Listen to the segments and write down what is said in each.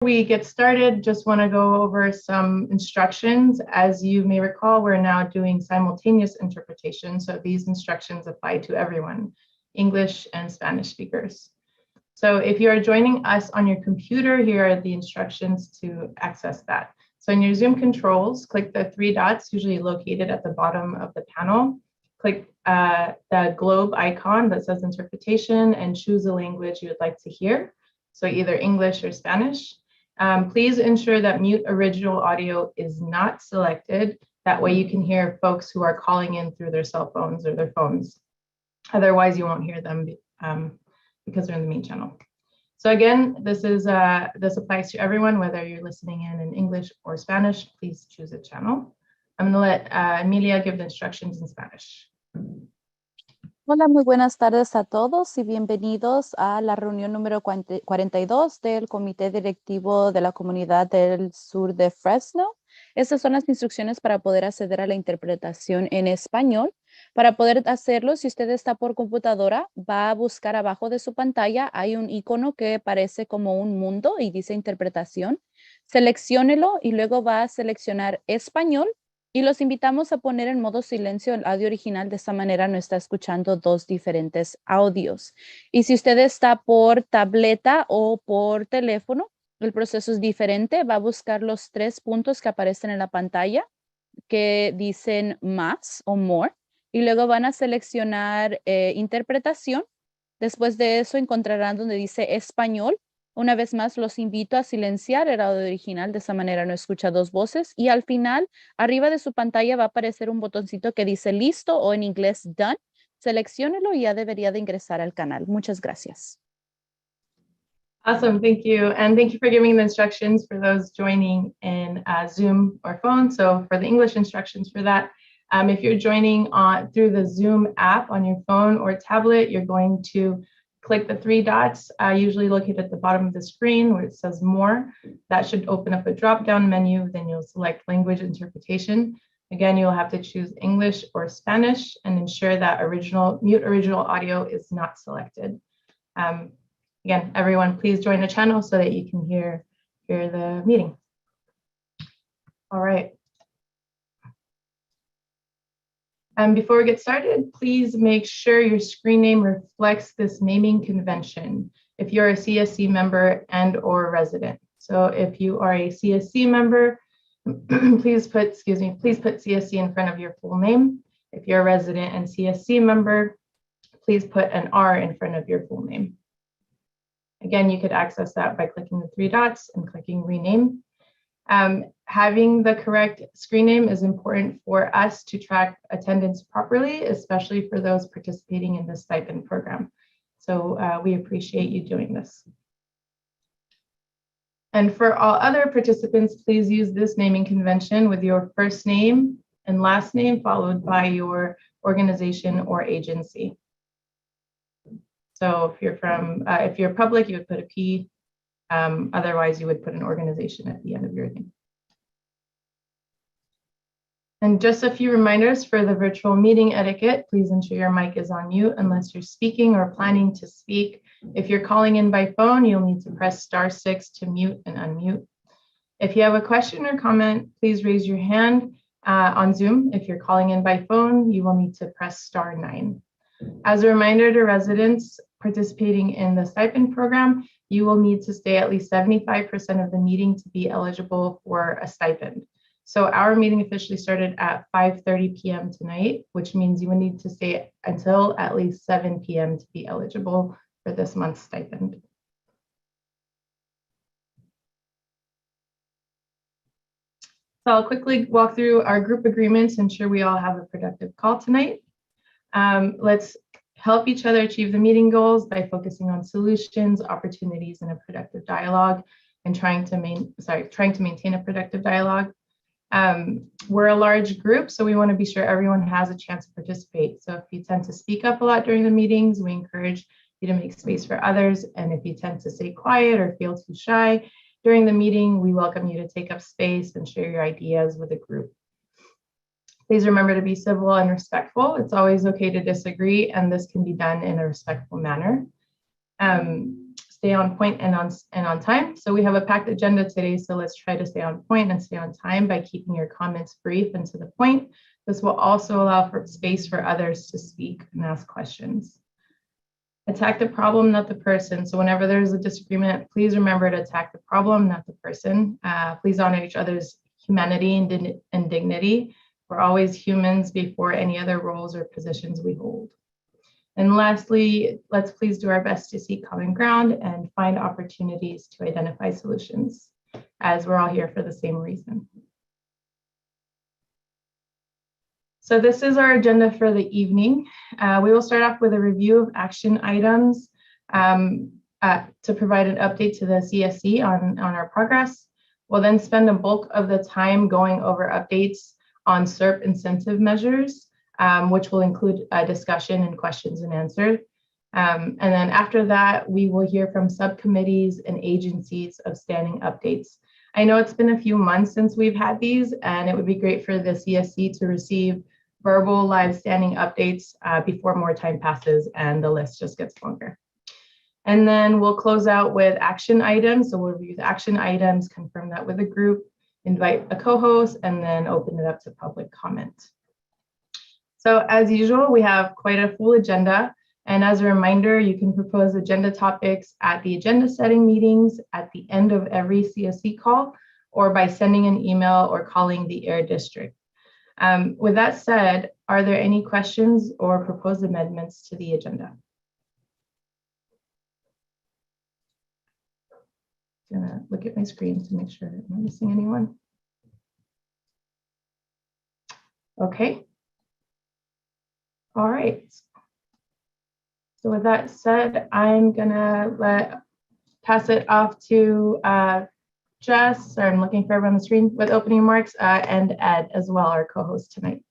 we get started, just want to go over some instructions. As you may recall, we're now doing simultaneous interpretation. So these instructions apply to everyone, English and Spanish speakers. So if you are joining us on your computer, here are the instructions to access that. So in your Zoom controls, click the three dots, usually located at the bottom of the panel. Click the globe icon that says interpretation and choose a language you would like to hear. So either English or Spanish. Please ensure that mute original audio is not selected. That way you can hear folks who are calling in through their cell phones or their phones. Otherwise, you won't hear them because they're in the main channel. So again, this applies to everyone, whether you're listening in English or Spanish. Please choose a channel. I'm going to let Emilia give the instructions in Spanish. Hola, muy buenas tardes a todos y bienvenidos a la reunión número 42 del Comité Directivo de la Comunidad del Sur de Fresno. Estas son las instrucciones para poder acceder a la interpretación en español. Para poder hacerlo, si usted está por computadora, va a buscar abajo de su pantalla, hay un icono que parece como un mundo y dice interpretación. Selecciónelo y luego va a seleccionar español. Y los invitamos a poner en modo silencio el audio original, de esta manera no está escuchando dos diferentes audios. Y si usted está por tableta o por teléfono, el proceso es diferente. Va a buscar los tres puntos que aparecen en la pantalla que dicen más o more. Y luego van a seleccionar interpretación. Después de eso encontrarán donde dice español. Una vez más, los invito a silenciar el audio original, de esa manera no escucha dos voces. Y al final, arriba de su pantalla va a aparecer un botoncito que dice listo o en inglés done. Selecciónelo y ya debería de ingresar al canal. Muchas gracias. Awesome, thank you. And thank you for giving the instructions for those joining in Zoom or phone. So for the English instructions for that, if you're joining through the Zoom app on your phone or tablet, you're going to click the three dots, usually located at the bottom of the screen where it says more. That should open up a drop-down menu. Then you'll select language interpretation. Again, you'll have to choose English or Spanish and ensure that mute original audio is not selected. Again, everyone, please join the channel so that you can hear the meeting. All right. Before we get started, please make sure your screen name reflects this naming convention if you're a CSC member and or resident. So if you are a CSC member, please put CSC in front of your full name. If you're a resident and CSC member, please put an R in front of your full name. Again, you could access that by clicking the three dots and clicking rename. Having the correct screen name is important for us to track attendance properly, especially for those participating in the stipend program. So we appreciate you doing this. And for all other participants, please use this naming convention with your first name and last name followed by your organization or agency. So if you're public, you would put a P. Otherwise, you would put an organization at the end of your name. And just a few reminders for the virtual meeting etiquette. Please ensure your mic is on mute unless you're speaking or planning to speak. If you're calling in by phone, you'll need to press *6 to mute and unmute. If you have a question or comment, please raise your hand on Zoom. If you're calling in by phone, you will need to press *9. As a reminder to residents participating in the stipend program, you will need to stay at least 75% of the meeting to be eligible for a stipend. So our meeting officially started at 5:30 p.m. tonight, which means you will need to stay until at least 7 p.m. to be eligible for this month's stipend. So I'll quickly walk through our group agreements, ensure we all have a productive call tonight. Let's help each other achieve the meeting goals by focusing on solutions, opportunities, and a productive dialogue, and trying to maintain a productive dialogue. We're a large group, so we want to be sure everyone has a chance to participate. So if you tend to speak up a lot during the meetings, we encourage you to make space for others. And if you tend to stay quiet or feel too shy during the meeting, we welcome you to take up space and share your ideas with the group. Please remember to be civil and respectful. It's always okay to disagree, and this can be done in a respectful manner. stay on point and on time. So we have a packed agenda today, so let's try to stay on point and stay on time by keeping your comments brief and to the point. This will also allow for space for others to speak and ask questions. Attack the problem, not the person. So whenever there's a disagreement, please remember to attack the problem, not the person. Please honor each other's humanity and dignity. We're always humans before any other roles or positions we hold. And lastly, let's please do our best to seek common ground and find opportunities to identify solutions, as we're all here for the same reason. So this is our agenda for the evening. We will start off with a review of action items to provide an update to the CSC on our progress. We'll then spend a bulk of the time going over updates on Serp incentive measures, which will include a discussion and questions and answers. And then after that, we will hear from subcommittees and agencies of standing updates. I know it's been a few months since we've had these, and it would be great for the CSC to receive verbal live standing updates before more time passes and the list just gets longer. And then we'll close out with action items. So we'll review the action items, confirm that with the group, invite a co-host, and then open it up to public comment. So as usual, we have quite a full agenda. And as a reminder, you can propose agenda topics at the agenda setting meetings at the end of every CSC call, or by sending an email or calling the AIR district. With that said, are there any questions or proposed amendments to the agenda? I'm gonna look at my screen to make sure I'm not missing anyone. Okay. All right. So with that said, I'm gonna pass it off to Jess, or I'm looking for everyone on the screen with opening remarks, and Ed as well, our co-host tonight.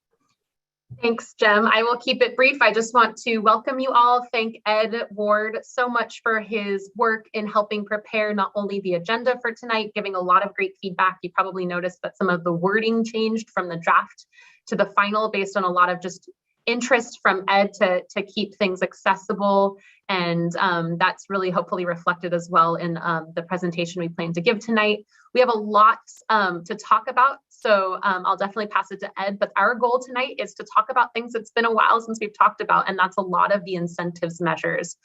Thanks, Jem. I will keep it brief. I just want to welcome you all. Thank Ed Ward so much for his work in helping prepare not only the agenda for tonight, giving a lot of great feedback. You probably noticed that some of the wording changed from the draft to the final based on a lot of just interest from Ed to keep things accessible. And that's really hopefully reflected as well in the presentation we plan to give tonight. We have a lot to talk about, so I'll definitely pass it to Ed, but our goal tonight is to talk about things that's been a while since we've talked about, and that's a lot of the incentives measures.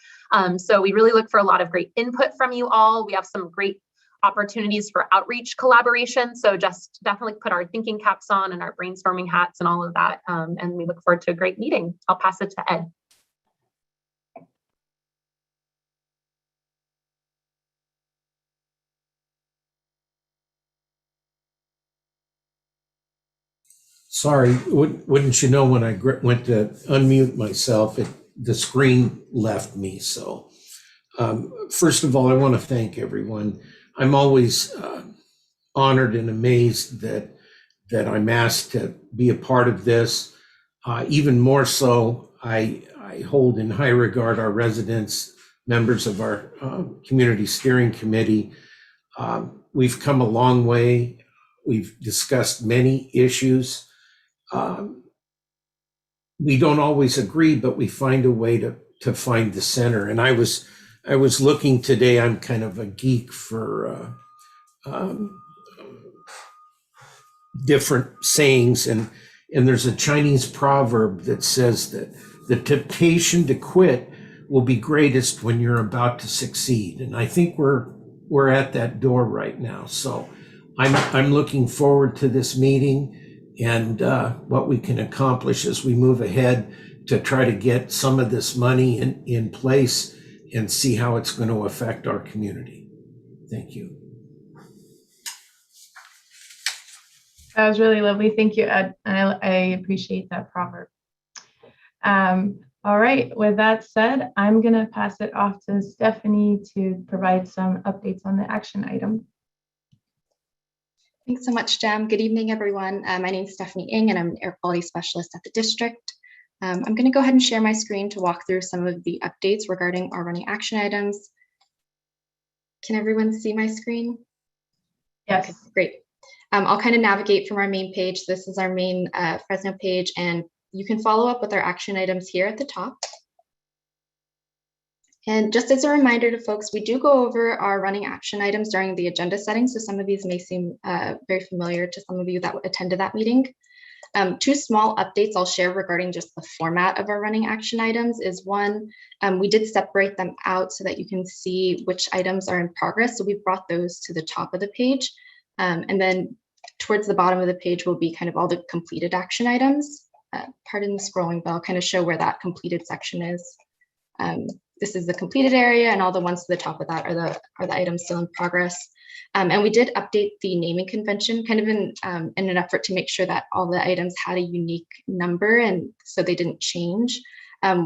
So we really look for a lot of great input from you all. We have some great opportunities for outreach collaboration. So just definitely put our thinking caps on and our brainstorming hats and all of that. And we look forward to a great meeting. I'll pass it to Ed. Sorry, wouldn't you know, when I went to unmute myself, the screen left me. So first of all, I want to thank everyone. I'm always honored and amazed that I'm asked to be a part of this. Even more so, I hold in high regard our residents, members of our community steering committee. We've come a long way. We've discussed many issues. We don't always agree, but we find a way to find the center. And I was looking today, I'm kind of a geek for different sayings, and there's a Chinese proverb that says that the temptation to quit will be greatest when you're about to succeed. And I think we're at that door right now. So I'm looking forward to this meeting and what we can accomplish as we move ahead to try to get some of this money in place and see how it's going to affect our community. Thank you. That was really lovely. Thank you, Ed. I appreciate that proverb. All right, with that said, I'm going to pass it off to Stephanie to provide some updates on the action item. Thanks so much, Jem. Good evening, everyone. My name is Stephanie Ng, and I'm an air quality specialist at the district. I'm going to go ahead and share my screen to walk through some of the updates regarding our running action items. Can everyone see my screen? Yes. Okay, great. I'll kind of navigate from our main page. This is our main Fresno page, and you can follow up with our action items here at the top. And just as a reminder to folks, we do go over our running action items during the agenda setting. So some of these may seem very familiar to some of you that attended that meeting. Two small updates I'll share regarding just the format of our running action items is one, we did separate them out so that you can see which items are in progress. So we brought those to the top of the page. And then towards the bottom of the page will be kind of all the completed action items. Pardon the scrolling, but I'll kind of show where that completed section is. This is the completed area, and all the ones to the top of that are the items still in progress. And we did update the naming convention kind of in an effort to make sure that all the items had a unique number and so they didn't change.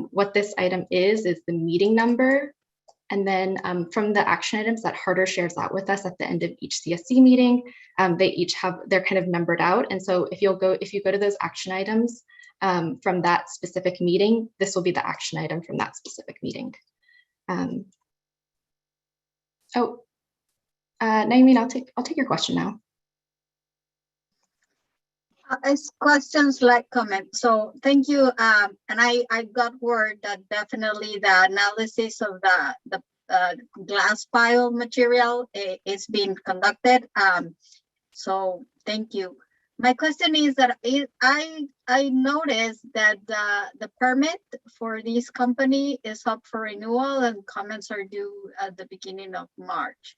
What this item is the meeting number. And then from the action items that Harder shares out with us at the end of each CSC meeting, they each have, they're kind of numbered out. And so if you go to those action items from that specific meeting, this will be the action item from that specific meeting. Naimeen, I'll take your question now. It's questions like comments. So thank you. And I got word that definitely the analysis of the glass file material is being conducted. So thank you. My question is that I noticed that the permit for this company is up for renewal and comments are due at the beginning of March.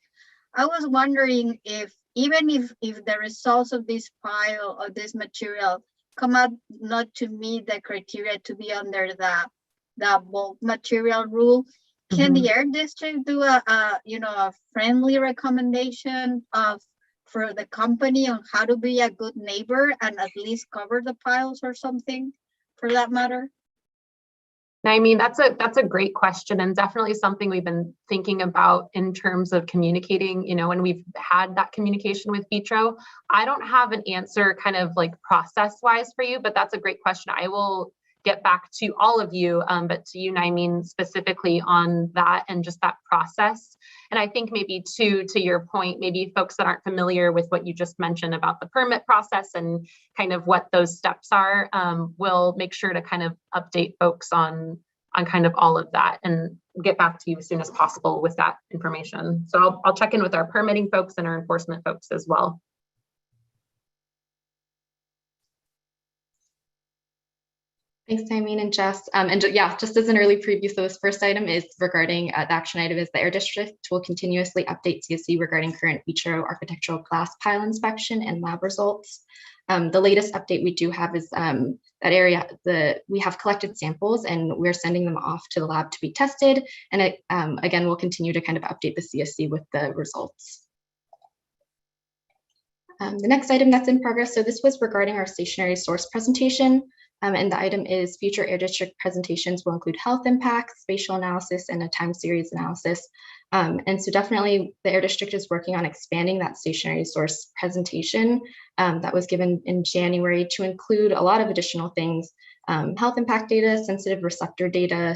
I was wondering if even if the results of this file or this material come out not to meet the criteria to be under the bulk material rule, can the Air District do a friendly recommendation for the company on how to be a good neighbor and at least cover the files or something for that matter? I mean, that's a great question and definitely something we've been thinking about in terms of communicating, when we've had that communication with Vitro. I don't have an answer kind of like process wise for you, but that's a great question. I will get back to all of you, but to you, Naimeen, specifically on that and just that process. And I think maybe to your point, maybe folks that aren't familiar with what you just mentioned about the permit process and kind of what those steps are, we'll make sure to kind of update folks on kind of all of that and get back to you as soon as possible with that information. So I'll check in with our permitting folks and our enforcement folks as well. Thanks, Naimeen and Jess. Yeah, just as an early preview, so this first item is regarding the action item is the Air District will continuously update CSC regarding current Vitro architectural glass pile inspection and lab results. The latest update we do have is that area, we have collected samples and we're sending them off to the lab to be tested. And again, we'll continue to kind of update the CSC with the results. The next item that's in progress, so this was regarding our stationary source presentation. And the item is future Air District presentations will include health impacts, spatial analysis, and a time series analysis. And so definitely the Air District is working on expanding that stationary source presentation that was given in January to include a lot of additional things, health impact data, sensitive receptor data,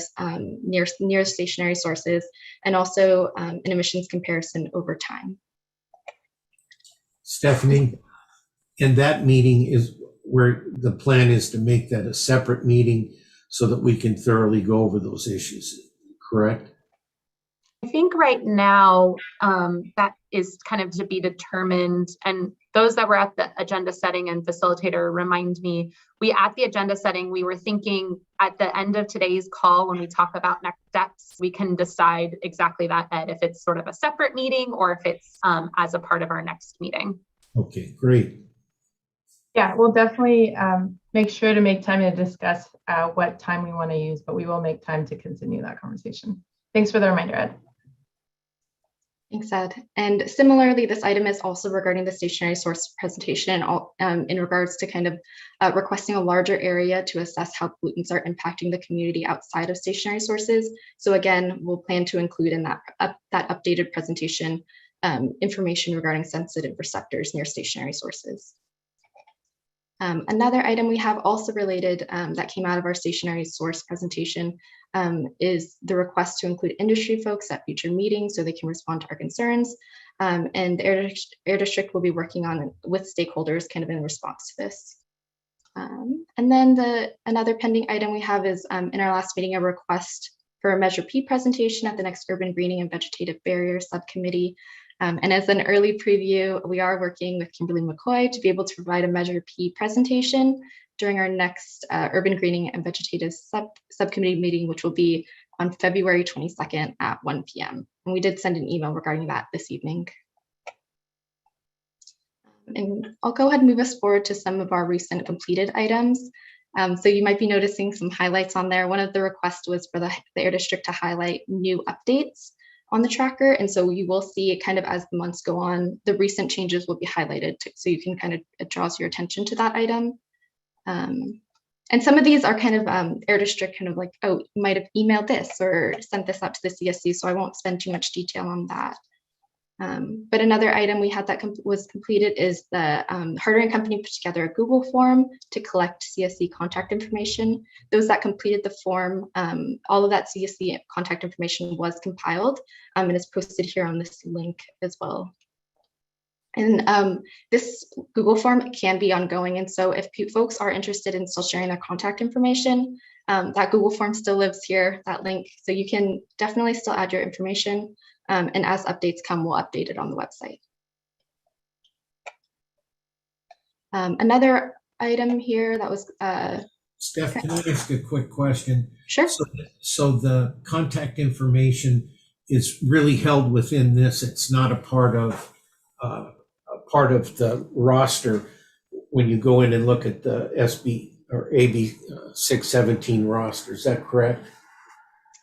near stationary sources, and also an emissions comparison over time. Stephanie, in that meeting is where the plan is to make that a separate meeting so that we can thoroughly go over those issues, correct? I think right now that is kind of to be determined, and those that were at the agenda setting and facilitator remind me, at the agenda setting, we were thinking at the end of today's call when we talk about next steps, we can decide exactly that, Ed, if it's sort of a separate meeting or if it's as a part of our next meeting. Okay, great. Yeah, we'll definitely make sure to make time to discuss what time we want to use, but we will make time to continue that conversation. Thanks for the reminder, Ed. Thanks, Ed. And similarly, this item is also regarding the stationary source presentation and in regards to kind of requesting a larger area to assess how pollutants are impacting the community outside of stationary sources. So again, we'll plan to include in that updated presentation information regarding sensitive receptors near stationary sources. Another item we have also related that came out of our stationary source presentation is the request to include industry folks at future meetings so they can respond to our concerns. And the Air District will be working on with stakeholders kind of in response to this. And then another pending item we have is in our last meeting, a request for a Measure P presentation at the next Urban Greening and Vegetative Barriers Subcommittee. And as an early preview, we are working with Kimberly McCoy to be able to provide a Measure P presentation during our next Urban Greening and Vegetative Subcommittee meeting, which will be on February 22nd at 1 p.m. And we did send an email regarding that this evening. And I'll go ahead and move us forward to some of our recent completed items. So you might be noticing some highlights on there. One of the requests was for the Air District to highlight new updates on the tracker. And so you will see it kind of as the months go on, the recent changes will be highlighted so you can kind of, it draws your attention to that item. And some of these are kind of Air District kind of like, oh, you might have emailed this or sent this out to the CSC, so I won't spend too much detail on that. But another item we had that was completed is the Hardware Company put together a Google form to collect CSC contact information. Those that completed the form, all of that CSC contact information was compiled and is posted here on this link as well. And this Google form can be ongoing. And so if folks are interested in still sharing their contact information, that Google form still lives here, that link. So you can definitely still add your information. And as updates come, we'll update it on the website. Another item here that was Steph, can I ask a quick question? Sure. So the contact information is really held within this. It's not a part of the roster when you go in and look at the SB or AB 617 roster. Is that correct?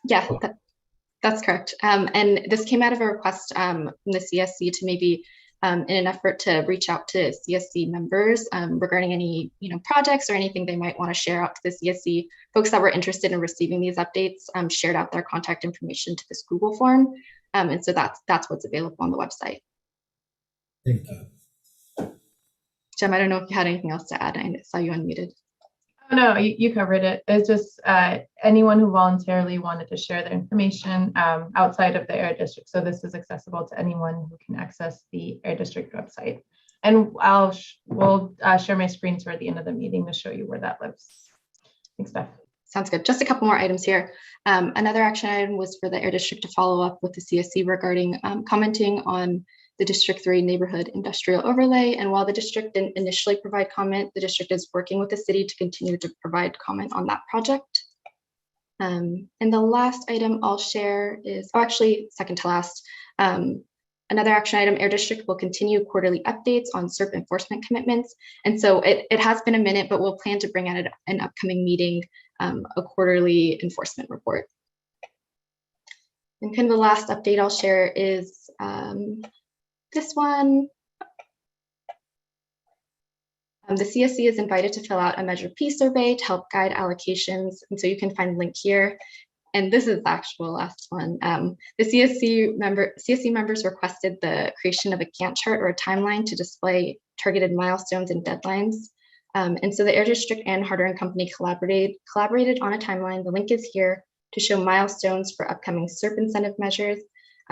Yeah, that's correct. And this came out of a request from the CSC to maybe in an effort to reach out to CSC members regarding any projects or anything they might want to share out to the CSC. Folks that were interested in receiving these updates shared out their contact information to this Google form. And so that's what's available on the website. Thank you. Jem, I don't know if you had anything else to add. I saw you unmuted. Oh, no, you covered it. It's just anyone who voluntarily wanted to share their information outside of the Air District. So this is accessible to anyone who can access the Air District website. And we'll share my screen toward the end of the meeting to show you where that lives. Thanks, Steph. Sounds good. Just a couple more items here. Another action item was for the Air District to follow up with the CSC regarding commenting on the District 3 neighborhood industrial overlay. And while the district didn't initially provide comment, the district is working with the city to continue to provide comment on that project. And the last item I'll share is, actually second to last, another action item, Air District will continue quarterly updates on Serp enforcement commitments. And so it has been a minute, but we'll plan to bring out an upcoming meeting, a quarterly enforcement report. And kind of the last update I'll share is this one. The CSC is invited to fill out a Measure P survey to help guide allocations. And so you can find the link here. And this is the actual last one. The CSC members requested the creation of a Gantt chart or a timeline to display targeted milestones and deadlines. And so the Air District and Hardware Company collaborated on a timeline. The link is here to show milestones for upcoming Serp incentive measures.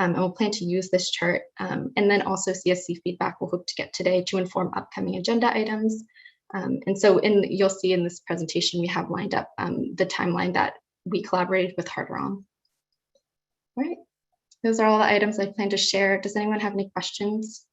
And we'll plan to use this chart. And then also CSC feedback we'll hope to get today to inform upcoming agenda items. And so you'll see in this presentation, we have lined up the timeline that we collaborated with Hardware on. All right, those are all the items I plan to share. Does anyone have any questions?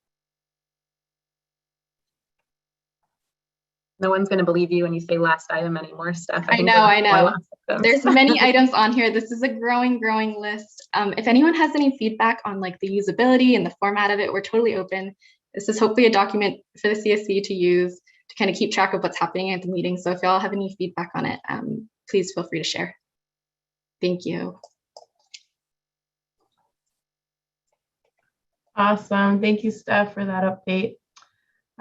No one's going to believe you when you say last item anymore, Steph. I know. There's many items on here. This is a growing list. If anyone has any feedback on like the usability and the format of it, we're totally open. This is hopefully a document for the CSC to use to kind of keep track of what's happening at the meeting. So if y'all have any feedback on it, please feel free to share. Thank you. Awesome. Thank you, Steph, for that update.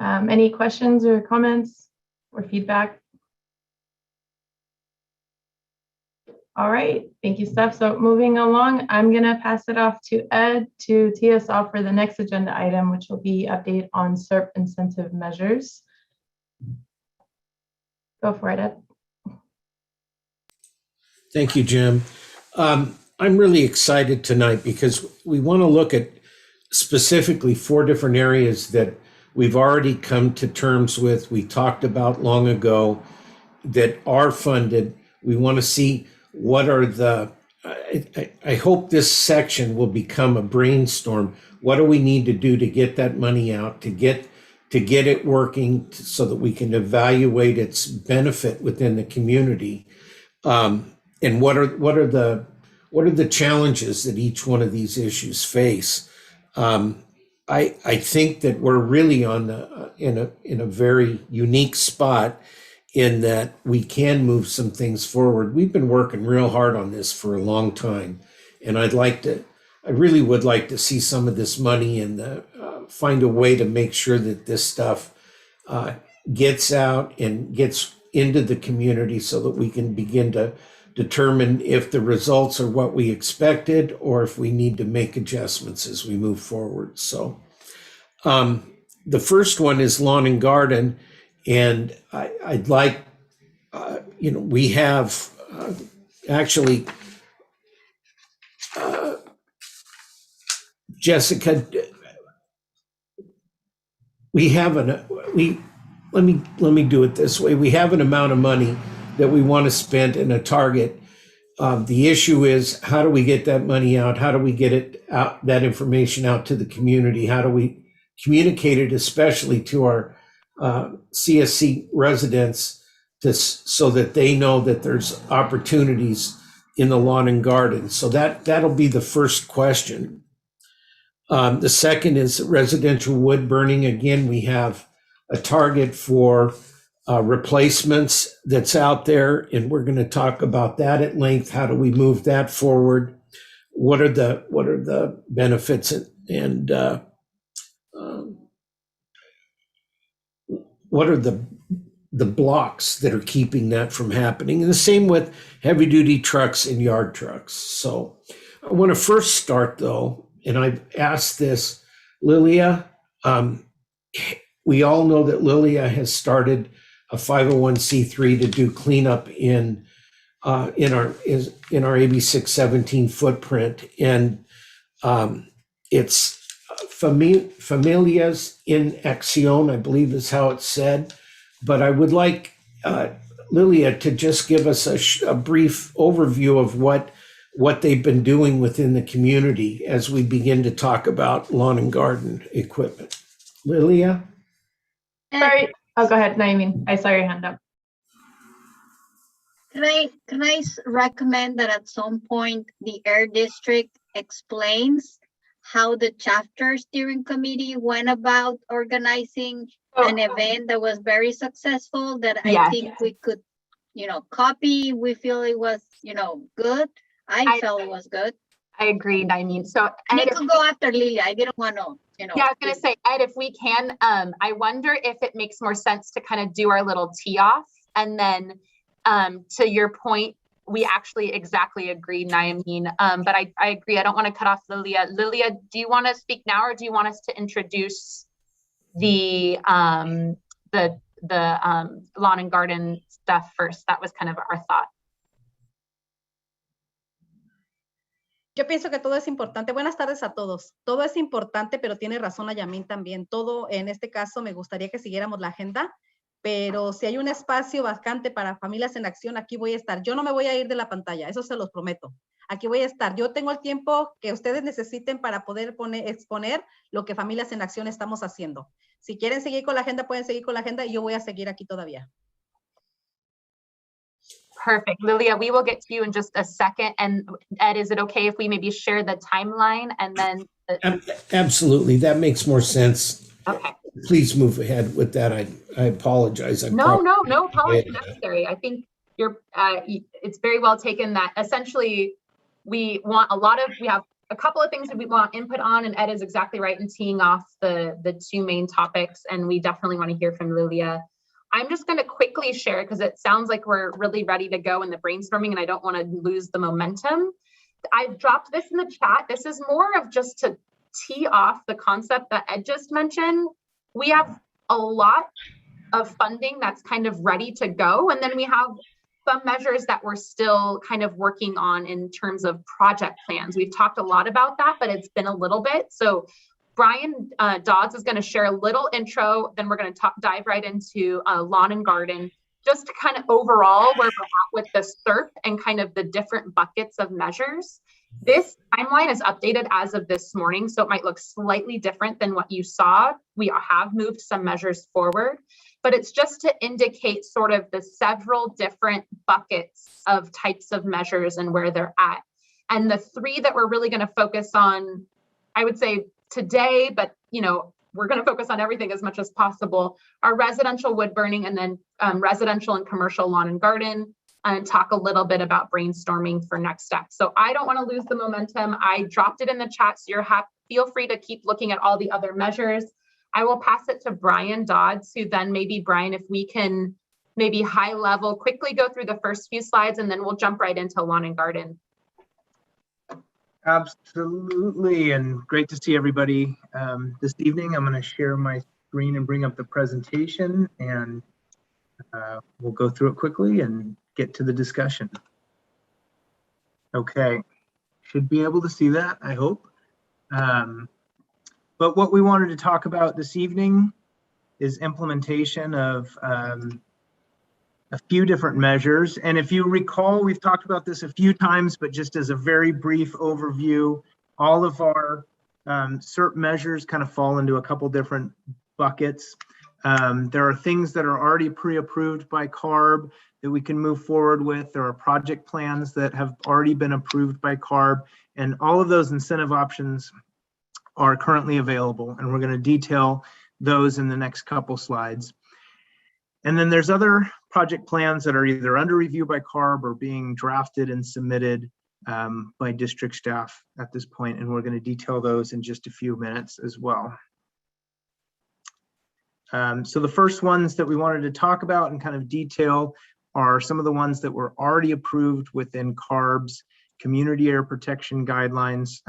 Any questions or comments or feedback? All right. Thank you, Steph. So moving along, I'm going to pass it off to Ed to tee us off for the next agenda item, which will be update on Serp incentive measures. Go for it, Ed. Thank you, Jim. I'm really excited tonight because we want to look at specifically 4 different areas that we've already come to terms with, we talked about long ago, that are funded. We want to see what are the I hope this section will become a brainstorm. What do we need to do to get that money out, to get it working so that we can evaluate its benefit within the community? And what are the challenges that each one of these issues face? I think that we're really in a very unique spot in that we can move some things forward. We've been working real hard on this for a long time, and I really would like to see some of this money and find a way to make sure that this stuff gets out and gets into the community so that we can begin to determine if the results are what we expected or if we need to make adjustments as we move forward. So the first one is lawn and garden. And I'd like, we have actually, Jessica, let me do it this way. We have an amount of money that we want to spend in a target. The issue is, how do we get that money out? How do we get it out, that information out to the community? How do we communicate it, especially to our CSC residents, so that they know that there's opportunities in the lawn and garden? So that'll be the first question. The second is residential wood burning. Again, we have a target for replacements that's out there, and we're going to talk about that at length. How do we move that forward? What are the benefits and what are the blocks that are keeping that from happening? And the same with heavy duty trucks and yard trucks. So I want to first start though, and I've asked this, Lilia. We all know that Lilia has started a 501c3 to do cleanup in our AB 617 footprint, and it's Familias in Acción, I believe is how it's said. But I would like Lilia to just give us a brief overview of what they've been doing within the community as we begin to talk about lawn and garden equipment. Lilia? Sorry. Oh, go ahead, Naomi. I saw your hand up. Can I recommend that at some point the Air District explains how the chapter steering committee went about organizing an event that was very successful that I think we could, copy. We feel it was, good. I felt it was good. I agreed. I mean, so and it could go after Lilia. I didn't want to, Yeah, I was going to say, Ed, if we can, I wonder if it makes more sense to kind of do our little tee off, and then to your point, we actually exactly agreed, Naomi. But I agree. I don't want to cut off Lilia. Lilia, do you want to speak now, or do you want us to introduce the lawn and garden stuff first? That was kind of our thought. Yo pienso que todo es importante. Buenas tardes a todos. Todo es importante, pero tiene razón Ayamin también. Todo, en este caso, me gustaría que siguiéramos la agenda, pero si hay un espacio vacante para Familias en Acción, aquí voy a estar. Yo no me voy a ir de la pantalla, eso se los prometo. Aquí voy a estar. Yo tengo el tiempo que ustedes necesiten para poder exponer lo que Familias en Acción estamos haciendo. Si quieren seguir con la agenda, pueden seguir con la agenda y yo voy a seguir aquí todavía. Perfect. Lilia, we will get to you in just a second. And Ed, is it okay if we maybe share the timeline and then? Absolutely. That makes more sense. Okay. Please move ahead with that. I apologize. No apology necessary. I think it's very well taken that essentially we have a couple of things that we want input on, and Ed is exactly right in teeing off the two main topics. And we definitely want to hear from Lilia. I'm just going to quickly share because it sounds like we're really ready to go in the brainstorming and I don't want to lose the momentum. I've dropped this in the chat. This is more of just to tee off the concept that Ed just mentioned. We have a lot of funding that's kind of ready to go. And then we have some measures that we're still kind of working on in terms of project plans. We've talked a lot about that, but it's been a little bit. So Brian Dodds is going to share a little intro, then we're going to dive right into lawn and garden, just kind of overall where we're at with the Serp and kind of the different buckets of measures. This timeline is updated as of this morning, so it might look slightly different than what you saw. We have moved some measures forward, but it's just to indicate sort of the several different buckets of types of measures and where they're at. And the three that we're really going to focus on, I would say today, but we're going to focus on everything as much as possible, are residential wood burning, and then residential and commercial lawn and garden, and talk a little bit about brainstorming for next steps. So I don't want to lose the momentum. I dropped it in the chat, so feel free to keep looking at all the other measures. I will pass it to Brian Dodds, who then maybe, Brian, if we can maybe high level quickly go through the first few slides, and then we'll jump right into lawn and garden. Absolutely, and great to see everybody this evening. I'm going to share my screen and bring up the presentation, and we'll go through it quickly and get to the discussion. Okay, should be able to see that, I hope. But what we wanted to talk about this evening is implementation of a few different measures. And if you recall, we've talked about this a few times, but just as a very brief overview, all of our Serp measures kind of fall into a couple different buckets. There are things that are already pre-approved by CARB that we can move forward with. There are project plans that have already been approved by CARB, and all of those incentive options are currently available. And we're going to detail those in the next couple slides. And then there's other project plans that are either under review by CARB or being drafted and submitted by district staff at this point, and we're going to detail those in just a few minutes as well. So the first ones that we wanted to talk about and kind of detail are some of the ones that were already approved within CARB's community air protection guidelines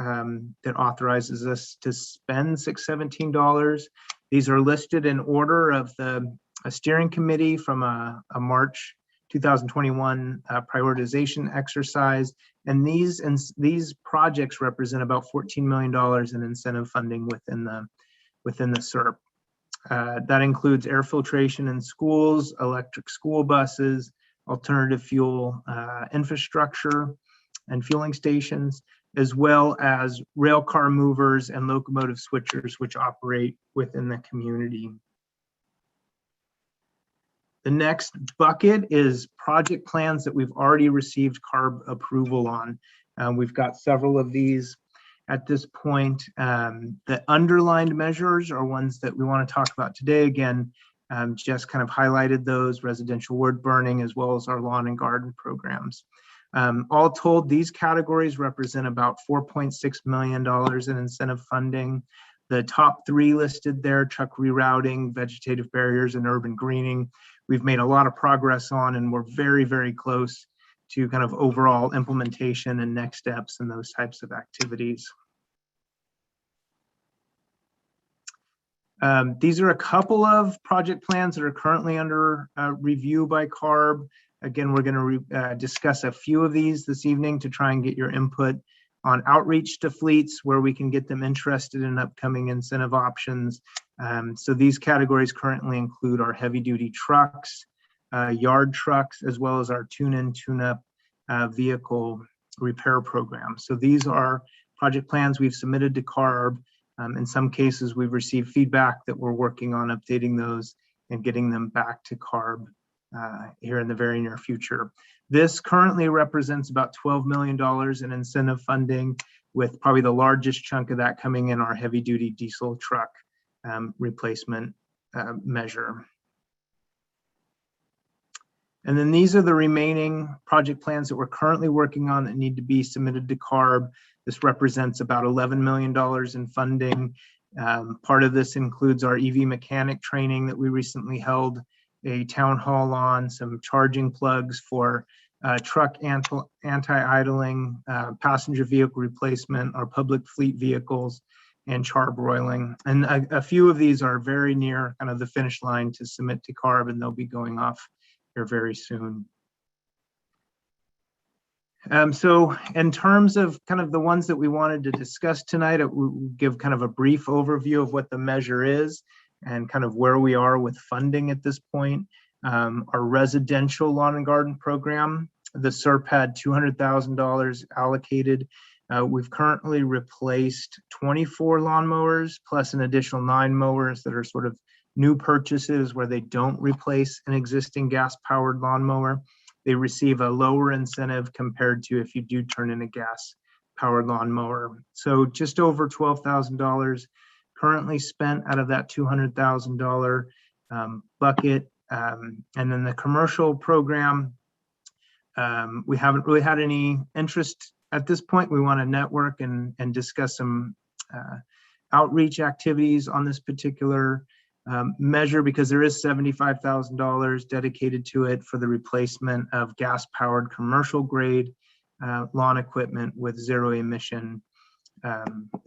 that authorizes us to spend $617. These are listed in order of a steering committee from a March 2021 prioritization exercise, and these projects represent about $14 million in incentive funding within the Serp. That includes air filtration in schools, electric school buses, alternative fuel infrastructure and fueling stations, as well as rail car movers and locomotive switchers, which operate within the community. The next bucket is project plans that we've already received CARB approval on. We've got several of these at this point. The underlined measures are ones that we want to talk about today. Again, just kind of highlighted those: residential wood burning, as well as our lawn and garden programs. All told, these categories represent about $4.6 million in incentive funding. The top three listed there: truck rerouting, vegetative barriers, and urban greening, we've made a lot of progress on, and we're very, very close to kind of overall implementation and next steps in those types of activities. These are a couple of project plans that are currently under review by CARB. Again, we're going to discuss a few of these this evening to try and get your input on outreach to fleets where we can get them interested in upcoming incentive options. So these categories currently include our heavy duty trucks, yard trucks, as well as our tune-in, tune-up vehicle repair program. So these are project plans we've submitted to CARB. In some cases, we've received feedback that we're working on updating those and getting them back to CARB here in the very near future. This currently represents about $12 million in incentive funding, with probably the largest chunk of that coming in our heavy duty diesel truck replacement measure. And then these are the remaining project plans that we're currently working on that need to be submitted to CARB. This represents about $11 million in funding. Part of this includes our EV mechanic training that we recently held a town hall on, some charging plugs for truck anti-idling, passenger vehicle replacement, our public fleet vehicles, and charbroiling. And a few of these are very near kind of the finish line to submit to CARB, and they'll be going off here very soon. So in terms of kind of the ones that we wanted to discuss tonight, we'll give kind of a brief overview of what the measure is and kind of where we are with funding at this point. Our residential lawn and garden program, the Serp had $200,000 allocated. We've currently replaced 24 lawnmowers plus an additional 9 mowers that are sort of new purchases where they don't replace an existing gas-powered lawnmower. They receive a lower incentive compared to if you do turn in a gas-powered lawnmower. So just over $12,000 currently spent out of that $200,000 bucket. And then the commercial program, we haven't really had any interest at this point. We want to network and discuss some outreach activities on this particular measure, because there is $75,000 dedicated to it for the replacement of gas-powered commercial grade lawn equipment with zero emission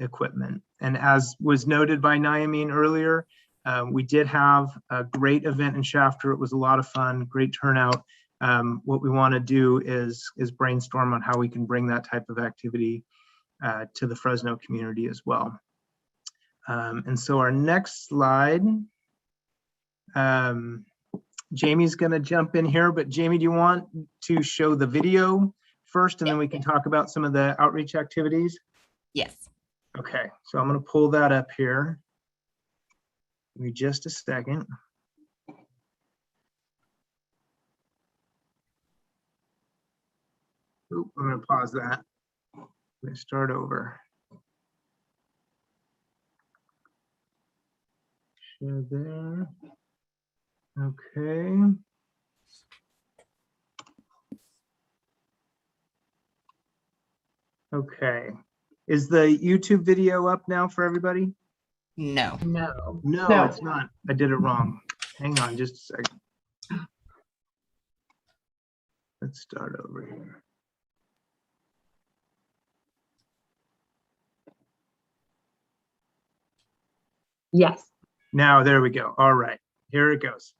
equipment. And as was noted by Naomi earlier, we did have a great event in Shafter. It was a lot of fun, great turnout. What we want to do is brainstorm on how we can bring that type of activity to the Fresno community as well. And so our next slide, Jamie's going to jump in here, but Jamie, do you want to show the video first, and then we can talk about some of the outreach activities? Yes. Okay, so I'm going to pull that up here. Give me just a second. Oop, I'm going to pause that. Let me start over. Share there. Okay. Okay. Is the YouTube video up now for everybody? No. No, No. it's not. I did it wrong. Hang on just a second. Let's start over here. Yes. Now, there we go. All right, here it goes.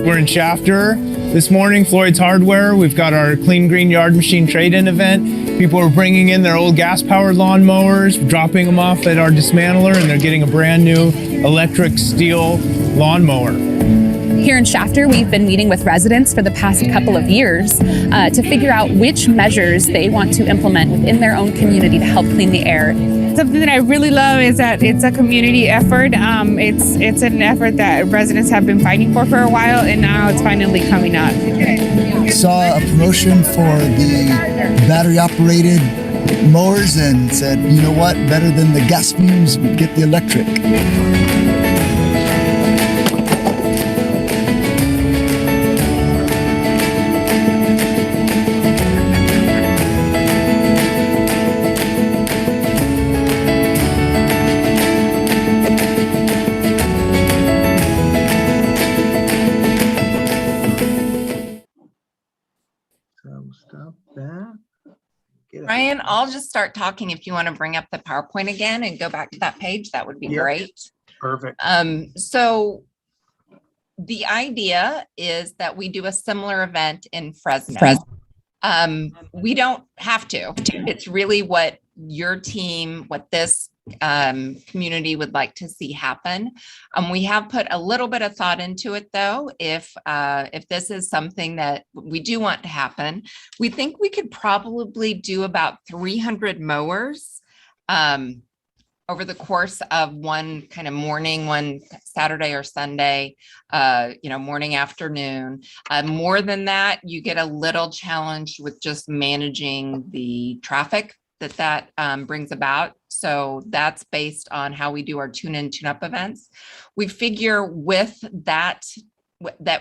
We're in Shafter this morning, Floyd's Hardware. We've got our Clean Green Yard Machine Trade-In event. People are bringing in their old gas-powered lawnmowers, dropping them off at our dismantler, and they're getting a brand new electric steel lawnmower. Here in Shafter, we've been meeting with residents for the past couple of years to figure out which measures they want to implement within their own community to help clean the air. Something that I really love is that it's a community effort. It's an effort that residents have been fighting for a while, and now it's finally coming up. Saw a promotion for the battery-operated mowers and said, you know what, better than the gas fumes, get the electric. Ryan, I'll just start talking. If you want to bring up the PowerPoint again and go back to that page, that would be great. Perfect. So the idea is that we do a similar event in Fresno. We don't have to. It's really what your team, what this community would like to see happen. We have put a little bit of thought into it, though. If this is something that we do want to happen, we think we could probably do about 300 mowers over the course of one kind of morning, one Saturday or Sunday, morning, afternoon. More than that, you get a little challenge with just managing the traffic that brings about. So that's based on how we do our tune-in, tune-up events. We figure with that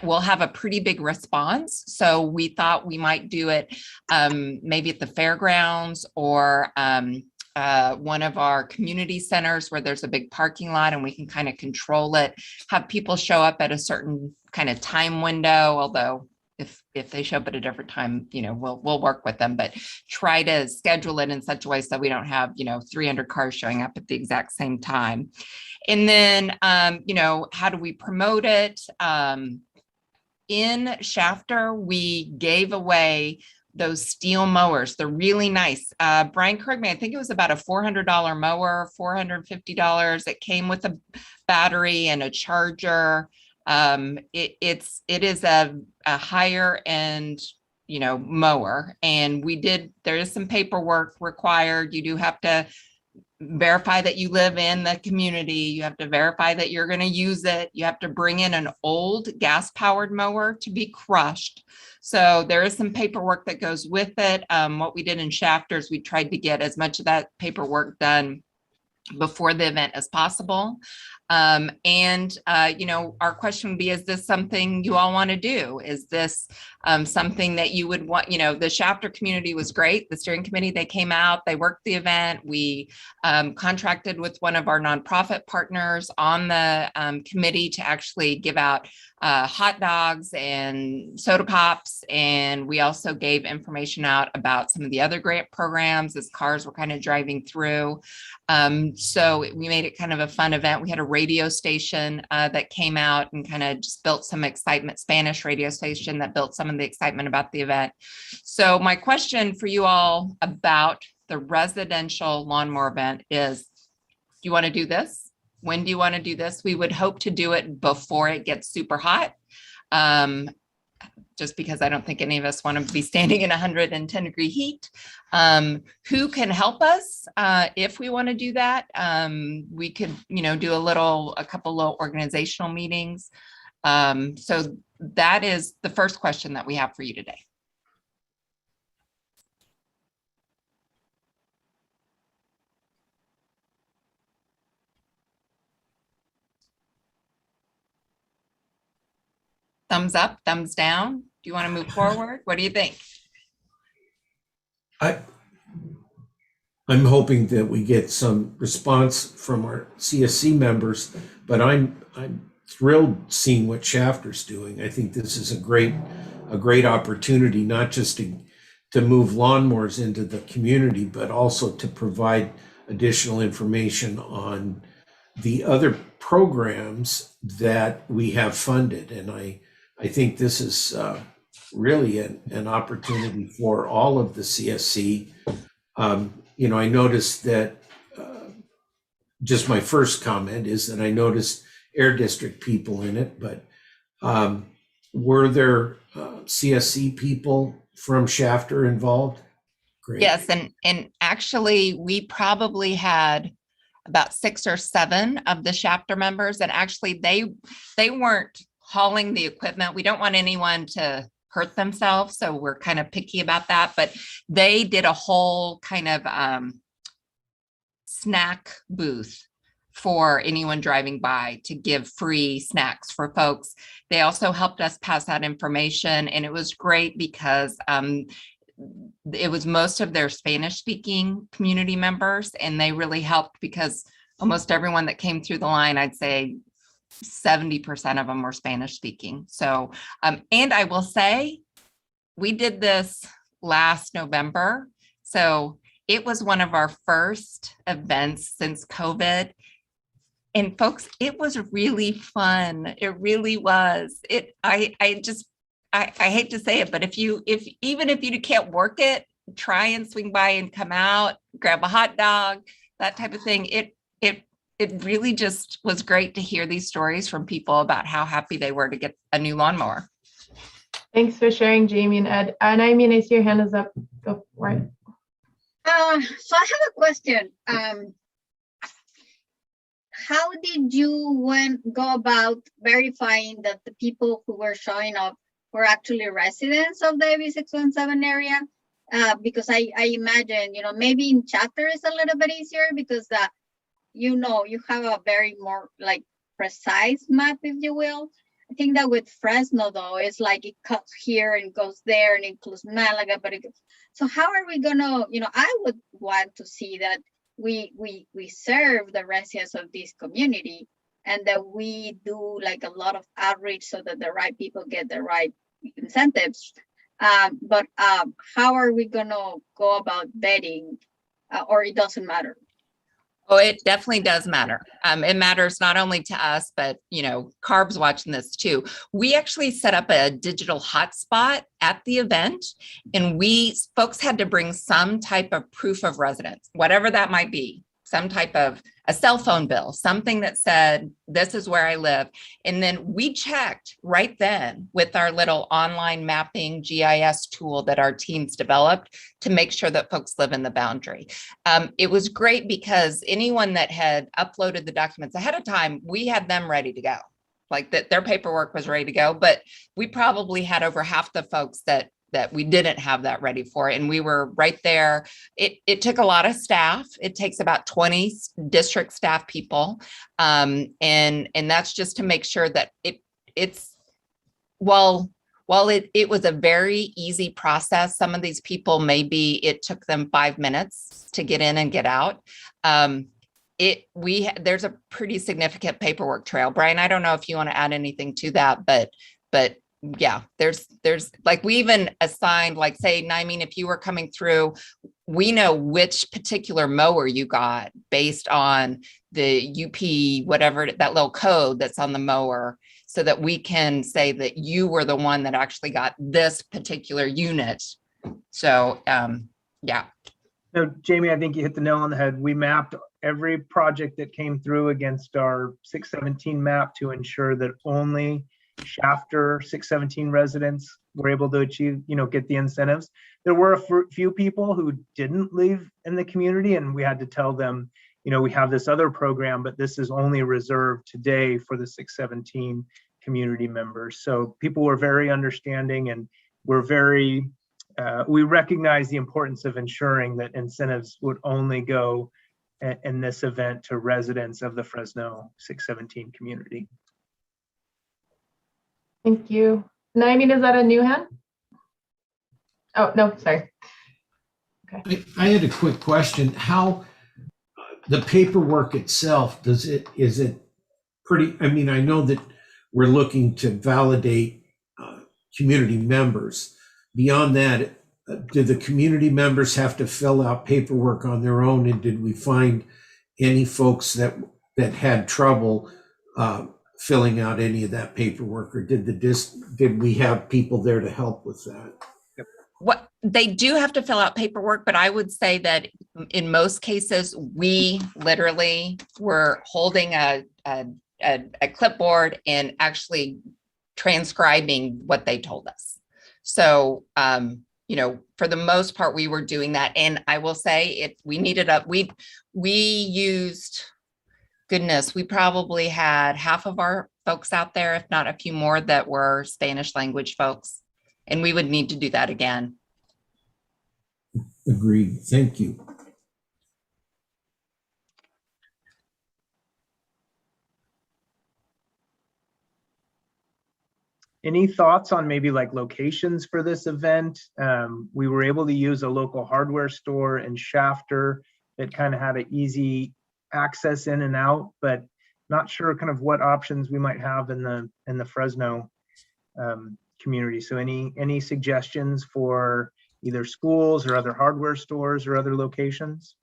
we'll have a pretty big response. So we thought we might do it maybe at the fairgrounds or one of our community centers where there's a big parking lot and we can kind of control it, have people show up at a certain kind of time window, although if they show up at a different time, we'll work with them, but try to schedule it in such a way so we don't have, 300 cars showing up at the exact same time. And then, how do we promote it? In Shafter, we gave away those steel mowers. They're really nice. Brian, correct me, I think it was about a $400 mower, $450. It came with a battery and a charger. It is a higher end, mower. And there is some paperwork required. You do have to verify that you live in the community. You have to verify that you're going to use it. You have to bring in an old gas powered mower to be crushed. So there is some paperwork that goes with it. What we did in Shafter is we tried to get as much of that paperwork done before the event as possible. Our question would be, is this something you all want to do? Is this something that you would want? The Shafter community was great. The steering committee, they came out, they worked the event. We contracted with one of our nonprofit partners on the committee to actually give out hot dogs and soda pops. And we also gave information out about some of the other grant programs as cars were kind of driving through. So we made it kind of a fun event. We had a radio station that came out and kind of just built some excitement, Spanish radio station that built some of the excitement about the event. So my question for you all about the residential lawnmower event is, do you want to do this? When do you want to do this? We would hope to do it before it gets super hot. Just because I don't think any of us want to be standing in 110 degree heat. Who can help us if we want to do that? We could, do a couple little organizational meetings. So that is the first question that we have for you today. Thumbs up, thumbs down. Do you want to move forward? What do you think? I'm hoping that we get some response from our CSC members, but I'm thrilled seeing what Shafter's doing. I think this is a great opportunity, not just to move lawnmowers into the community, but also to provide additional information on the other programs that we have funded. And I think this is really an opportunity for all of the CSC. I noticed that just my first comment is that I noticed Air District people in it, but were there CSC people from Shafter involved? Great. Yes, and actually we probably had about 6 or 7 of the Shafter members, and actually they weren't hauling the equipment. We don't want anyone to hurt themselves, so we're kind of picky about that, but they did a whole kind of snack booth for anyone driving by to give free snacks for folks. They also helped us pass out information, and it was great because it was most of their Spanish speaking community members, and they really helped because almost everyone that came through the line, I'd say 70% of them were Spanish speaking. So, and I will say, we did this last November. So it was one of our first events since COVID. And folks, it was really fun. It really was. I hate to say it, but even if you can't work it, try and swing by and come out, grab a hot dog, that type of thing. It really just was great to hear these stories from people about how happy they were to get a new lawnmower. Thanks for sharing, Jamie and Ed. And I see your hand is up. Go for it. So I have a question. How did you go about verifying that the people who were showing up were actually residents of the AB 617 area? Because I imagine, maybe in Chapter is a little bit easier because you have a very more precise map, if you will. I think that with Fresno though, it's like it cuts here and goes there and includes Malaga, so how are we gonna, I would want to see that we serve the residents of this community and that we do a lot of outreach so that the right people get the right incentives. But how are we gonna go about vetting, or it doesn't matter? Oh, it definitely does matter. It matters not only to us, but CARB's watching this too. We actually set up a digital hotspot at the event, and folks had to bring some type of proof of residence, whatever that might be, some type of a cell phone bill, something that said, this is where I live. And then we checked right then with our little online mapping GIS tool that our teams developed to make sure that folks live in the boundary. It was great because anyone that had uploaded the documents ahead of time, we had them ready to go. Like that their paperwork was ready to go, but we probably had over half the folks that we didn't have that ready for, and we were right there. It took a lot of staff. It takes about 20 district staff people, and that's just to make sure that it's while it was a very easy process. Some of these people, maybe it took them 5 minutes to get in and get out. There's a pretty significant paperwork trail. Brian, I don't know if you want to add anything to that, but yeah, there's like, we even assigned, like, say, Naimeen, if you were coming through, we know which particular mower you got based on the UP, whatever, that little code that's on the mower, so that we can say that you were the one that actually got this particular unit. So, yeah. No, Jamie, I think you hit the nail on the head. We mapped every project that came through against our 617 map to ensure that only Shafter 617 residents were able to achieve, get the incentives. There were a few people who didn't live in the community, and we had to tell them, we have this other program, but this is only reserved today for the 617 community members. So people were very understanding, and we recognize the importance of ensuring that incentives would only go in this event to residents of the Fresno 617 community. Thank you. Naimeen, is that a new hand? Oh, no, sorry. Okay. I had a quick question. How the paperwork itself, is it pretty, I know that we're looking to validate community members. Beyond that, do the community members have to fill out paperwork on their own? And did we find any folks that had trouble filling out any of that paperwork, or did we have people there to help with that? What they do have to fill out paperwork, but I would say that in most cases, we literally were holding a clipboard and actually transcribing what they told us. So, for the most part, we were doing that. And I will say, we used, goodness, we probably had half of our folks out there, if not a few more, that were Spanish language folks. And we would need to do that again. Agreed. Thank you. Any thoughts on maybe like locations for this event? We were able to use a local hardware store in Shafter that kind of had an easy access in and out, but not sure kind of what options we might have in the Fresno community. So any suggestions for either schools or other hardware stores or other locations?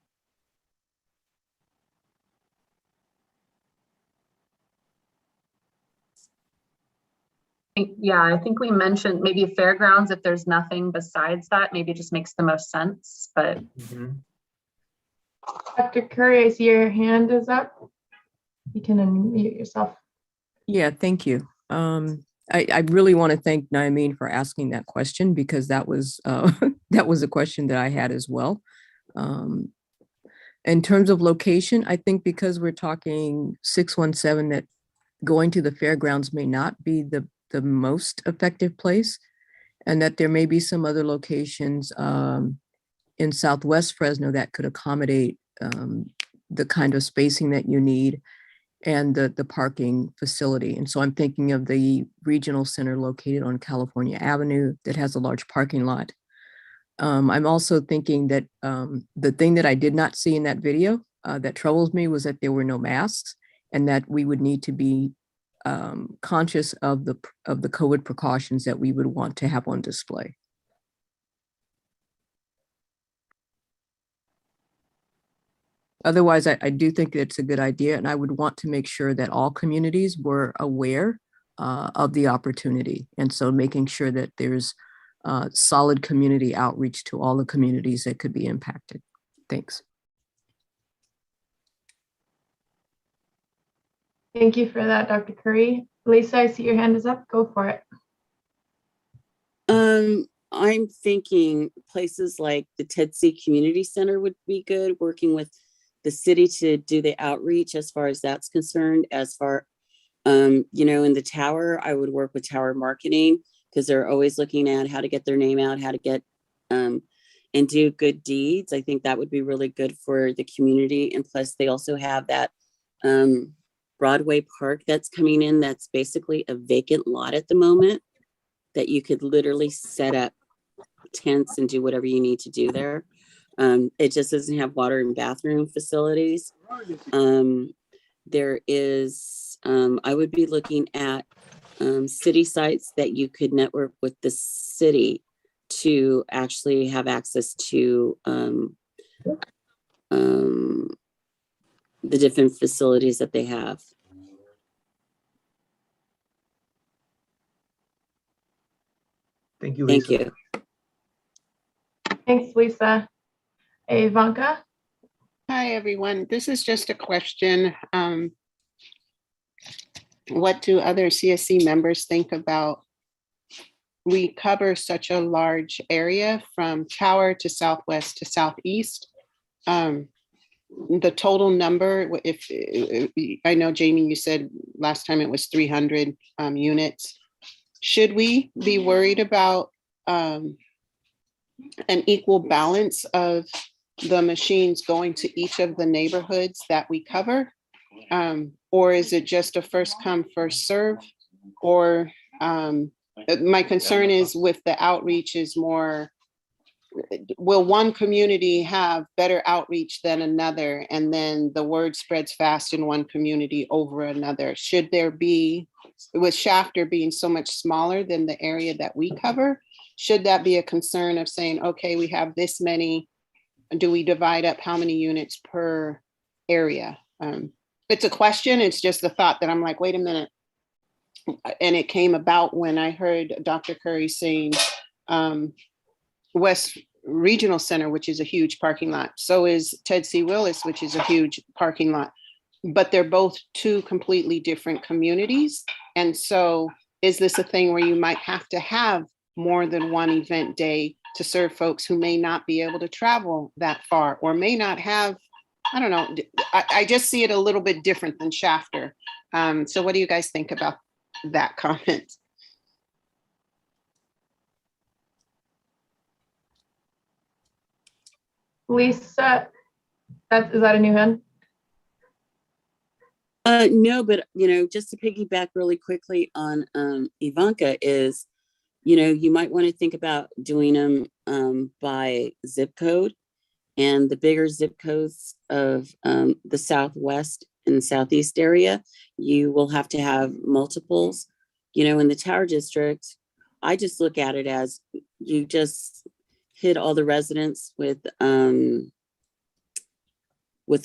Yeah, I think we mentioned maybe fairgrounds. If there's nothing besides that, maybe it just makes the most sense, but. Dr. Curry, I see your hand is up. You can unmute yourself. Yeah, thank you. I really want to thank Naimeen for asking that question, because that was a question that I had as well. In terms of location, I think because we're talking 617, that going to the fairgrounds may not be the most effective place, and that there may be some other locations in Southwest Fresno that could accommodate the kind of spacing that you need and the parking facility. And so I'm thinking of the regional center located on California Avenue that has a large parking lot. I'm also thinking that the thing that I did not see in that video that troubles me was that there were no masks, and that we would need to be conscious of the COVID precautions that we would want to have on display. Otherwise, I do think it's a good idea, and I would want to make sure that all communities were aware of the opportunity. And so making sure that there's solid community outreach to all the communities that could be impacted. Thanks. Thank you for that, Dr. Curry. Lisa, I see your hand is up. Go for it. I'm thinking places like the TEDC Community Center would be good, working with the city to do the outreach as far as that's concerned. As far, in the tower, I would work with tower marketing because they're always looking at how to get their name out, how to get and do good deeds. I think that would be really good for the community. And plus they also have that Broadway Park that's coming in. That's basically a vacant lot at the moment that you could literally set up tents and do whatever you need to do there. It just doesn't have water and bathroom facilities. There is, I would be looking at city sites that you could network with the city to actually have access to the different facilities that they have. Thank you, Lisa. Thank you. Thanks, Lisa. Ivanka? Hi, everyone. This is just a question. What do other CSC members think about? We cover such a large area from Tower to Southwest to Southeast. The total number, if I know, Jamie, you said last time it was 300 units. Should we be worried about an equal balance of the machines going to each of the neighborhoods that we cover? Or is it just a first come, first serve? Or my concern is with the outreach is more, will one community have better outreach than another? And then the word spreads fast in one community over another. Should there be, with Shafter being so much smaller than the area that we cover, should that be a concern of saying, okay, we have this many, do we divide up how many units per area? It's a question, it's just the thought that I'm like, wait a minute. And it came about when I heard Dr. Curry saying West Regional Center, which is a huge parking lot. So is Ted C. Willis, which is a huge parking lot. But they're both two completely different communities. And so is this a thing where you might have to have more than one event day to serve folks who may not be able to travel that far or may not have, I don't know. I just see it a little bit different than Shafter. So what do you guys think about that comment? Lisa, is that a new hand? No, but just to piggyback really quickly on Ivanka is, you might want to think about doing them by zip code, and the bigger zip codes of the Southwest and the Southeast area, you will have to have multiples. In the Tower District, I just look at it as you just hit all the residents with a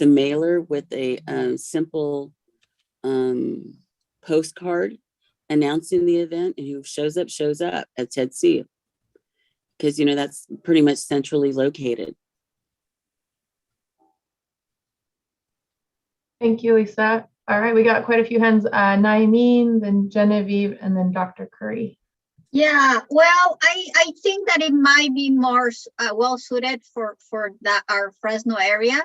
mailer with a simple postcard announcing the event, and who shows up at Ted C. Because that's pretty much centrally located. Thank you, Lisa. All right, we got quite a few hands. Naimeen, then Genevieve, and then Dr. Curry. Yeah, well, I think that it might be more well suited for our Fresno area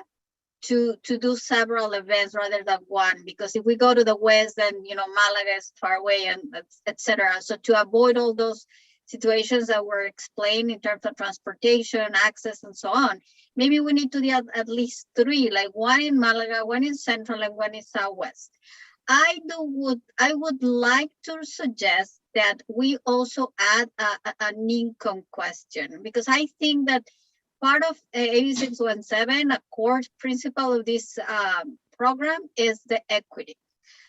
to do several events rather than one, because if we go to the west, then Malaga is far away, and etc. So to avoid all those situations that were explained in terms of transportation, access, and so on, maybe we need to do at least three, like one in Malaga, one in Central, and one in Southwest. I would like to suggest that we also add an income question, because I think that part of AB 617, a core principle of this program, is the equity.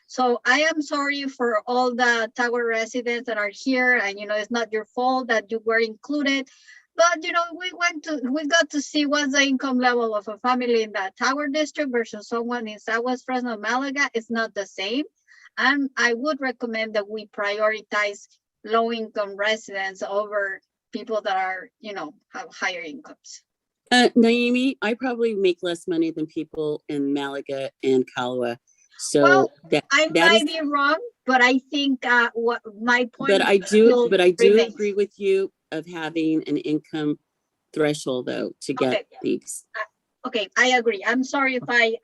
So I am sorry for all the Tower residents that are here, and it's not your fault that you were included. But we got to see what's the income level of a family in that Tower District versus someone in Southwest Fresno, Malaga. It's not the same. And I would recommend that we prioritize low-income residents over people that are, have higher incomes. Naomi, I probably make less money than people in Malaga and Calwa. So well, that I might be wrong, but I think what my point. But I do agree with you of having an income threshold though to get these. Okay, I agree. I'm sorry if I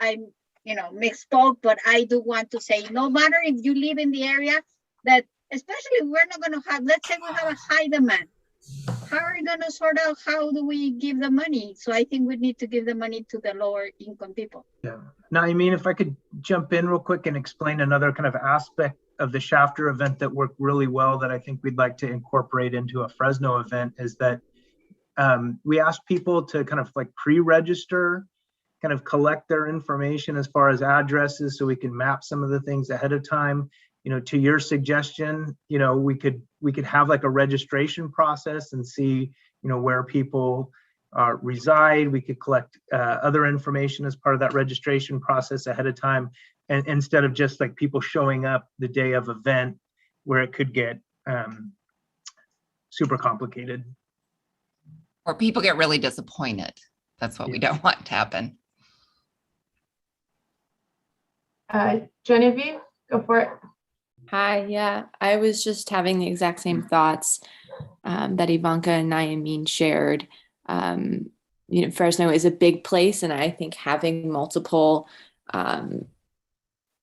misspoke, but I do want to say no matter if you live in the area that, especially we're not going to have, let's say we have a high demand. How are we going to sort out how do we give the money? So I think we need to give the money to the lower income people. Yeah. Now, I mean, if I could jump in real quick and explain another kind of aspect of the Shafter event that worked really well that I think we'd like to incorporate into a Fresno event is that we asked people to kind of like pre-register, kind of collect their information as far as addresses so we can map some of the things ahead of time. To your suggestion, we could have like a registration process and see, where people reside. We could collect other information as part of that registration process ahead of time, and instead of just like people showing up the day of event where it could get super complicated. Or people get really disappointed. That's what we don't want to happen. Genevieve, go for it. Hi, yeah, I was just having the exact same thoughts that Ivanka and Nayamin shared. Fresno is a big place, and I think having multiple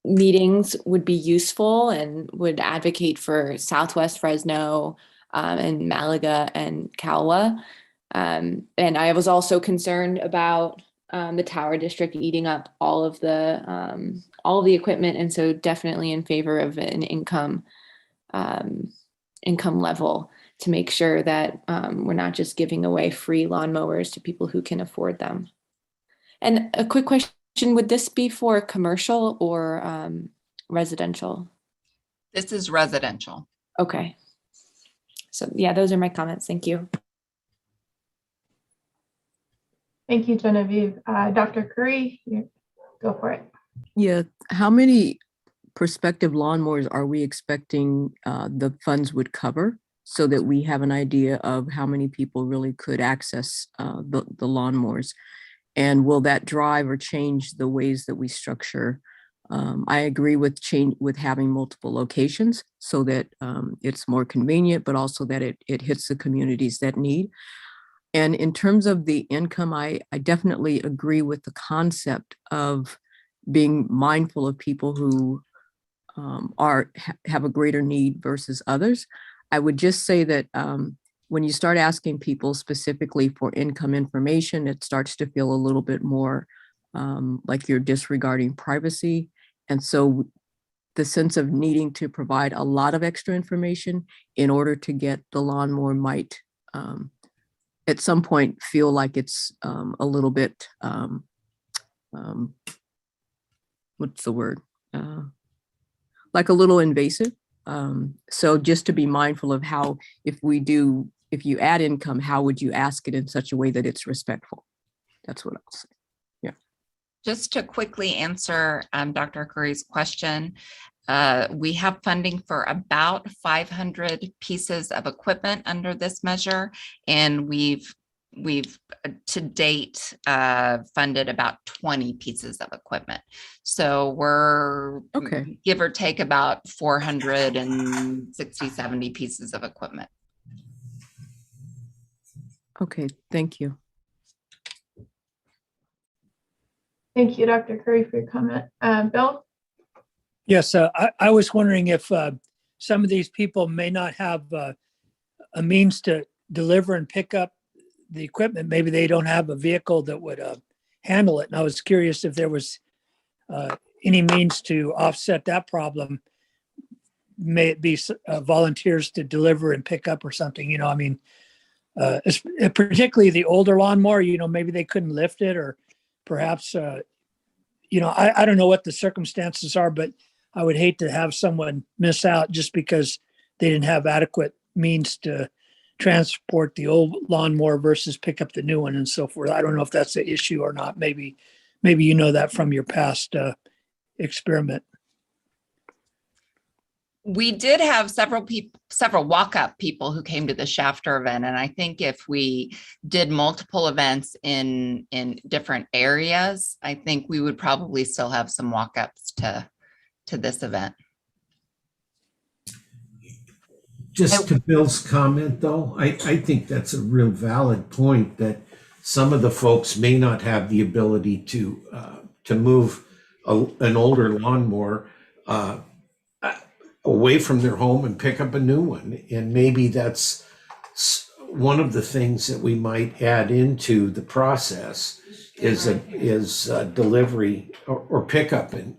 meetings would be useful and would advocate for Southwest Fresno and Malaga and Calwa. And I was also concerned about the Tower District eating up all of the equipment, and so definitely in favor of an income level to make sure that we're not just giving away free lawnmowers to people who can afford them. And a quick question, would this be for commercial or residential? This is residential. Okay. So yeah, those are my comments. Thank you. Thank you, Genevieve. Dr. Curry, go for it. Yeah, how many prospective lawnmowers are we expecting the funds would cover so that we have an idea of how many people really could access the lawnmowers? And will that drive or change the ways that we structure? I agree with having multiple locations so that it's more convenient, but also that it hits the communities that need. And in terms of the income, I definitely agree with the concept of being mindful of people who have a greater need versus others. I would just say that when you start asking people specifically for income information, it starts to feel a little bit more like you're disregarding privacy. And so the sense of needing to provide a lot of extra information in order to get the lawnmower might at some point feel like it's a little bit, what's the word? Like a little invasive. So just to be mindful of how, if you add income, how would you ask it in such a way that it's respectful? That's what I'll say. Yeah. Just to quickly answer Dr. Curry's question, we have funding for about 500 pieces of equipment under this measure, and we've to date funded about 20 pieces of equipment. So we're give or take about 460, 70 pieces of equipment. Okay, thank you. Thank you, Dr. Curry, for your comment. Bill? Yes, I was wondering if some of these people may not have a means to deliver and pick up the equipment. Maybe they don't have a vehicle that would handle it. And I was curious if there was any means to offset that problem. May it be volunteers to deliver and pick up or something, I mean, particularly the older lawnmower, maybe they couldn't lift it, or perhaps, I don't know what the circumstances are, but I would hate to have someone miss out just because they didn't have adequate means to transport the old lawnmower versus pick up the new one and so forth. I don't know if that's an issue or not. Maybe you know that from your past experiment. We did have several walk-up people who came to the Shafter event. And I think if we did multiple events in different areas, I think we would probably still have some walk-ups to this event. Just to Bill's comment, though, I think that's a real valid point that some of the folks may not have the ability to move an older lawnmower away from their home and pick up a new one. And maybe that's one of the things that we might add into the process is delivery or pickup and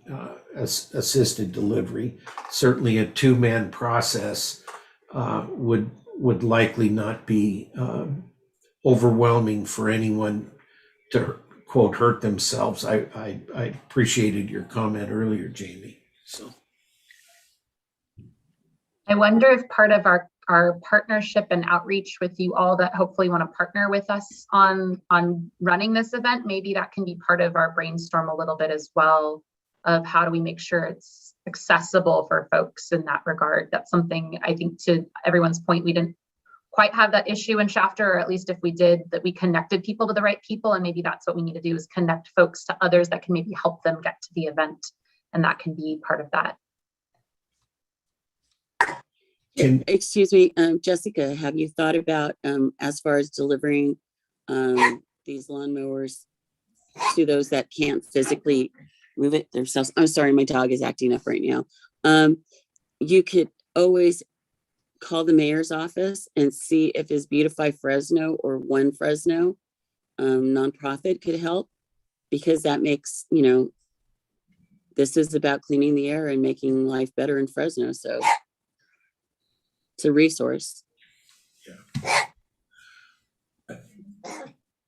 assisted delivery. Certainly a two-man process would likely not be overwhelming for anyone to, quote, hurt themselves. I appreciated your comment earlier, Jamie. So I wonder if part of our partnership and outreach with you all that hopefully want to partner with us on running this event, maybe that can be part of our brainstorm a little bit as well, of how do we make sure it's accessible for folks in that regard. That's something I think, to everyone's point, we didn't quite have that issue in Shafter, or at least if we did, that we connected people to the right people. And maybe that's what we need to do, is connect folks to others that can maybe help them get to the event. And that can be part of that. Excuse me, Jessica, have you thought about, as far as delivering these lawnmowers to those that can't physically move it themselves? I'm sorry, my dog is acting up right now. You could always call the mayor's office and see if his Beautify Fresno or One Fresno nonprofit could help, because that makes, this is about cleaning the air and making life better in Fresno. So it's a resource.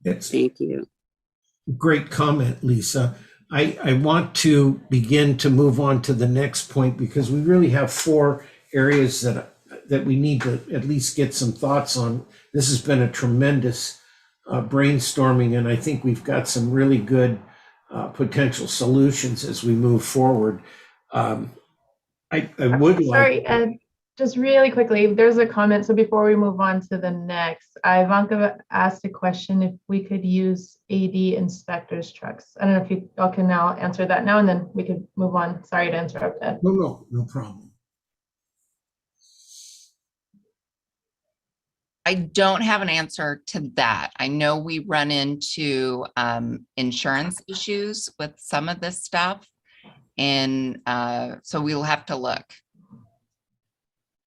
Thank you. Great comment, Lisa. I want to begin to move on to the next point, because we really have 4 areas that we need to at least get some thoughts on. This has been a tremendous brainstorming, and I think we've got some really good potential solutions as we move forward. I would like— Sorry, Ed, just really quickly, there's a comment. So before we move on to the next, Ivanka asked a question if we could use AD inspectors trucks. I don't know if you all can now answer that now, and then we could move on. Sorry to interrupt, Ed. No problem. I don't have an answer to that. I know we run into insurance issues with some of this stuff, and so we'll have to look.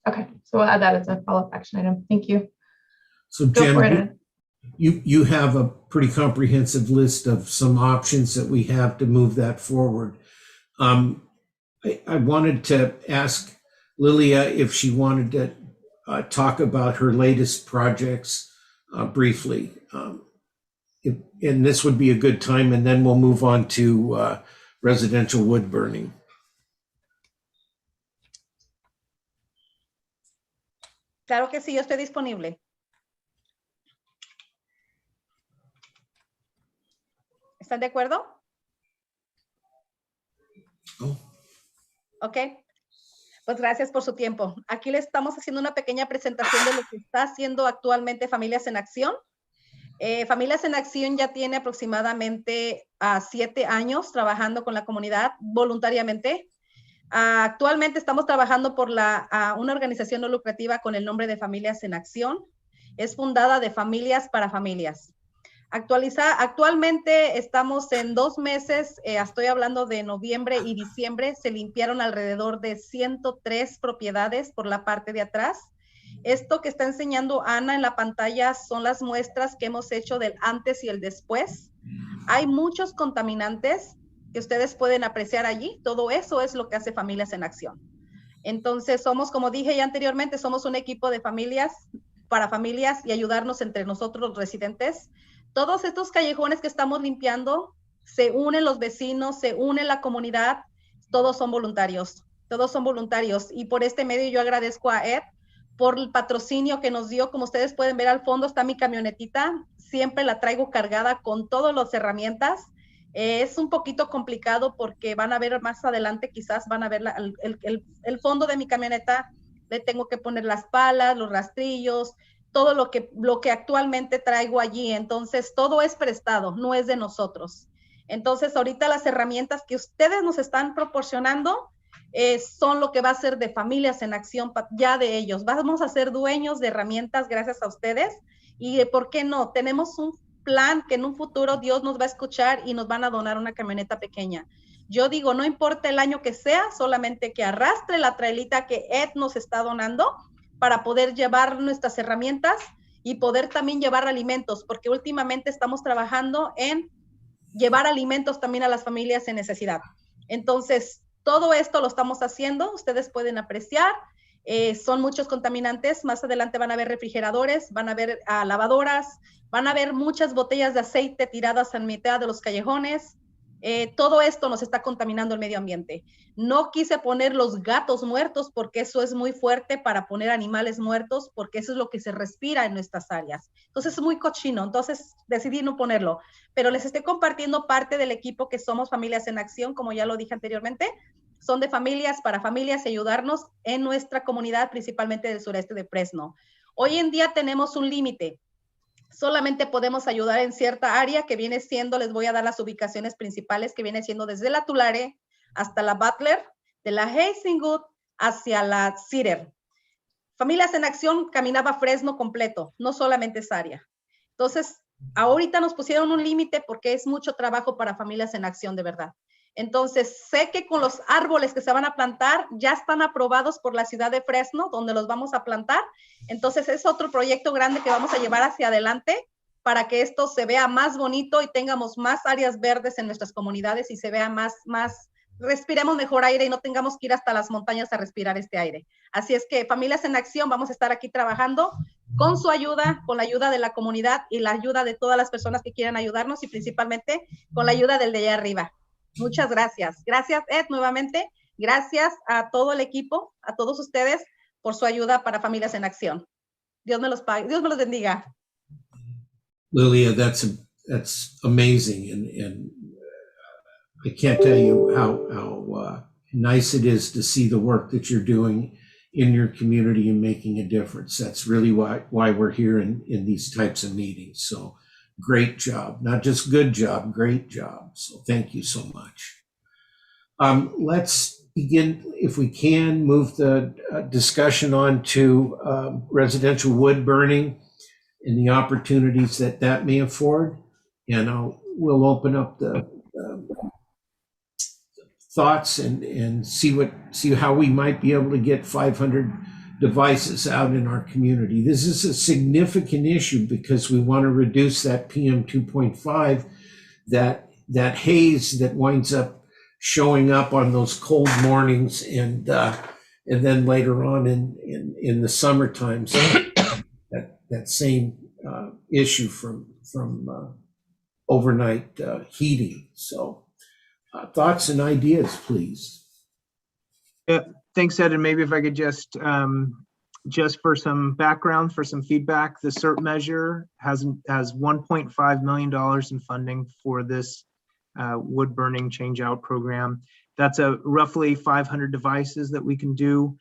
Okay, so we'll add that as a follow-up action item. Thank you. So Jen, you have a pretty comprehensive list of some options that we have to move that forward. I wanted to ask Lilia if she wanted to talk about her latest projects briefly. And this would be a good time, and then we'll move on to residential wood burning. Claro que sí, yo estoy disponible. ¿Están de acuerdo? Oh. Ok. Pues gracias por su tiempo. Aquí le estamos haciendo una pequeña presentación de lo que está haciendo actualmente Familias en Acción. Familias en Acción ya tiene aproximadamente 7 años trabajando con la comunidad voluntariamente. Actualmente estamos trabajando por una organización no lucrativa con el nombre de Familias en Acción. Es fundada de familias para familias. Actualmente estamos en 2 meses, estoy hablando de noviembre y diciembre, se limpiaron alrededor de 103 propiedades por la parte de atrás. Esto que está enseñando Ana en la pantalla son las muestras que hemos hecho del antes y el después. Hay muchos contaminantes que ustedes pueden apreciar allí. Todo eso es lo que hace Familias en Acción. Entonces somos, como dije ya anteriormente, somos un equipo de familias para familias y ayudarnos entre nosotros los residentes. Todos estos callejones que estamos limpiando, se unen los vecinos, se une la comunidad, todos son voluntarios. Y por este medio yo agradezco a Ed por el patrocinio que nos dio. Como ustedes pueden ver al fondo está mi camionetita, siempre la traigo cargada con todas las herramientas. Es un poquito complicado porque van a ver más adelante, quizás van a ver el fondo de mi camioneta. Le tengo que poner las palas, los rastrillos, todo lo que actualmente traigo allí. Entonces, todo es prestado, no es de nosotros. Entonces, ahorita las herramientas que ustedes nos están proporcionando son lo que va a ser de Familias en Acción, ya de ellos. Vamos a ser dueños de herramientas gracias a ustedes. Y, ¿por qué no? Tenemos un plan que en un futuro Dios nos va a escuchar y nos van a donar una camioneta pequeña. Yo digo, no importa el año que sea, solamente que arrastre la trailita que Ed nos está donando para poder llevar nuestras herramientas y poder también llevar alimentos, porque últimamente estamos trabajando en llevar alimentos también a las familias en necesidad. Entonces, todo esto lo estamos haciendo, ustedes pueden apreciar, son muchos contaminantes, más adelante van a haber refrigeradores, van a haber lavadoras, van a haber muchas botellas de aceite tiradas en mitad de los callejones. Todo esto nos está contaminando el medio ambiente. No quise poner los gatos muertos porque eso es muy fuerte para poner animales muertos, porque eso es lo que se respira en nuestras áreas. Entonces es muy cochino, entonces decidí no ponerlo. Pero les estoy compartiendo parte del equipo que somos Familias en Acción, como ya lo dije anteriormente. Son de familias para familias y ayudarnos en nuestra comunidad, principalmente del sureste de Fresno. Hoy en día tenemos un límite. Solamente podemos ayudar en cierta área que viene siendo, les voy a dar las ubicaciones principales, que viene siendo desde la Tulare hasta la Butler, de la Hazelwood hacia la Cedar. Familias en Acción caminaba Fresno completo, no solamente esa área. Entonces, ahorita nos pusieron un límite porque es mucho trabajo para Familias en Acción, de verdad. Entonces, sé que con los árboles que se van a plantar ya están aprobados por la ciudad de Fresno, donde los vamos a plantar. Entonces, es otro proyecto grande que vamos a llevar hacia adelante para que esto se vea más bonito y tengamos más áreas verdes en nuestras comunidades y se vea más, respiremos mejor aire y no tengamos que ir hasta las montañas a respirar este aire. Así es que Familias en Acción, vamos a estar aquí trabajando con su ayuda, con la ayuda de la comunidad y la ayuda de todas las personas que quieran ayudarnos y principalmente con la ayuda del de allá arriba. Muchas gracias. Gracias, Ed, nuevamente. Gracias a todo el equipo, a todos ustedes por su ayuda para Familias en Acción. Dios me los pague, Dios me los bendiga. Lilia, that's amazing, and I can't tell you how nice it is to see the work that you're doing in your community and making a difference. That's really why we're here in these types of meetings. So great job, not just good job, great job. So thank you so much. Let's begin, if we can, move the discussion on to residential wood burning and the opportunities that may afford. And we'll open up the thoughts and see how we might be able to get 500 devices out in our community. This is a significant issue because we want to reduce that PM 2.5, that haze that winds up showing up on those cold mornings and then later on in the summer times, that same issue from overnight heating. So thoughts and ideas, please. Yeah, thanks, Ed. And maybe if I could just for some background, for some feedback, the Serp measure has $1.5 million in funding for this wood burning change out program. That's roughly 500 devices that we can do.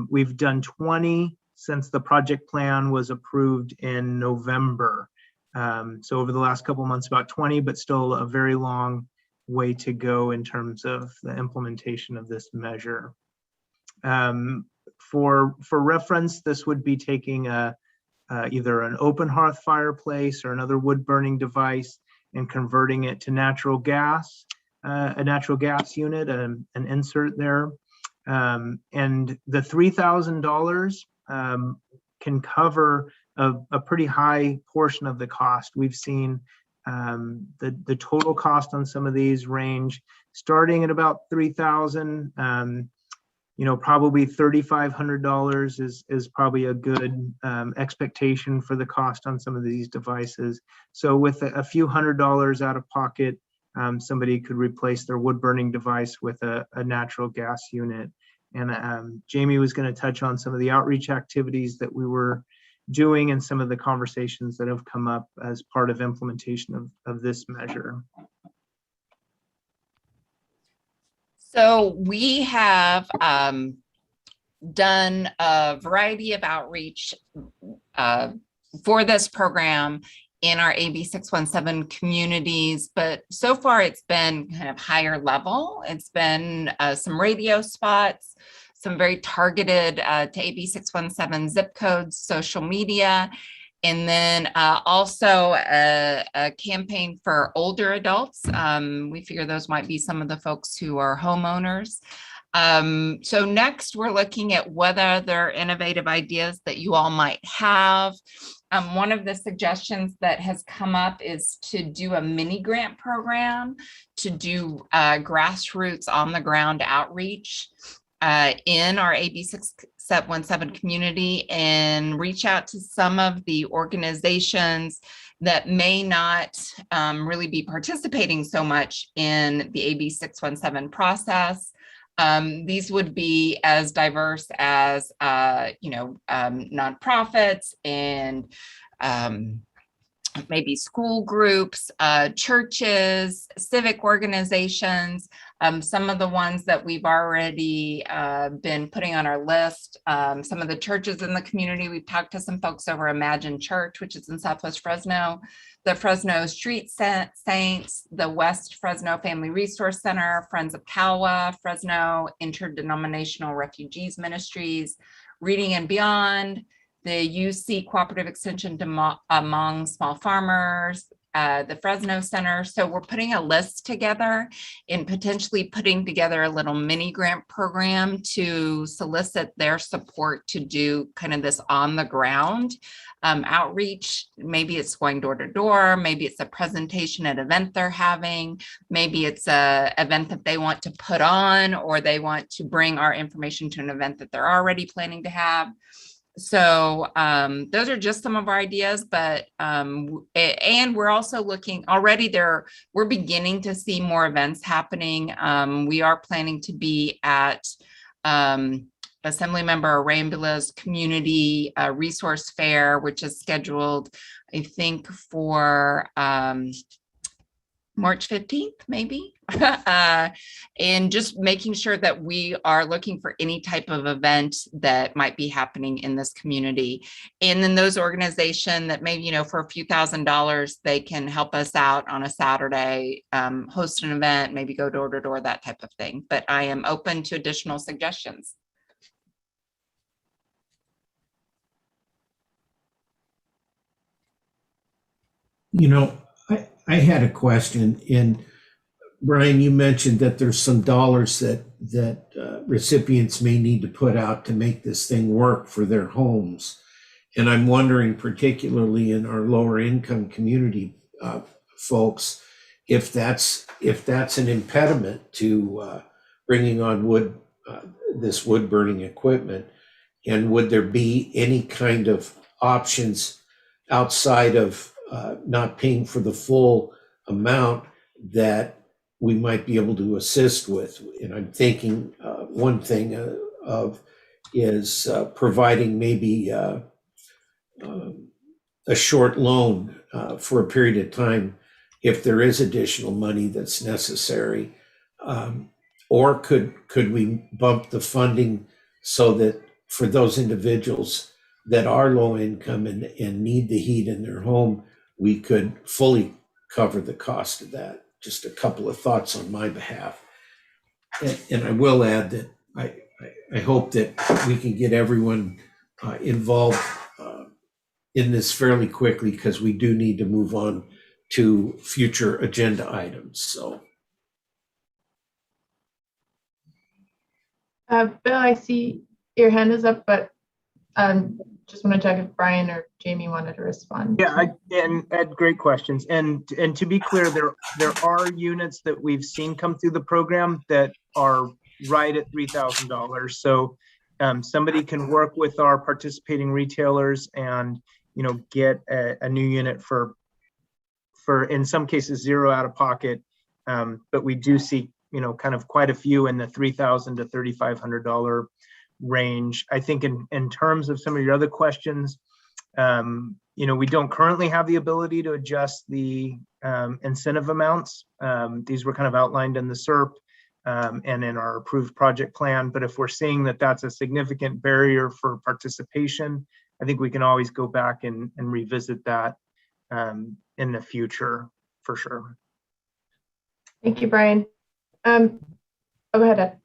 We've done 20 since the project plan was approved in November. So over the last couple of months, about 20, but still a very long way to go in terms of the implementation of this measure. For reference, this would be taking either an open hearth fireplace or another wood burning device and converting it to natural gas, a natural gas unit, an insert there. And the $3,000 can cover a pretty high portion of the cost. We've seen the total cost on some of these range starting at about $3,000. Probably $3,500 is probably a good expectation for the cost on some of these devices. So with a few $100s out of pocket, somebody could replace their wood burning device with a natural gas unit. And Jamie was going to touch on some of the outreach activities that we were doing and some of the conversations that have come up as part of implementation of this measure. So we have done a variety of outreach for this program in our AB 617 communities, but so far it's been kind of higher level. It's been some radio spots, some very targeted to AB 617 zip codes, social media, and then also a campaign for older adults. We figure those might be some of the folks who are homeowners. So next we're looking at whether there are innovative ideas that you all might have. One of the suggestions that has come up is to do a mini grant program, to do grassroots on the ground outreach in our AB 617 community and reach out to some of the organizations that may not really be participating so much in the AB 617 process. These would be as diverse as, nonprofits and maybe school groups, churches, civic organizations. Some of the ones that we've already been putting on our list, some of the churches in the community. We've talked to some folks over Imagine Church, which is in Southwest Fresno, the Fresno Street Saints, the West Fresno Family Resource Center, Friends of Calwa, Fresno Interdenominational Refugees Ministries, Reading and Beyond, the UC Cooperative Extension Among Small Farmers, the Fresno Center. So we're putting a list together and potentially putting together a little mini grant program to solicit their support to do kind of this on the ground outreach. Maybe it's going door to door, maybe it's a presentation at an event they're having, maybe it's a event that they want to put on, or they want to bring our information to an event that they're already planning to have. So those are just some of our ideas, but and we're also looking already there. We're beginning to see more events happening. We are planning to be at Assemblymember Arambula's Community Resource Fair, which is scheduled, I think, for March 15th, maybe. And just making sure that we are looking for any type of event that might be happening in this community. And then those organizations that maybe, for a few $1,000s, they can help us out on a Saturday, host an event, maybe go door to door, that type of thing. But I am open to additional suggestions. I had a question, and Brian, you mentioned that there's some dollars that recipients may need to put out to make this thing work for their homes. And I'm wondering, particularly in our lower income community folks, if that's an impediment to bringing on this wood burning equipment, and would there be any kind of options outside of not paying for the full amount that we might be able to assist with? And I'm thinking one thing is providing maybe a short loan for a period of time if there is additional money that's necessary. Or could we bump the funding so that for those individuals that are low income and need the heat in their home, we could fully cover the cost of that? Just a couple of thoughts on my behalf. And I will add that I hope that we can get everyone involved in this fairly quickly, because we do need to move on to future agenda items. So, Bill, I see your hand is up, but just want to check if Brian or Jamie wanted to respond. Yeah, and Ed, great questions. And to be clear, there are units that we've seen come through the program that are right at $3,000. So somebody can work with our participating retailers and get a new unit for in some cases 0 out of pocket. But we do see kind of quite a few in the $3,000 to $3,500 range. I think in terms of some of your other questions, we don't currently have the ability to adjust the incentive amounts. These were kind of outlined in the Serp and in our approved project plan. But if we're seeing that that's a significant barrier for participation, I think we can always go back and revisit that in the future for sure. Thank you, Brian. Go ahead, Ed.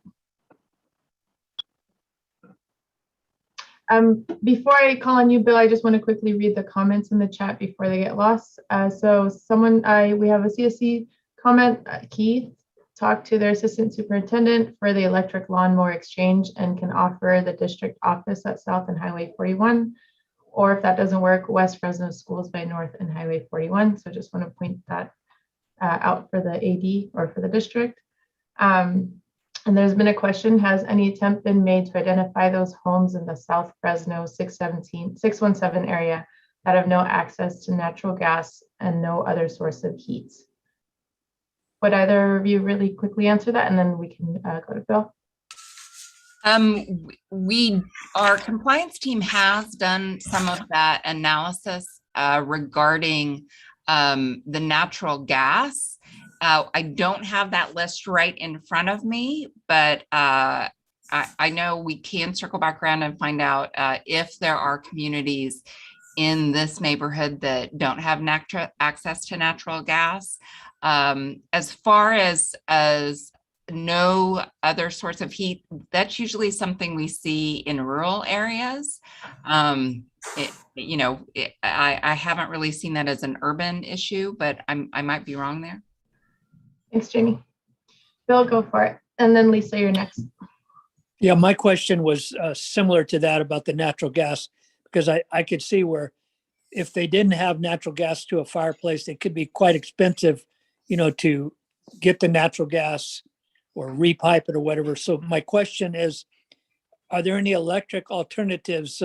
Before I call on you, Bill, I just want to quickly read the comments in the chat before they get lost. We have a CSC comment, Keith talked to their assistant superintendent for the electric lawnmower exchange and can offer the district office at South and Highway 41, or if that doesn't work, West Fresno Schools by North and Highway 41. So just want to point that out for the AD or for the district. And there's been a question, has any attempt been made to identify those homes in the South Fresno 617 area that have no access to natural gas and no other source of heat? Would either of you really quickly answer that, and then we can go to Bill? Our compliance team has done some of that analysis regarding the natural gas. I don't have that list right in front of me, but I know we can circle back around and find out if there are communities in this neighborhood that don't have access to natural gas. As far as no other source of heat, that's usually something we see in rural areas. I haven't really seen that as an urban issue, but I might be wrong there. Thanks, Jamie. Bill, go for it. And then Lisa, you're next. Yeah, my question was similar to that about the natural gas, because I could see where if they didn't have natural gas to a fireplace, it could be quite expensive, to get the natural gas or repipe it or whatever. So my question is, are there any electric alternatives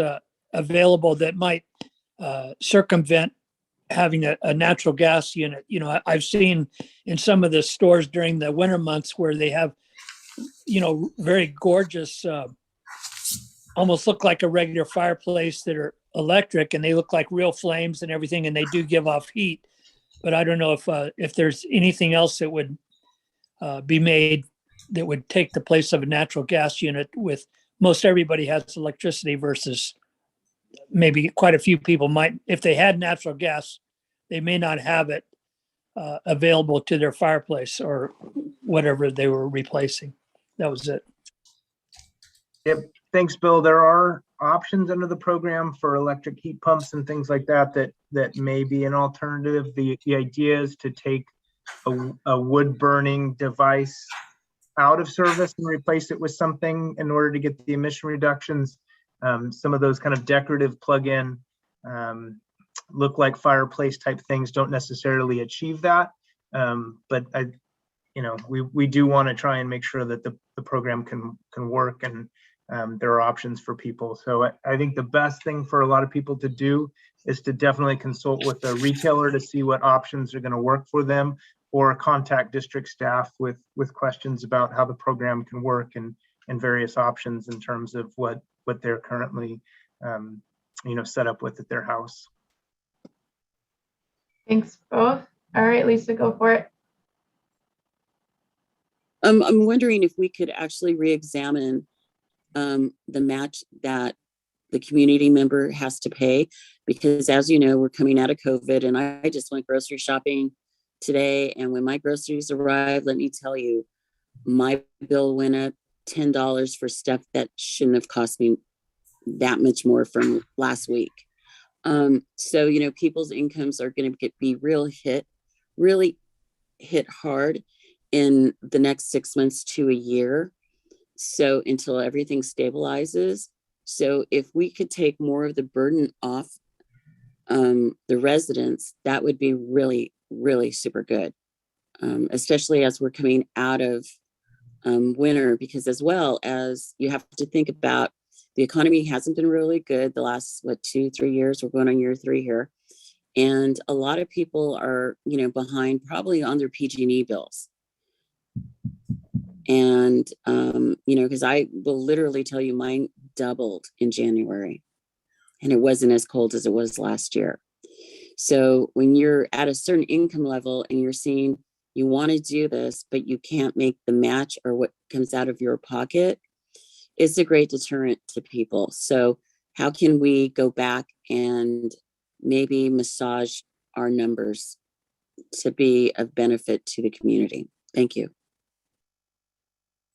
available that might circumvent having a natural gas unit? I've seen in some of the stores during the winter months where they have, very gorgeous, almost look like a regular fireplace that are electric, and they look like real flames and everything, and they do give off heat. But I don't know if there's anything else that would be made that would take the place of a natural gas unit. With most everybody has electricity versus maybe quite a few people might, if they had natural gas, they may not have it available to their fireplace or whatever they were replacing. That was it. Yep. Thanks, Bill. There are options under the program for electric heat pumps and things like that may be an alternative. The idea is to take a wood burning device out of service and replace it with something in order to get the emission reductions. Some of those kind of decorative plug-in look like fireplace type things don't necessarily achieve that. But we do want to try and make sure that the program can work, and there are options for people. So I think the best thing for a lot of people to do is to definitely consult with a retailer to see what options are going to work for them, or contact district staff with questions about how the program can work and various options in terms of what they're currently set up with at their house. Thanks both. All right, Lisa, go for it. I'm wondering if we could actually re-examine the match that the community member has to pay, because as you know, we're coming out of COVID, and I just went grocery shopping today, and when my groceries arrived, let me tell you, my bill went up $10 for stuff that shouldn't have cost me that much more from last week. So people's incomes are going to be really hit hard in the next 6 months to a year. So until everything stabilizes. So if we could take more of the burden off the residents, that would be really, really super good, especially as we're coming out of winter, because as well as you have to think about the economy hasn't been really good the last 2-3 years. We're going on year 3 here, and a lot of people are behind probably on their PG&E bills. And, you know, because I will literally tell you mine doubled in January, and it wasn't as cold as it was last year. So when you're at a certain income level and you're seeing you want to do this, but you can't make the match or what comes out of your pocket, it's a great deterrent to people. So how can we go back and maybe massage our numbers to be of benefit to the community? Thank you.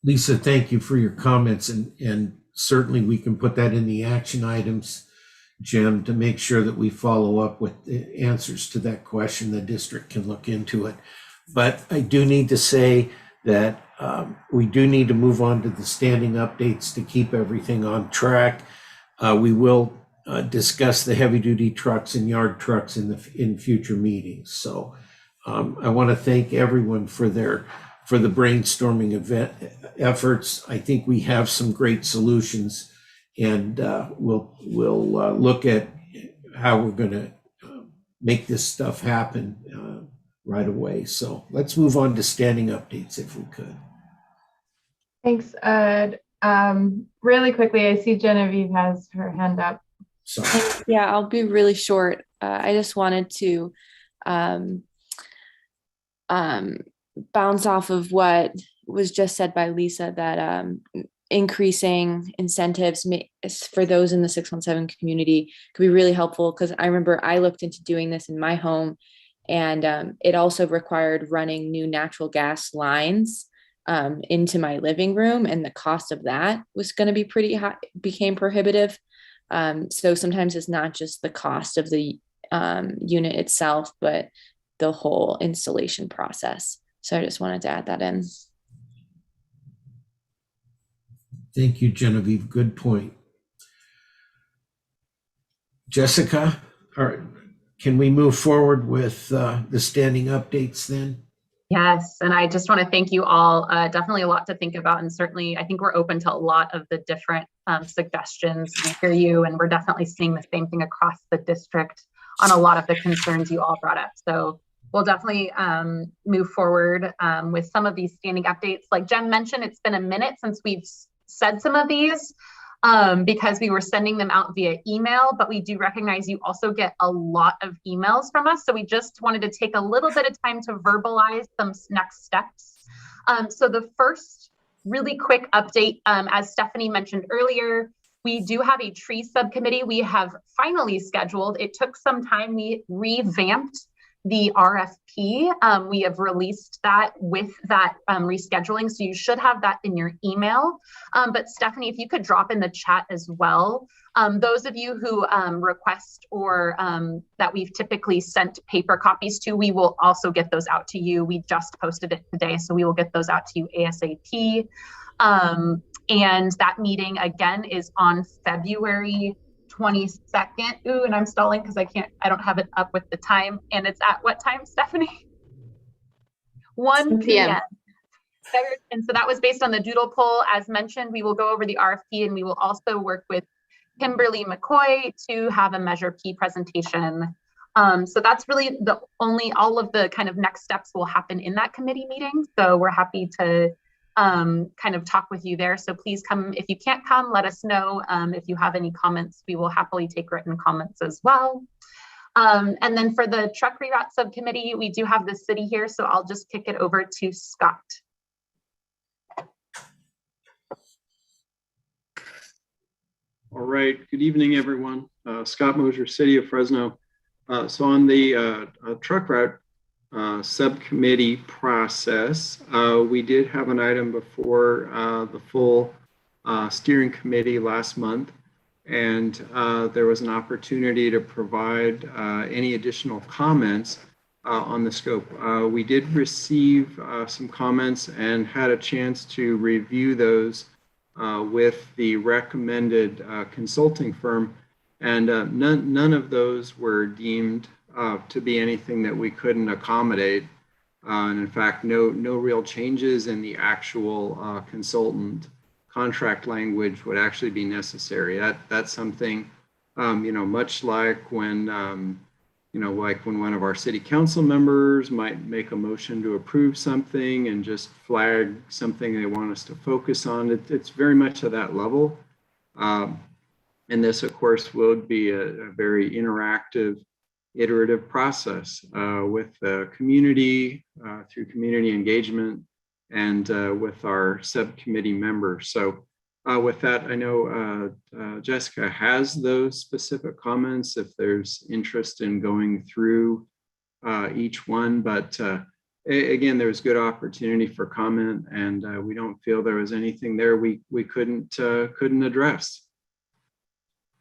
Lisa, thank you for your comments, and certainly we can put that in the action items, Jim, to make sure that we follow up with the answers to that question. The district can look into it. But I do need to say that we do need to move on to the standing updates to keep everything on track. We will discuss the heavy duty trucks and yard trucks in future meetings. So I want to thank everyone for the brainstorming efforts. I think we have some great solutions, and we'll look at how we're going to make this stuff happen right away. So let's move on to standing updates if we could. Thanks, Ed. Really quickly, I see Genevieve has her hand up. Sorry. Yeah, I'll be really short. I just wanted to bounce off of what was just said by Lisa, that increasing incentives for those in the 617 community could be really helpful, because I remember I looked into doing this in my home, and it also required running new natural gas lines into my living room, and the cost of that was going to be pretty high, became prohibitive. So sometimes it's not just the cost of the unit itself, but the whole installation process. So I just wanted to add that in. Thank you, Genevieve. Good point. Jessica, can we move forward with the standing updates then? Yes, and I just want to thank you all. Definitely a lot to think about, and certainly I think we're open to a lot of the different suggestions. We hear you, and we're definitely seeing the same thing across the district on a lot of the concerns you all brought up. So we'll definitely move forward with some of these standing updates. Like Jen mentioned, it's been a minute since we've said some of these because we were sending them out via email, but we do recognize you also get a lot of emails from us. So we just wanted to take a little bit of time to verbalize some next steps. So the first really quick update, as Stephanie mentioned earlier, we do have a tree subcommittee we have finally scheduled. It took some time. We revamped the RFP. We have released that with that rescheduling. So you should have that in your email. But Stephanie, if you could drop in the chat as well. Those of you who request or that we've typically sent paper copies to, we will also get those out to you. We just posted it today, so we will get those out to you ASAP. And that meeting again is on February 22nd. Ooh, and I'm stalling because I don't have it up with the time. And it's at what time, Stephanie? 1 p.m. And so that was based on the doodle poll. As mentioned, we will go over the RFP, and we will also work with Kimberly McCoy to have a Measure P presentation. So that's really all of the kind of next steps will happen in that committee meeting. So we're happy to kind of talk with you there. So please come. If you can't come, let us know. If you have any comments, we will happily take written comments as well. And then for the truck reroute subcommittee, we do have the city here. So I'll just kick it over to Scott. All right, good evening, everyone. Scott Mosier, City of Fresno. So on the truck route subcommittee process, we did have an item before the full steering committee last month, and there was an opportunity to provide any additional comments on the scope. We did receive some comments and had a chance to review those with the recommended consulting firm, and none of those were deemed to be anything that we couldn't accommodate. And in fact, no real changes in the actual consultant contract language would actually be necessary. That's something, much like when like when one of our city council members might make a motion to approve something and just flag something they want us to focus on. It's very much at that level. And this, of course, will be a very interactive, iterative process with the community, through community engagement, and with our subcommittee members. So with that, I know Jessica has those specific comments if there's interest in going through each one, but again, there's good opportunity for comment, and we don't feel there was anything there we couldn't address.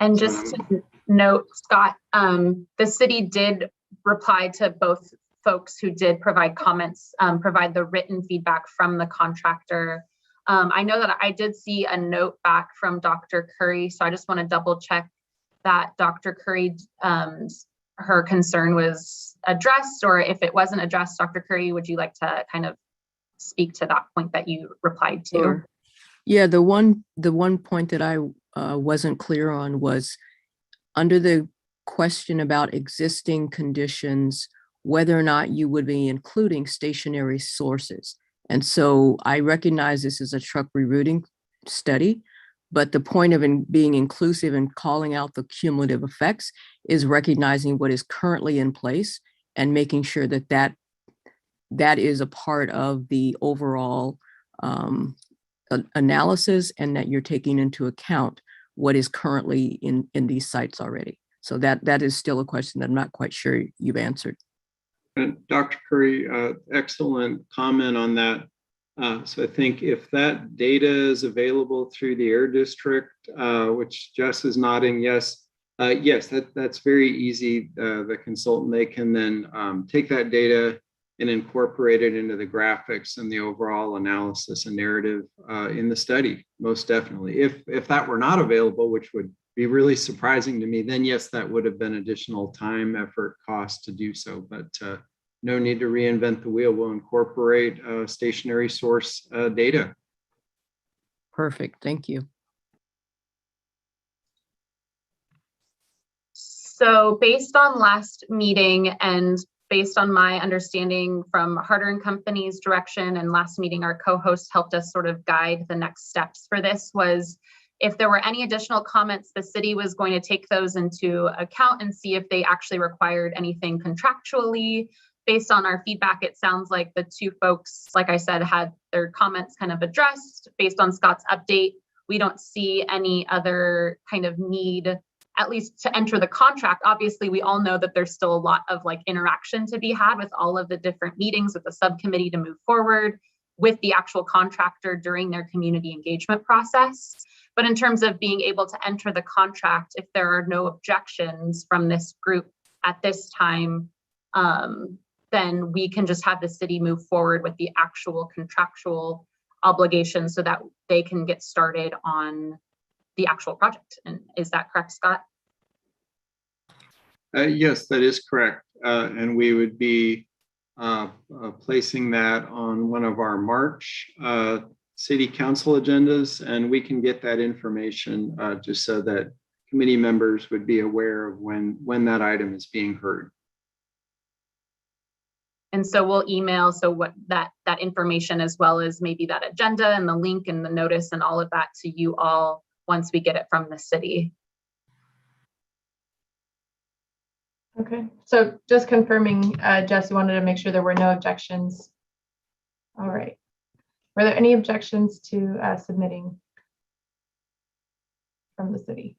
And just to note, Scott, the city did reply to both folks who did provide comments, provide the written feedback from the contractor. I know that I did see a note back from Dr. Curry, so I just want to double check that Dr. Curry, her concern was addressed, or if it wasn't addressed, Dr. Curry, would you like to kind of speak to that point that you replied to? Sure. Yeah, the one point that I wasn't clear on was under the question about existing conditions, whether or not you would be including stationary sources. And so I recognize this is a truck rerouting study, but the point of being inclusive and calling out the cumulative effects is recognizing what is currently in place and making sure that that is a part of the overall analysis, and that you're taking into account what is currently in these sites already. So that is still a question that I'm not quite sure you've answered. And Dr. Curry, excellent comment on that. So I think if that data is available through the Air District, which Jess is nodding yes, yes, that's very easy. The consultant, they can then take that data and incorporate it into the graphics and the overall analysis and narrative in the study, most definitely. If that were not available, which would be really surprising to me, then yes, that would have been additional time, effort, cost to do so, but no need to reinvent the wheel. We'll incorporate stationary source data. Perfect, thank you. So based on last meeting and based on my understanding from Harder & Company's direction, and last meeting, our co-host helped us sort of guide the next steps for this, was if there were any additional comments, the city was going to take those into account and see if they actually required anything contractually. Based on our feedback, it sounds like the two folks, like I said, had their comments kind of addressed. Based on Scott's update, we don't see any other kind of need, at least to enter the contract. Obviously, we all know that there's still a lot of like interaction to be had with all of the different meetings with the subcommittee to move forward with the actual contractor during their community engagement process. But in terms of being able to enter the contract, if there are no objections from this group at this time, then we can just have the city move forward with the actual contractual obligations so that they can get started on the actual project. And is that correct, Scott? Yes, that is correct. And we would be placing that on one of our March city council agendas, and we can get that information just so that committee members would be aware of when that item is being heard. And so we'll email what that information, as well as maybe that agenda and the link and the notice and all of that to you all once we get it from the city. Okay, so just confirming, Jess, you wanted to make sure there were no objections. All right. Were there any objections to submitting from the city?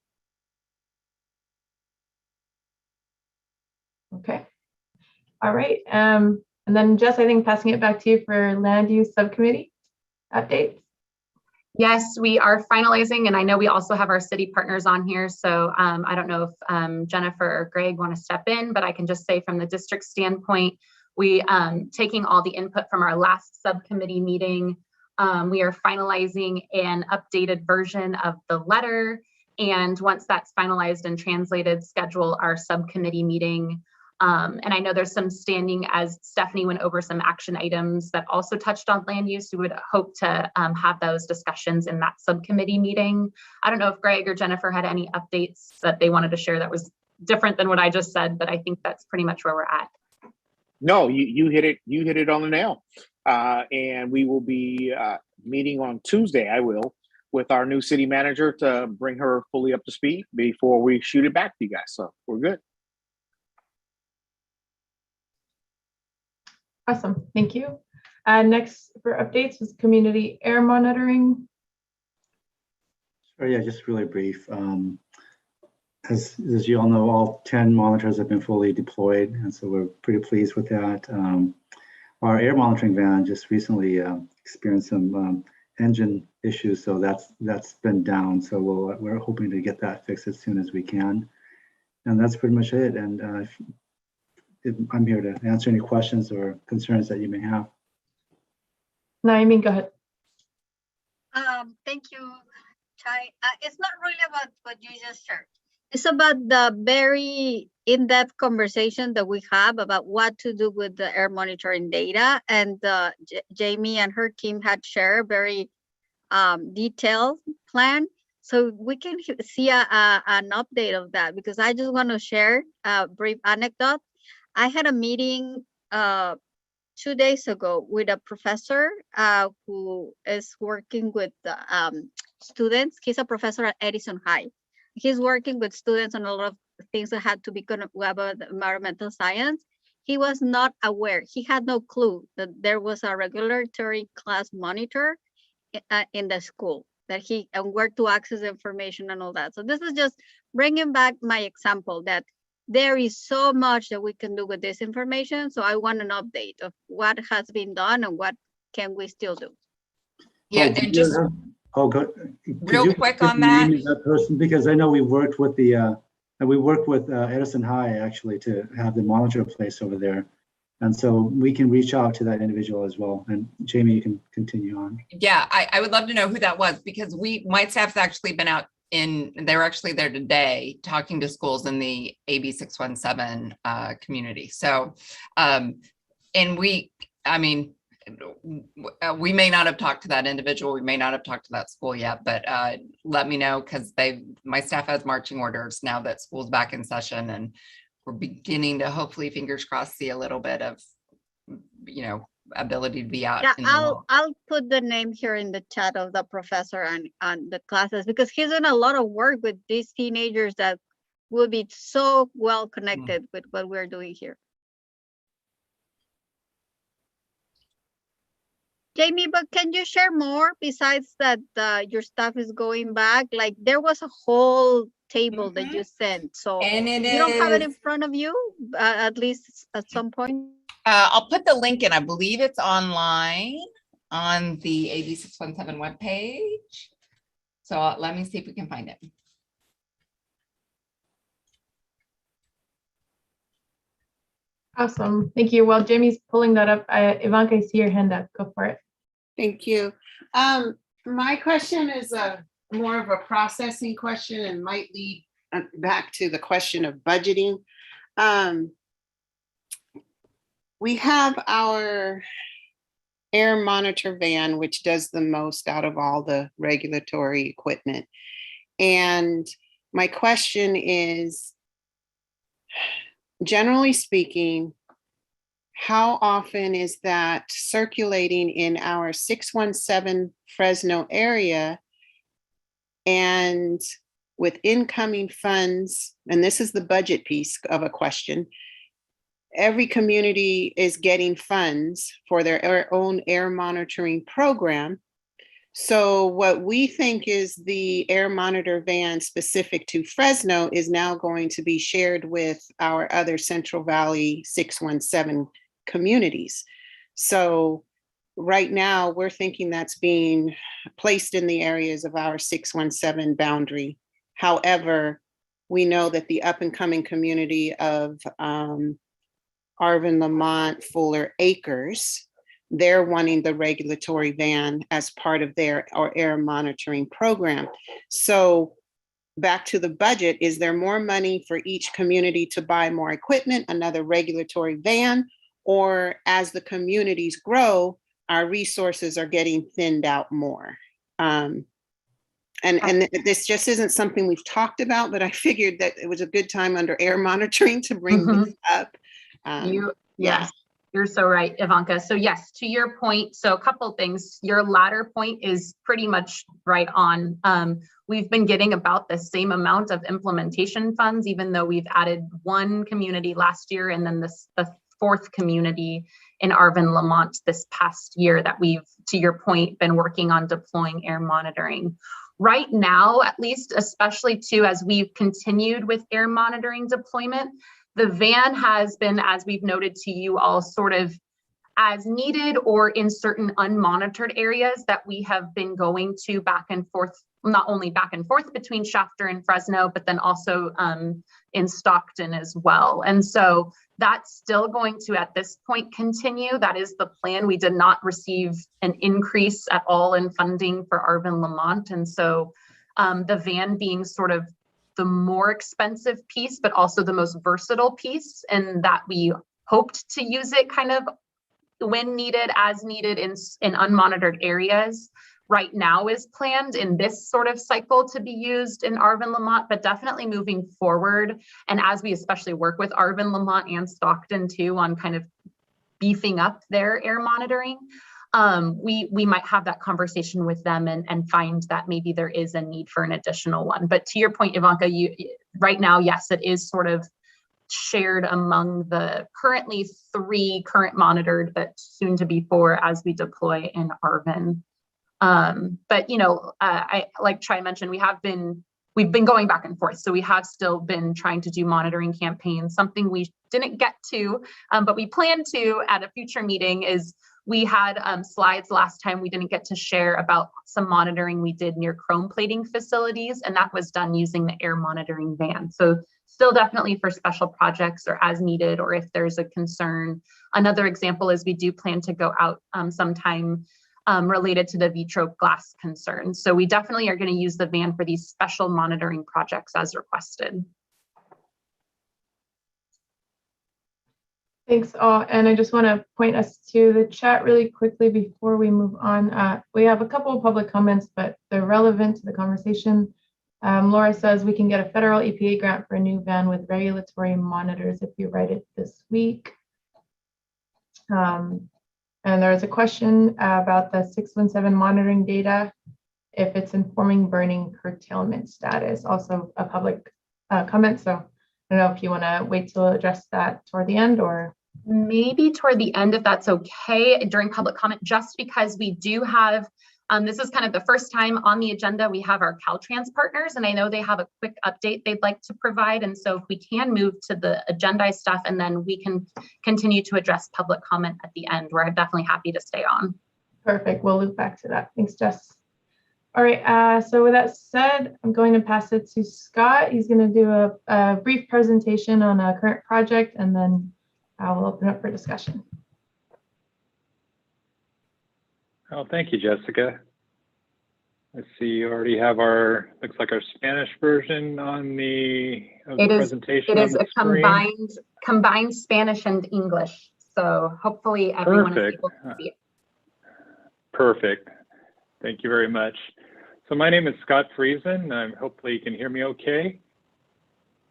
Okay. All right. And then Jess, I think passing it back to you for land use subcommittee updates. Yes, we are finalizing, and I know we also have our city partners on here. So I don't know if Jennifer or Greg want to step in, but I can just say from the district standpoint, we taking all the input from our last subcommittee meeting, we are finalizing an updated version of the letter. And once that's finalized and translated, schedule our subcommittee meeting. And I know there's some standing, as Stephanie went over some action items that also touched on land use. We would hope to have those discussions in that subcommittee meeting. I don't know if Greg or Jennifer had any updates that they wanted to share that was different than what I just said, but I think that's pretty much where we're at. No, you hit it on the nail. And we will be meeting on Tuesday. I will, with our new city manager to bring her fully up to speed before we shoot it back to you guys. So we're good. Awesome, thank you. Next for updates is community air monitoring. Oh yeah, just really brief. As you all know, all 10 monitors have been fully deployed, and so we're pretty pleased with that. Our air monitoring van just recently experienced some engine issues, so that's been down. So we're hoping to get that fixed as soon as we can, and that's pretty much it. And I'm here to answer any questions or concerns that you may have. Naomi, go ahead. Thank you, Chai. It's not really about what you just shared. It's about the very in-depth conversation that we have about what to do with the air monitoring data. And Jamie and her team had shared a very detailed plan. So we can see an update of that, because I just want to share a brief anecdote. I had a meeting 2 days ago with a professor who is working with students. He's a professor at Edison High. He's working with students on a lot of things that had to be about environmental science. He was not aware. He had no clue that there was a regulatory class monitor in the school, that and where to access information and all that. So this is just bringing back my example that there is so much that we can do with this information. So I want an update of what has been done and what can we still do. Yeah, and just Go. Real quick on that. Person, because I know we worked with Edison High actually to have the monitor placed over there, and so we can reach out to that individual as well. And Jamie, you can continue on. Yeah, I would love to know who that was, because my staff's actually been out they're actually there today talking to schools in the AB 617 community. So, we may not have talked to that individual. We may not have talked to that school yet, but let me know, because my staff has marching orders now that school's back in session, and we're beginning to hopefully, fingers crossed, see a little bit of, ability to be out. Yeah, I'll put the name here in the chat of the professor and the classes, because he's doing a lot of work with these teenagers that will be so well connected with what we're doing here. Jamie, but can you share more besides that your staff is going back? Like there was a whole table that you sent. So and you don't have it in front of you, at least at some point? I'll put the link in. I believe it's online on the AB 617 webpage. So let me see if we can find it. Awesome, thank you. While Jamie's pulling that up, Ivanka, I see your hand up. Go for it. Thank you. My question is more of a processing question and might lead back to the question of budgeting. We have our air monitor van, which does the most out of all the regulatory equipment. And my question is, generally speaking, how often is that circulating in our 617 Fresno area? And with incoming funds, and this is the budget piece of a question, every community is getting funds for their own air monitoring program. So what we think is the air monitor van specific to Fresno is now going to be shared with our other Central Valley 617 communities. So right now we're thinking that's being placed in the areas of our 617 boundary. However, we know that the up and coming community of Arvin, Lamont, Fuller, Acres, they're wanting the regulatory van as part of their air monitoring program. So back to the budget, is there more money for each community to buy more equipment, another regulatory van, or as the communities grow, our resources are getting thinned out more? And this just isn't something we've talked about, but I figured that it was a good time under air monitoring to bring this up. Yes, you're so right, Ivanka. So yes, to your point, so a couple things. Your latter point is pretty much right on. We've been getting about the same amount of implementation funds, even though we've added one community last year and then the fourth community in Arvin Lamont this past year that we've, to your point, been working on deploying air monitoring. Right now, at least, especially too, as we've continued with air monitoring deployment, the van has been, as we've noted to you all, sort of as needed or in certain unmonitored areas that we have been going to back and forth, not only back and forth between Shafter and Fresno, but then also in Stockton as well. And so that's still going to, at this point, continue. That is the plan. We did not receive an increase at all in funding for Arvin Lamont. And so the van being sort of the more expensive piece, but also the most versatile piece, and that we hoped to use it kind of when needed, as needed in unmonitored areas. Right now is planned in this sort of cycle to be used in Arvin Lamont, but definitely moving forward. And as we especially work with Arvin Lamont and Stockton too on kind of beefing up their air monitoring, we might have that conversation with them and find that maybe there is a need for an additional one. But to your point, Ivanka, right now, yes, it is sort of shared among the currently 3 current monitored, but soon to be 4 as we deploy in Arvin. But you know, I like Tri mentioned, we've been going back and forth. So we have still been trying to do monitoring campaigns. Something we didn't get to, but we plan to at a future meeting is we had slides last time we didn't get to share about some monitoring we did near chrome plating facilities, and that was done using the air monitoring van. So still definitely for special projects or as needed, or if there's a concern. Another example is we do plan to go out sometime related to the vitro glass concerns. So we definitely are going to use the van for these special monitoring projects as requested. Thanks all. And I just want to point us to the chat really quickly before we move on. We have a couple of public comments, but they're relevant to the conversation. Laura says we can get a federal EPA grant for a new van with regulatory monitors if you write it this week. And there's a question about the 617 monitoring data, if it's informing burning curtailment status. Also a public comment. So I don't know if you want to wait to address that toward the end or. Maybe toward the end, if that's okay, during public comment, just because we do have, this is kind of the first time on the agenda, we have our Caltrans partners, and I know they have a quick update they'd like to provide. And so if we can move to the agenda stuff, and then we can continue to address public comment at the end, we're definitely happy to stay on. Perfect, we'll loop back to that. Thanks, Jess. All right, so with that said, I'm going to pass it to Scott. He's going to do a brief presentation on a current project, and then we'll open up for discussion. Oh, thank you, Jessica. Let's see, you already have looks like our Spanish version on the presentation. It is a combined Spanish and English. So hopefully everyone is able to see it. Perfect. Thank you very much. So my name is Scott Friesen. Hopefully you can hear me okay.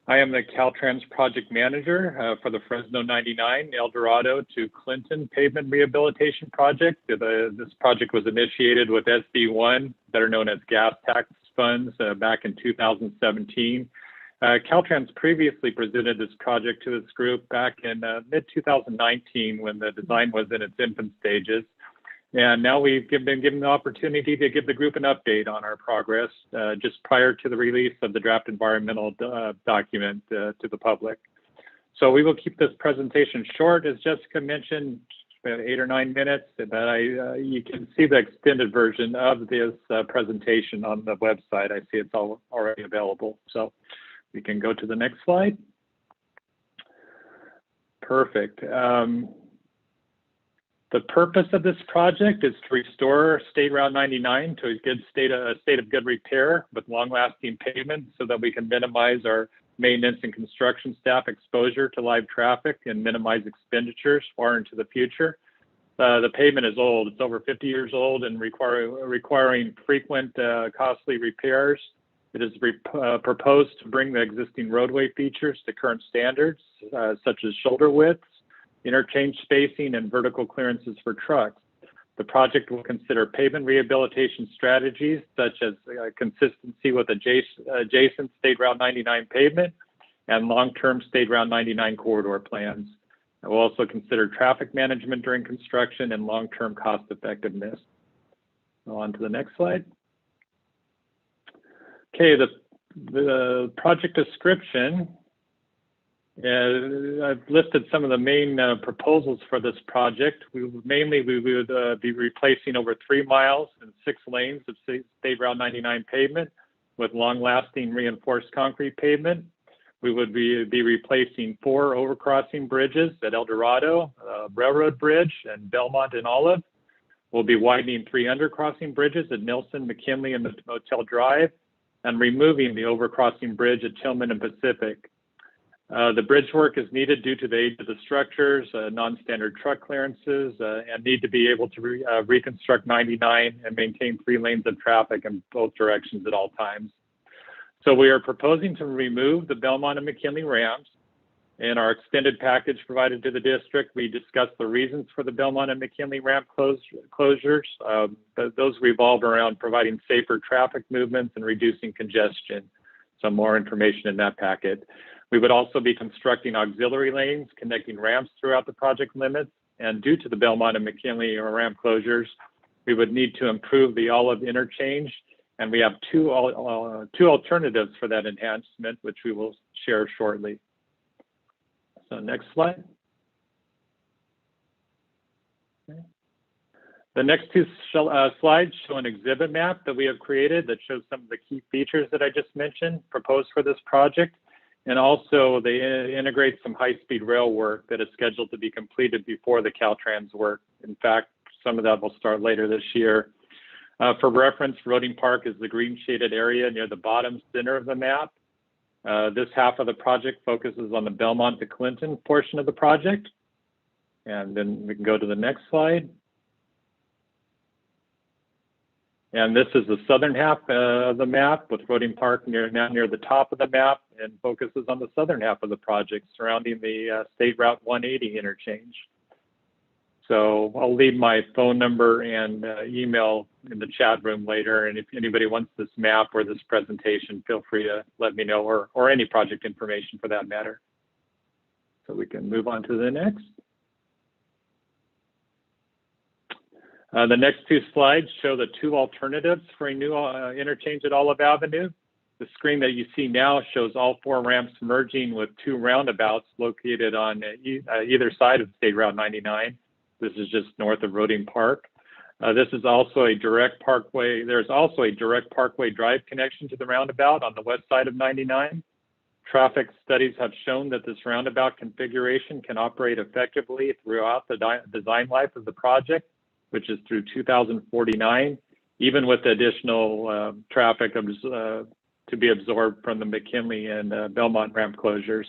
I am the Caltrans project manager for the Fresno 99 El Dorado to Clinton pavement rehabilitation project. This project was initiated with SB1, better known as gas tax funds, back in 2017. Caltrans previously presented this project to this group back in mid-2019 when the design was in its infant stages. And now we've been given the opportunity to give the group an update on our progress just prior to the release of the draft environmental document to the public. So we will keep this presentation short, as Jessica mentioned, about 8 or 9 minutes, but you can see the extended version of this presentation on the website. I see it's all already available. So we can go to the next slide. Perfect. The purpose of this project is to restore State Route 99 to a state of good repair with long-lasting pavement so that we can minimize our maintenance and construction staff exposure to live traffic and minimize expenditures far into the future. the pavement is old. It's over 50 years old and requiring frequent costly repairs. It is proposed to bring the existing roadway features to current standards, such as shoulder widths, interchange spacing, and vertical clearances for trucks. The project will consider pavement rehabilitation strategies, such as consistency with adjacent State Route 99 pavement and long-term State Route 99 corridor plans. It will also consider traffic management during construction and long-term cost effectiveness. On to the next slide. Okay, the project description. I've listed some of the main proposals for this project. We would be replacing over 3 miles and 6 lanes of State Route 99 pavement with long-lasting reinforced concrete pavement. We would be replacing 4 overcrossing bridges at El Dorado, Railroad Bridge, and Belmont and Olive. We'll be widening 3 undercrossing bridges at Nelson, McKinley, and Motel Drive, and removing the overcrossing bridge at Tillman and Pacific. The bridge work is needed due to the age of the structures, non-standard truck clearances, and need to be able to reconstruct 99 and maintain 3 lanes of traffic in both directions at all times. So we are proposing to remove the Belmont and McKinley ramps. In our extended package provided to the district, we discussed the reasons for the Belmont and McKinley ramp closures. Those revolve around providing safer traffic movements and reducing congestion. Some more information in that packet. We would also be constructing auxiliary lanes connecting ramps throughout the project limits. And due to the Belmont and McKinley ramp closures, we would need to improve the Olive interchange. And we have two alternatives for that enhancement, which we will share shortly. So next slide. Okay. The next 2 slides show an exhibit map that we have created that shows some of the key features that I just mentioned proposed for this project. And also they integrate some high-speed rail work that is scheduled to be completed before the Caltrans work. In fact, some of that will start later this year. For reference, Roding Park is the green shaded area near the bottom center of the map. This half of the project focuses on the Belmont to Clinton portion of the project. And then we can go to the next slide. And this is the southern half of the map with Roding Park near the top of the map and focuses on the southern half of the project surrounding the State Route 180 interchange. So I'll leave my phone number and email in the chat room later. And if anybody wants this map or this presentation, feel free to let me know, or any project information for that matter. So we can move on to the next. The next 2 slides show the 2 alternatives for a new interchange at Olive Avenue. The screen that you see now shows all 4 ramps merging with 2 roundabouts located on either side of State Route 99. This is just north of Roding Park. This is also a direct parkway. There's also a direct parkway drive connection to the roundabout on the west side of 99. Traffic studies have shown that this roundabout configuration can operate effectively throughout the design life of the project, which is through 2049, even with additional traffic to be absorbed from the McKinley and Belmont ramp closures.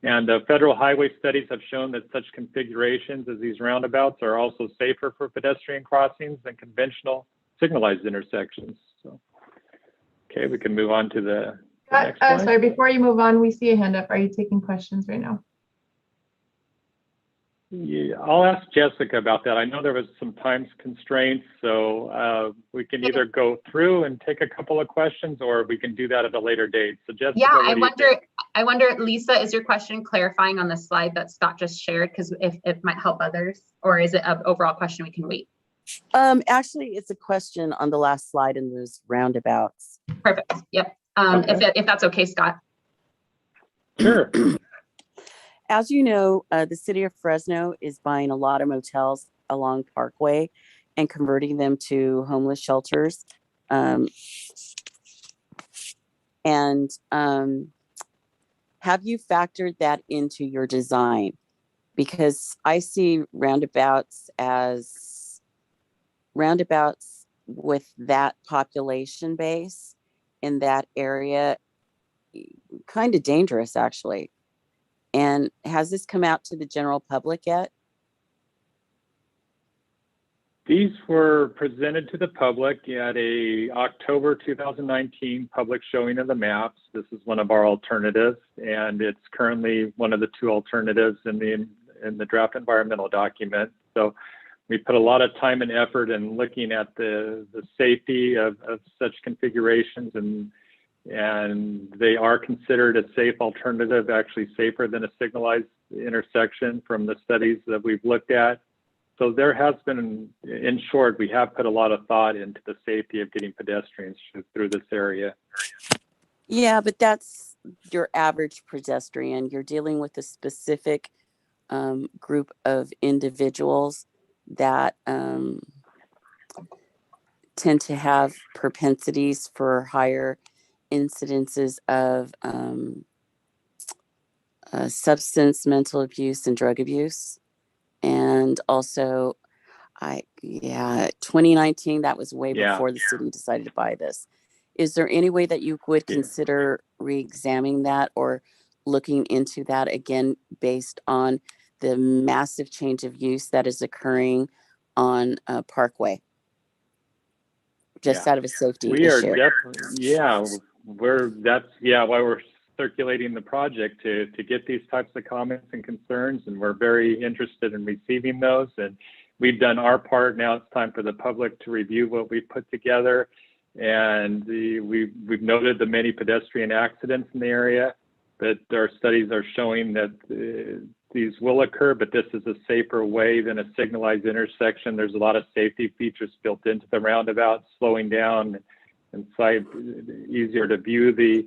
And federal highway studies have shown that such configurations as these roundabouts are also safer for pedestrian crossings than conventional signalized intersections. So, okay, we can move on to the next slide. Sorry, before you move on, we see a hand up. Are you taking questions right now? Yeah, I'll ask Jessica about that. I know there was some time constraints, so we can either go through and take a couple of questions, or we can do that at a later date. So Jessica, yeah, I wonder, Lisa, is your question clarifying on the slide that Scott just shared? Because if it might help others, or is it an overall question we can wait? Actually, it's a question on the last slide in those roundabouts. Perfect. Yep. Okay. If that's okay, Scott. Sure. As you know, the city of Fresno is buying a lot of motels along Parkway and converting them to homeless shelters. Have you factored that into your design? Because I see roundabouts as roundabouts with that population base in that area, kind of dangerous, actually. And has this come out to the general public yet? These were presented to the public at a October 2019 public showing of the maps. This is one of our alternatives, and it's currently one of the two alternatives in the draft environmental document. So we put a lot of time and effort in looking at the safety of such configurations, and they are considered a safe alternative, actually safer than a signalized intersection from the studies that we've looked at. So there has been, in short, we have put a lot of thought into the safety of getting pedestrians through this area. Yeah, but that's your average pedestrian. You're dealing with a specific group of individuals that tend to have propensities for higher incidences of substance, mental abuse, and drug abuse. And also, 2019, that was way before the city decided to buy this. Is there any way that you would consider re-examining that or looking into that again based on the massive change of use that is occurring on Parkway? Just out of a safety issue. We are definitely, why we're circulating the project to get these types of comments and concerns, and we're very interested in receiving those. And we've done our part. Now it's time for the public to review what we've put together. And we've noted the many pedestrian accidents in the area, but our studies are showing that these will occur, but this is a safer way than a signalized intersection. There's a lot of safety features built into the roundabout, slowing down and easier to view the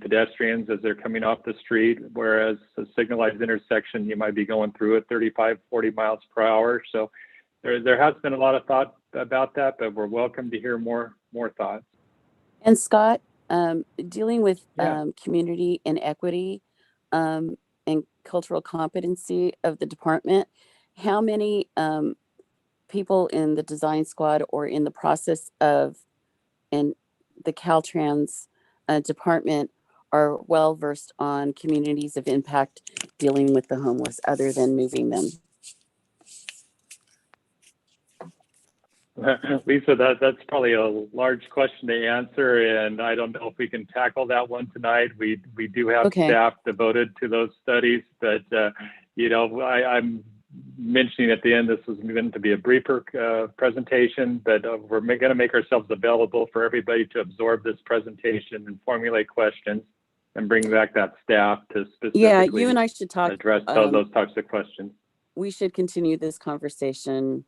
pedestrians as they're coming off the street, whereas a signalized intersection, you might be going through at 35, 40 miles per hour. So there has been a lot of thought about that, but we're welcome to hear more thoughts. And Scott, dealing with community and equity and cultural competency of the department, how many people in the design squad or in the process of in the Caltrans department are well versed on communities of impact dealing with the homeless other than moving them? Lisa, that's probably a large question to answer, and I don't know if we can tackle that one tonight. We do have staff devoted to those studies, but I'm mentioning at the end, this was meant to be a briefer presentation, but we're going to make ourselves available for everybody to absorb this presentation and formulate questions and bring back that staff to specifically you and I should talk, address those types of questions. We should continue this conversation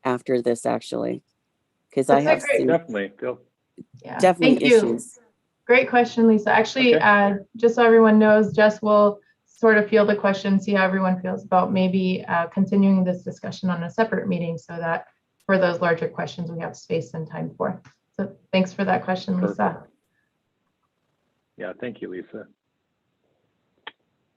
after this, actually, because I have definitely issues. Great question, Lisa. Actually, just so everyone knows, Jess will sort of field the question, see how everyone feels about maybe continuing this discussion on a separate meeting, so that for those larger questions we have space and time for. So thanks for that question, Lisa. Yeah, thank you, Lisa.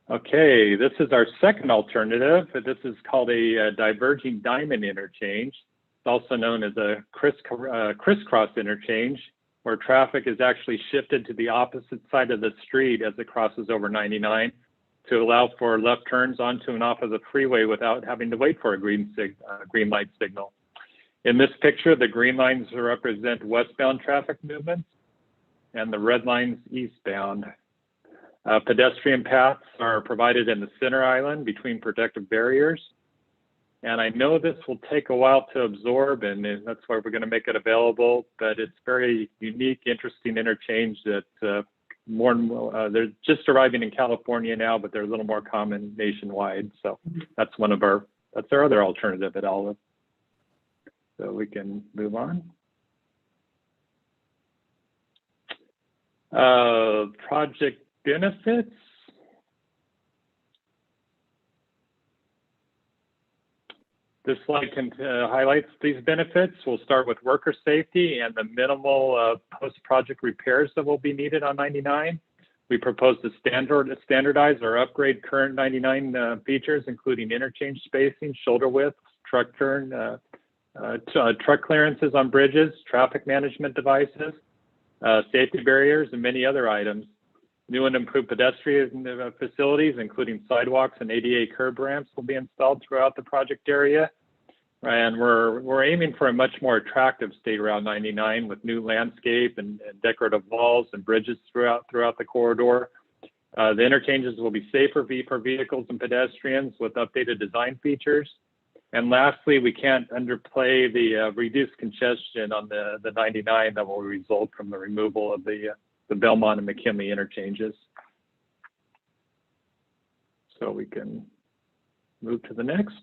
Okay, this is our second alternative. This is called a diverging diamond interchange. It's also known as a crisscross interchange, where traffic is actually shifted to the opposite side of the street as it crosses over 99 to allow for left turns onto and off of the freeway without having to wait for a green light signal. In this picture, the green lines represent westbound traffic movements and the red lines eastbound. Pedestrian paths are provided in the center island between protective barriers. And I know this will take a while to absorb, and that's why we're going to make it available, but it's very unique, interesting interchange that more and more, they're just arriving in California now, but they're a little more common nationwide. So that's that's our other alternative at Olive. So we can move on. Project benefits. This slide highlights these benefits. We'll start with worker safety and the minimal post-project repairs that will be needed on 99. We propose to standardize or upgrade current 99 features, including interchange spacing, shoulder width, truck turn, truck clearances on bridges, traffic management devices, safety barriers, and many other items. New and improved pedestrian facilities, including sidewalks and ADA curb ramps, will be installed throughout the project area. And we're aiming for a much more attractive state Route 99 with new landscape and decorative walls and bridges throughout the corridor. The interchanges will be safer for vehicles and pedestrians with updated design features. And lastly, we can't underplay the reduced congestion on the 99 that will result from the removal of the Belmont and McKinley interchanges. So we can move to the next.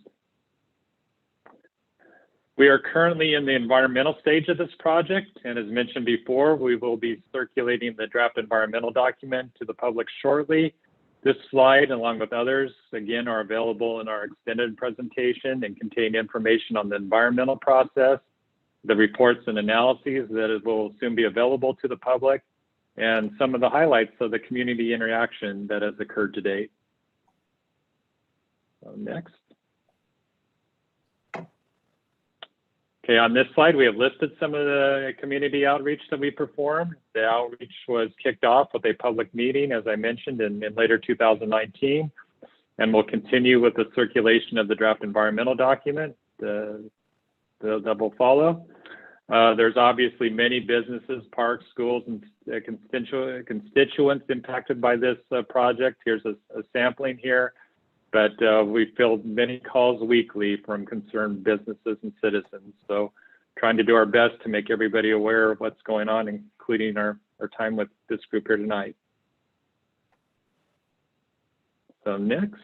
We are currently in the environmental stage of this project, and as mentioned before, we will be circulating the draft environmental document to the public shortly. This slide, along with others, again, are available in our extended presentation and contain information on the environmental process, the reports and analyses that will soon be available to the public, and some of the highlights of the community interaction that has occurred to date. So next. Okay, on this slide, we have listed some of the community outreach that we performed. The outreach was kicked off with a public meeting, as I mentioned, in later 2019, and will continue with the circulation of the draft environmental document that will follow. There's obviously many businesses, parks, schools, and constituents impacted by this project. Here's a sampling here. But we field many calls weekly from concerned businesses and citizens. So trying to do our best to make everybody aware of what's going on, including our time with this group here tonight. So next.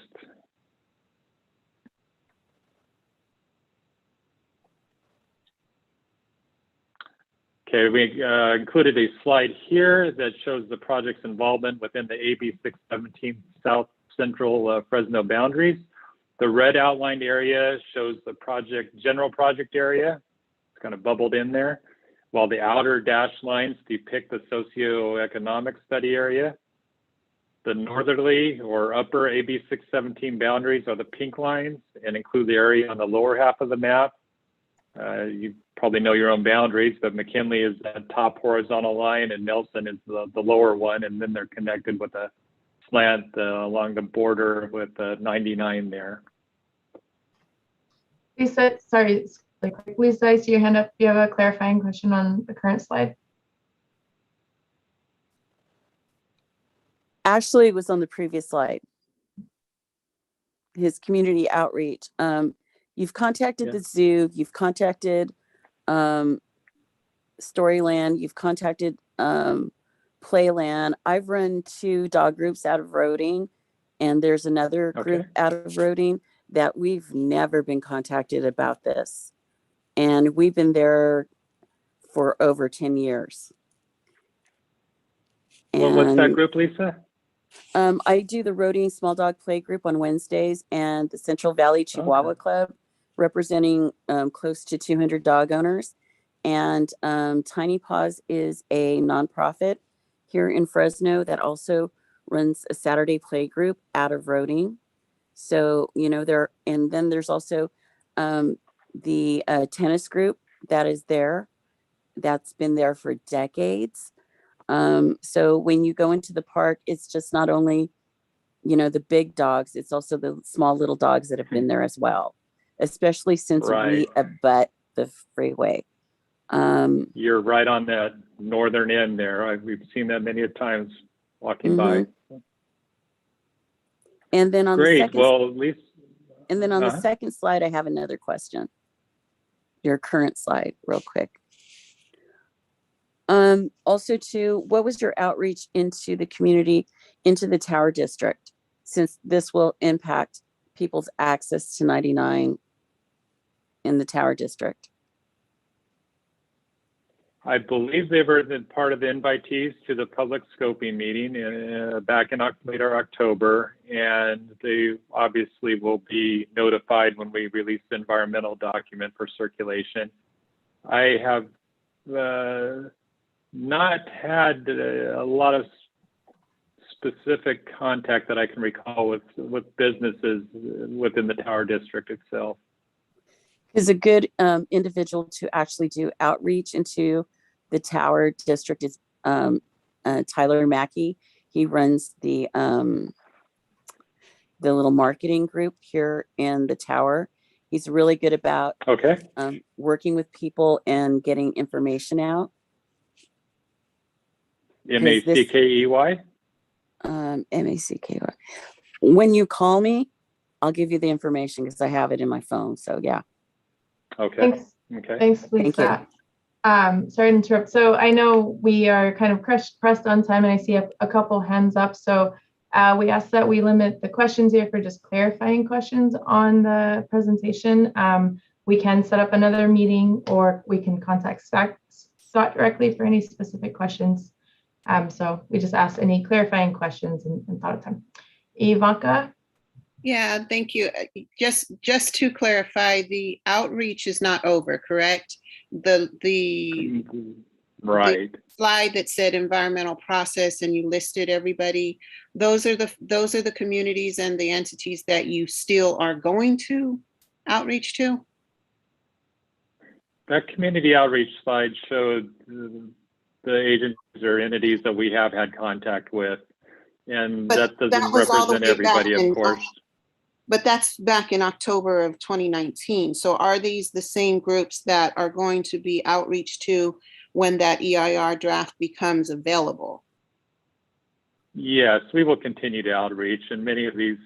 Okay, we included a slide here that shows the project's involvement within the AB 617 South Central Fresno boundaries. The red outlined area shows the general project area. It's kind of bubbled in there, while the outer dashed lines depict the socioeconomic study area. The northerly or upper AB 617 boundaries are the pink lines and include the area on the lower half of the map. You probably know your own boundaries, but McKinley is that top horizontal line and Nelson is the lower one, and then they're connected with a slant along the border with 99 there. Lisa, sorry, really quick. Lisa, I see your hand up. Do you have a clarifying question on the current slide? Actually, it was on the previous slide. His community outreach. You've contacted the zoo, you've contacted Storyland, you've contacted Playland. I've run 2 dog groups out of Roading, and there's another group out of Roading that we've never been contacted about this. And we've been there for over 10 years. Well, what's that group, Lisa? I do the Roading Small Dog Play Group on Wednesdays and the Central Valley Chihuahua Club, representing close to 200 dog owners. And Tiny Paws is a nonprofit here in Fresno that also runs a Saturday play group out of Roading. So, you know, and then there's also the tennis group that is there, that's been there for decades. So when you go into the park, it's just not only, you know, the big dogs, it's also the small little dogs that have been there as well, especially since we abut the freeway. You're right on that northern end there. We've seen that many times walking by. And then on the second, at least. And then on the second slide, I have another question. Your current slide, real quick. Also too, what was your outreach into the community, into the Tower District, since this will impact people's access to 99 in the Tower District? I believe they were part of the invitees to the public scoping meeting back in later October, and they obviously will be notified when we release the environmental document for circulation. I have not had a lot of specific contact that I can recall with businesses within the Tower District itself. Is a good individual to actually do outreach into the Tower District is Tyler Mackey. He runs the little marketing group here in the Tower, He's really good about Okay. working with people and getting information out. M-A-C-K-E-Y? M-A-C-K-Y. When you call me, I'll give you the information because I have it in my phone. So yeah. Okay. Thanks. Okay. Thanks, Thank you. Lisa. Sorry to interrupt. So I know we are kind of pressed on time, and I see a couple hands up. So we ask that we limit the questions here for just clarifying questions on the presentation. We can set up another meeting, or we can contact Scott directly for any specific questions. So we just ask any clarifying questions and thought of time. Ivanka? Yeah, thank you. Just to clarify, the outreach is not over, correct? The Right. slide that said environmental process and you listed everybody, those are the communities and the entities that you still are going to outreach to? That community outreach slide showed the agencies or entities that we have had contact with. And that doesn't represent everybody, of course. But that's back in October of 2019. So are these the same groups that are going to be outreach to when that EIR draft becomes available? Yes, we will continue to outreach, and many of these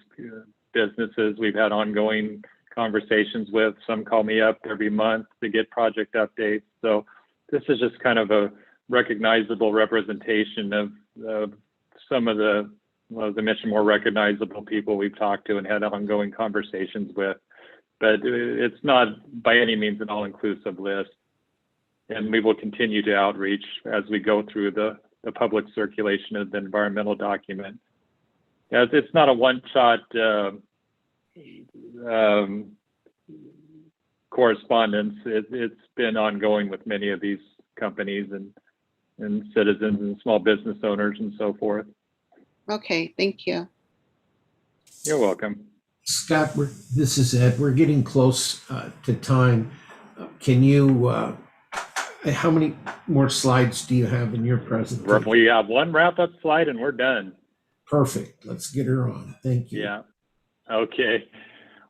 businesses we've had ongoing conversations with. Some call me up every month to get project updates. So this is just kind of a recognizable representation of some of the, well, as I mentioned, more recognizable people we've talked to and had ongoing conversations with. But it's not by any means an all-inclusive list. And we will continue to outreach as we go through the public circulation of the environmental document. As it's not a one-shot correspondence. It's been ongoing with many of these companies and citizens and small business owners and so forth. Okay, thank you. You're welcome. Scott, this is Ed. We're getting close to time. Can you, how many more slides do you have in your presentation? We have one wrap-up slide and we're done. Perfect. Let's get her on. Thank you. Yeah. Okay.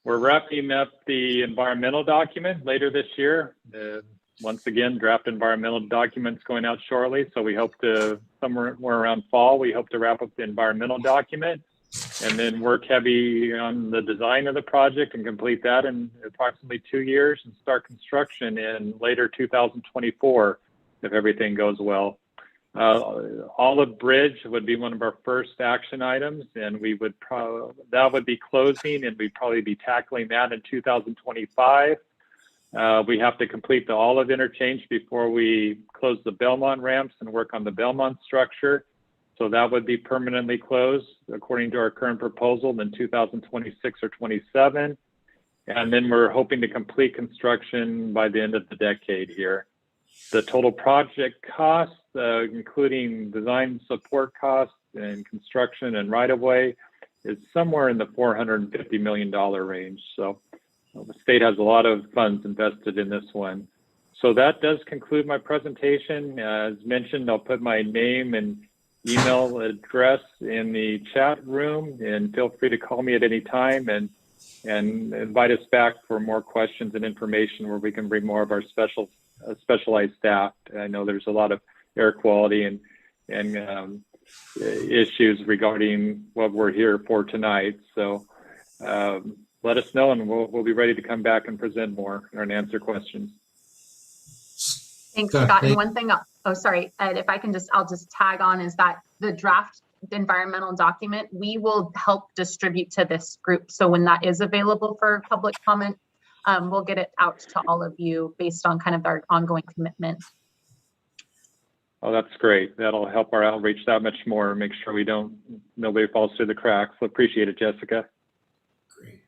We're wrapping up the environmental document later this year. Once again, draft environmental documents going out shortly. So we hope to, somewhere around fall, we hope to wrap up the environmental document and then work heavy on the design of the project and complete that in approximately 2 years and start construction in later 2024, if everything goes well. Olive Bridge would be one of our first action items, and we would that would be closing, and we'd probably be tackling that in 2025. We have to complete the Olive Interchange before we close the Belmont ramps and work on the Belmont structure. So that would be permanently closed according to our current proposal in 2026 or 27. And then we're hoping to complete construction by the end of the decade here. The total project cost, including design support costs and construction and right-of-way, is somewhere in the $450 million range. So the state has a lot of funds invested in this one. So that does conclude my presentation. As mentioned, I'll put my name and email address in the chat room, and feel free to call me at any time and invite us back for more questions and information where we can bring more of our specialized staff. I know there's a lot of air quality and issues regarding what we're here for tonight. So let us know, and we'll be ready to come back and present more and answer questions. Thanks, Scott. And one thing, oh, sorry, Ed, if I can I'll just tag on, is that the draft environmental document, we will help distribute to this group. So when that is available for public comment, we'll get it out to all of you based on kind of our ongoing commitment. Oh, that's great. That'll help our outreach that much more, make sure nobody falls through the cracks. So appreciate it, Jessica. Great.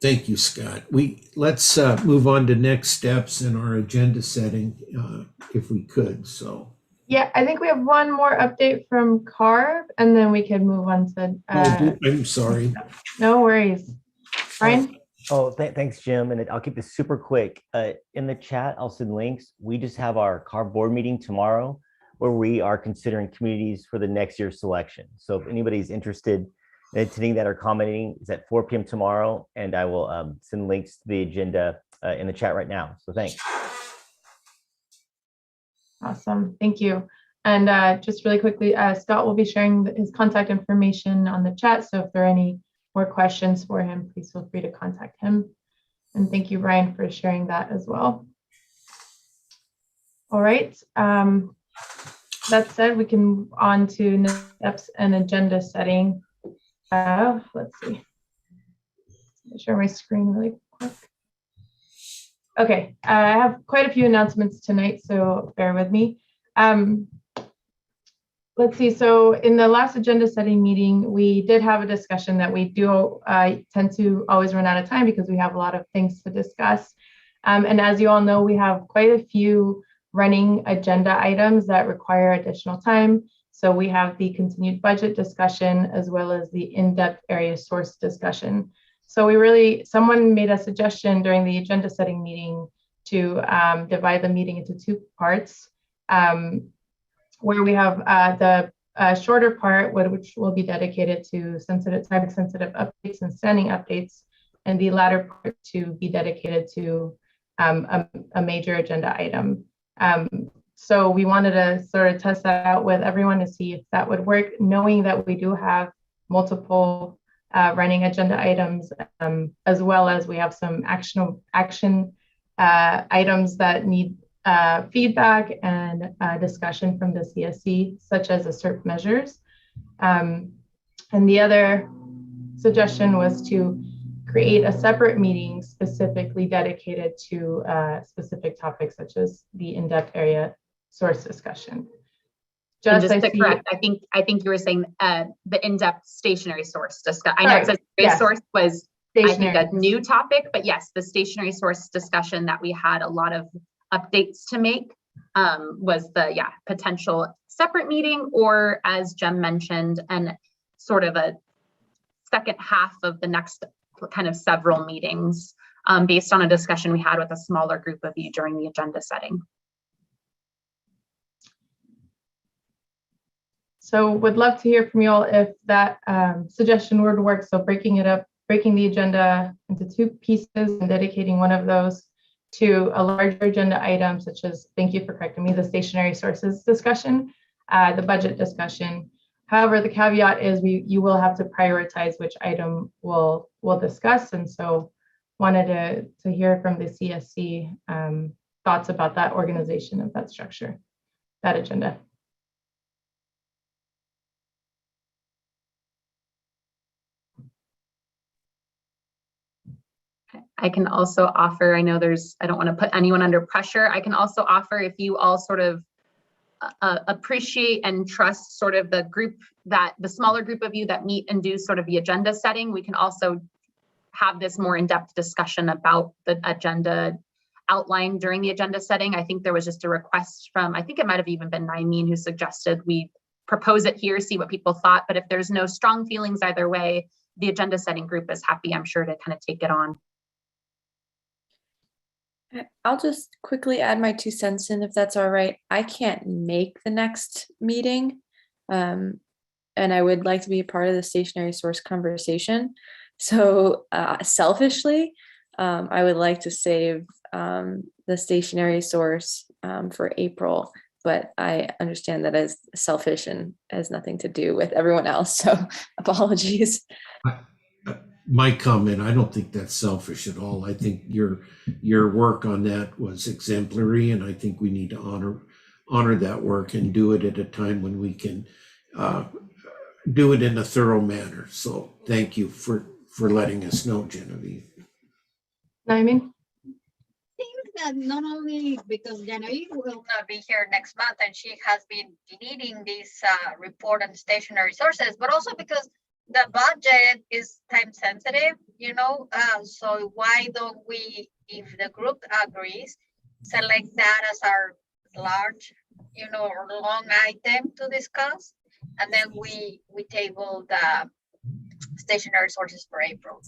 Thank you, Scott. Let's move on to next steps in our agenda setting, if we could. So. Yeah, I think we have one more update from CARB, and then we can move on to. I'm sorry. No worries. Brian? Thanks, Jim. And I'll keep this super quick. In the chat, I'll send links. We just have our CARB board meeting tomorrow, where we are considering communities for the next year's selection. So if anybody's interested attending that are commenting is at 4 p.m. tomorrow, and I will send links to the agenda in the chat right now. So thanks. Awesome, thank you. And just really quickly, Scott will be sharing his contact information on the chat. So if there are any more questions for him, please feel free to contact him. And thank you, Ryan, for sharing that as well. All right. That said, we can move on to next steps and agenda setting. Let's see. Share my screen really quick. Okay, I have quite a few announcements tonight, so bear with me. Let's see, so in the last agenda setting meeting, we did have a discussion that we do tend to always run out of time because we have a lot of things to discuss. And as you all know, we have quite a few running agenda items that require additional time. So we have the continued budget discussion as well as the in-depth area source discussion. So someone made a suggestion during the agenda setting meeting to divide the meeting into two parts, where we have the shorter part, which will be dedicated to time-sensitive updates and standing updates, and the latter part to be dedicated to a major agenda item. So we wanted to sort of test that out with everyone to see if that would work, knowing that we do have multiple running agenda items, as well as we have some action items that need feedback and discussion from the CSC, such as the Serp measures. And the other suggestion was to create a separate meeting specifically dedicated to specific topics, such as the in-depth area source discussion. Just to correct, I think you were saying the in-depth stationary source discussion. I know it says yes. Source was stationary. I think a new topic, but yes, the stationary source discussion that we had a lot of updates to make was the potential separate meeting, or as Jem mentioned, and sort of a second half of the next kind of several meetings based on a discussion we had with a smaller group of you during the agenda setting. So would love to hear from you all if that suggestion were to work. So breaking the agenda into two pieces and dedicating one of those to a larger agenda item, such as, thank you for correcting me, the stationary sources discussion, the budget discussion. However, the caveat is you will have to prioritize which item we'll discuss. And so wanted to hear from the CSC thoughts about that organization of that structure, that agenda. I can also offer, I know I don't want to put anyone under pressure. I can also offer, if you all sort of appreciate and trust sort of the smaller group of you that meet and do sort of the agenda setting, we can also have this more in-depth discussion about the agenda outline during the agenda setting. I think there was just a request from, I think it might have even been Naimeen who suggested we propose it here, see what people thought. But if there's no strong feelings either way, the agenda setting group is happy, I'm sure, to kind of take it on. I'll just quickly add my 2 cents in, if that's all right. I can't make the next meeting, and I would like to be a part of the stationary source conversation. So selfishly, I would like to save the stationary source for April, but I understand that as selfish and has nothing to do with everyone else. So apologies. My comment, I don't think that's selfish at all. I think your work on that was exemplary, and I think we need to honor that work and do it at a time when we can do it in a thorough manner. So thank you for letting us know, Genevieve. Naimeen? I think that not only because Genevieve will not be here next month and she has been leading this report on stationary sources, but also because the budget is time sensitive, so why don't we, if the group agrees, select that as our large, or long item to discuss, and then we table the stationary sources for April.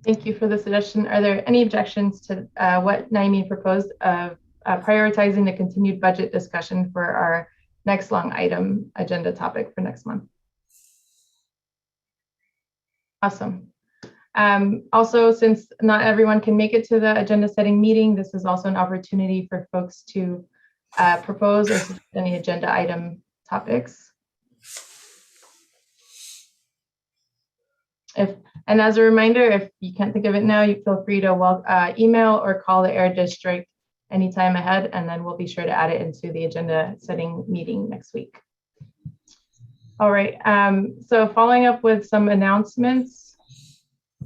Thank you for the suggestion. Are there any objections to what Naimeen proposed of prioritizing the continued budget discussion for our next long item agenda topic for next month? Awesome. Also, since not everyone can make it to the agenda setting meeting, this is also an opportunity for folks to propose or suggest any agenda item topics. And as a reminder, if you can't think of it now, you feel free to email or call the Air District anytime ahead, and then we'll be sure to add it into the agenda setting meeting next week. All right, so following up with some announcements.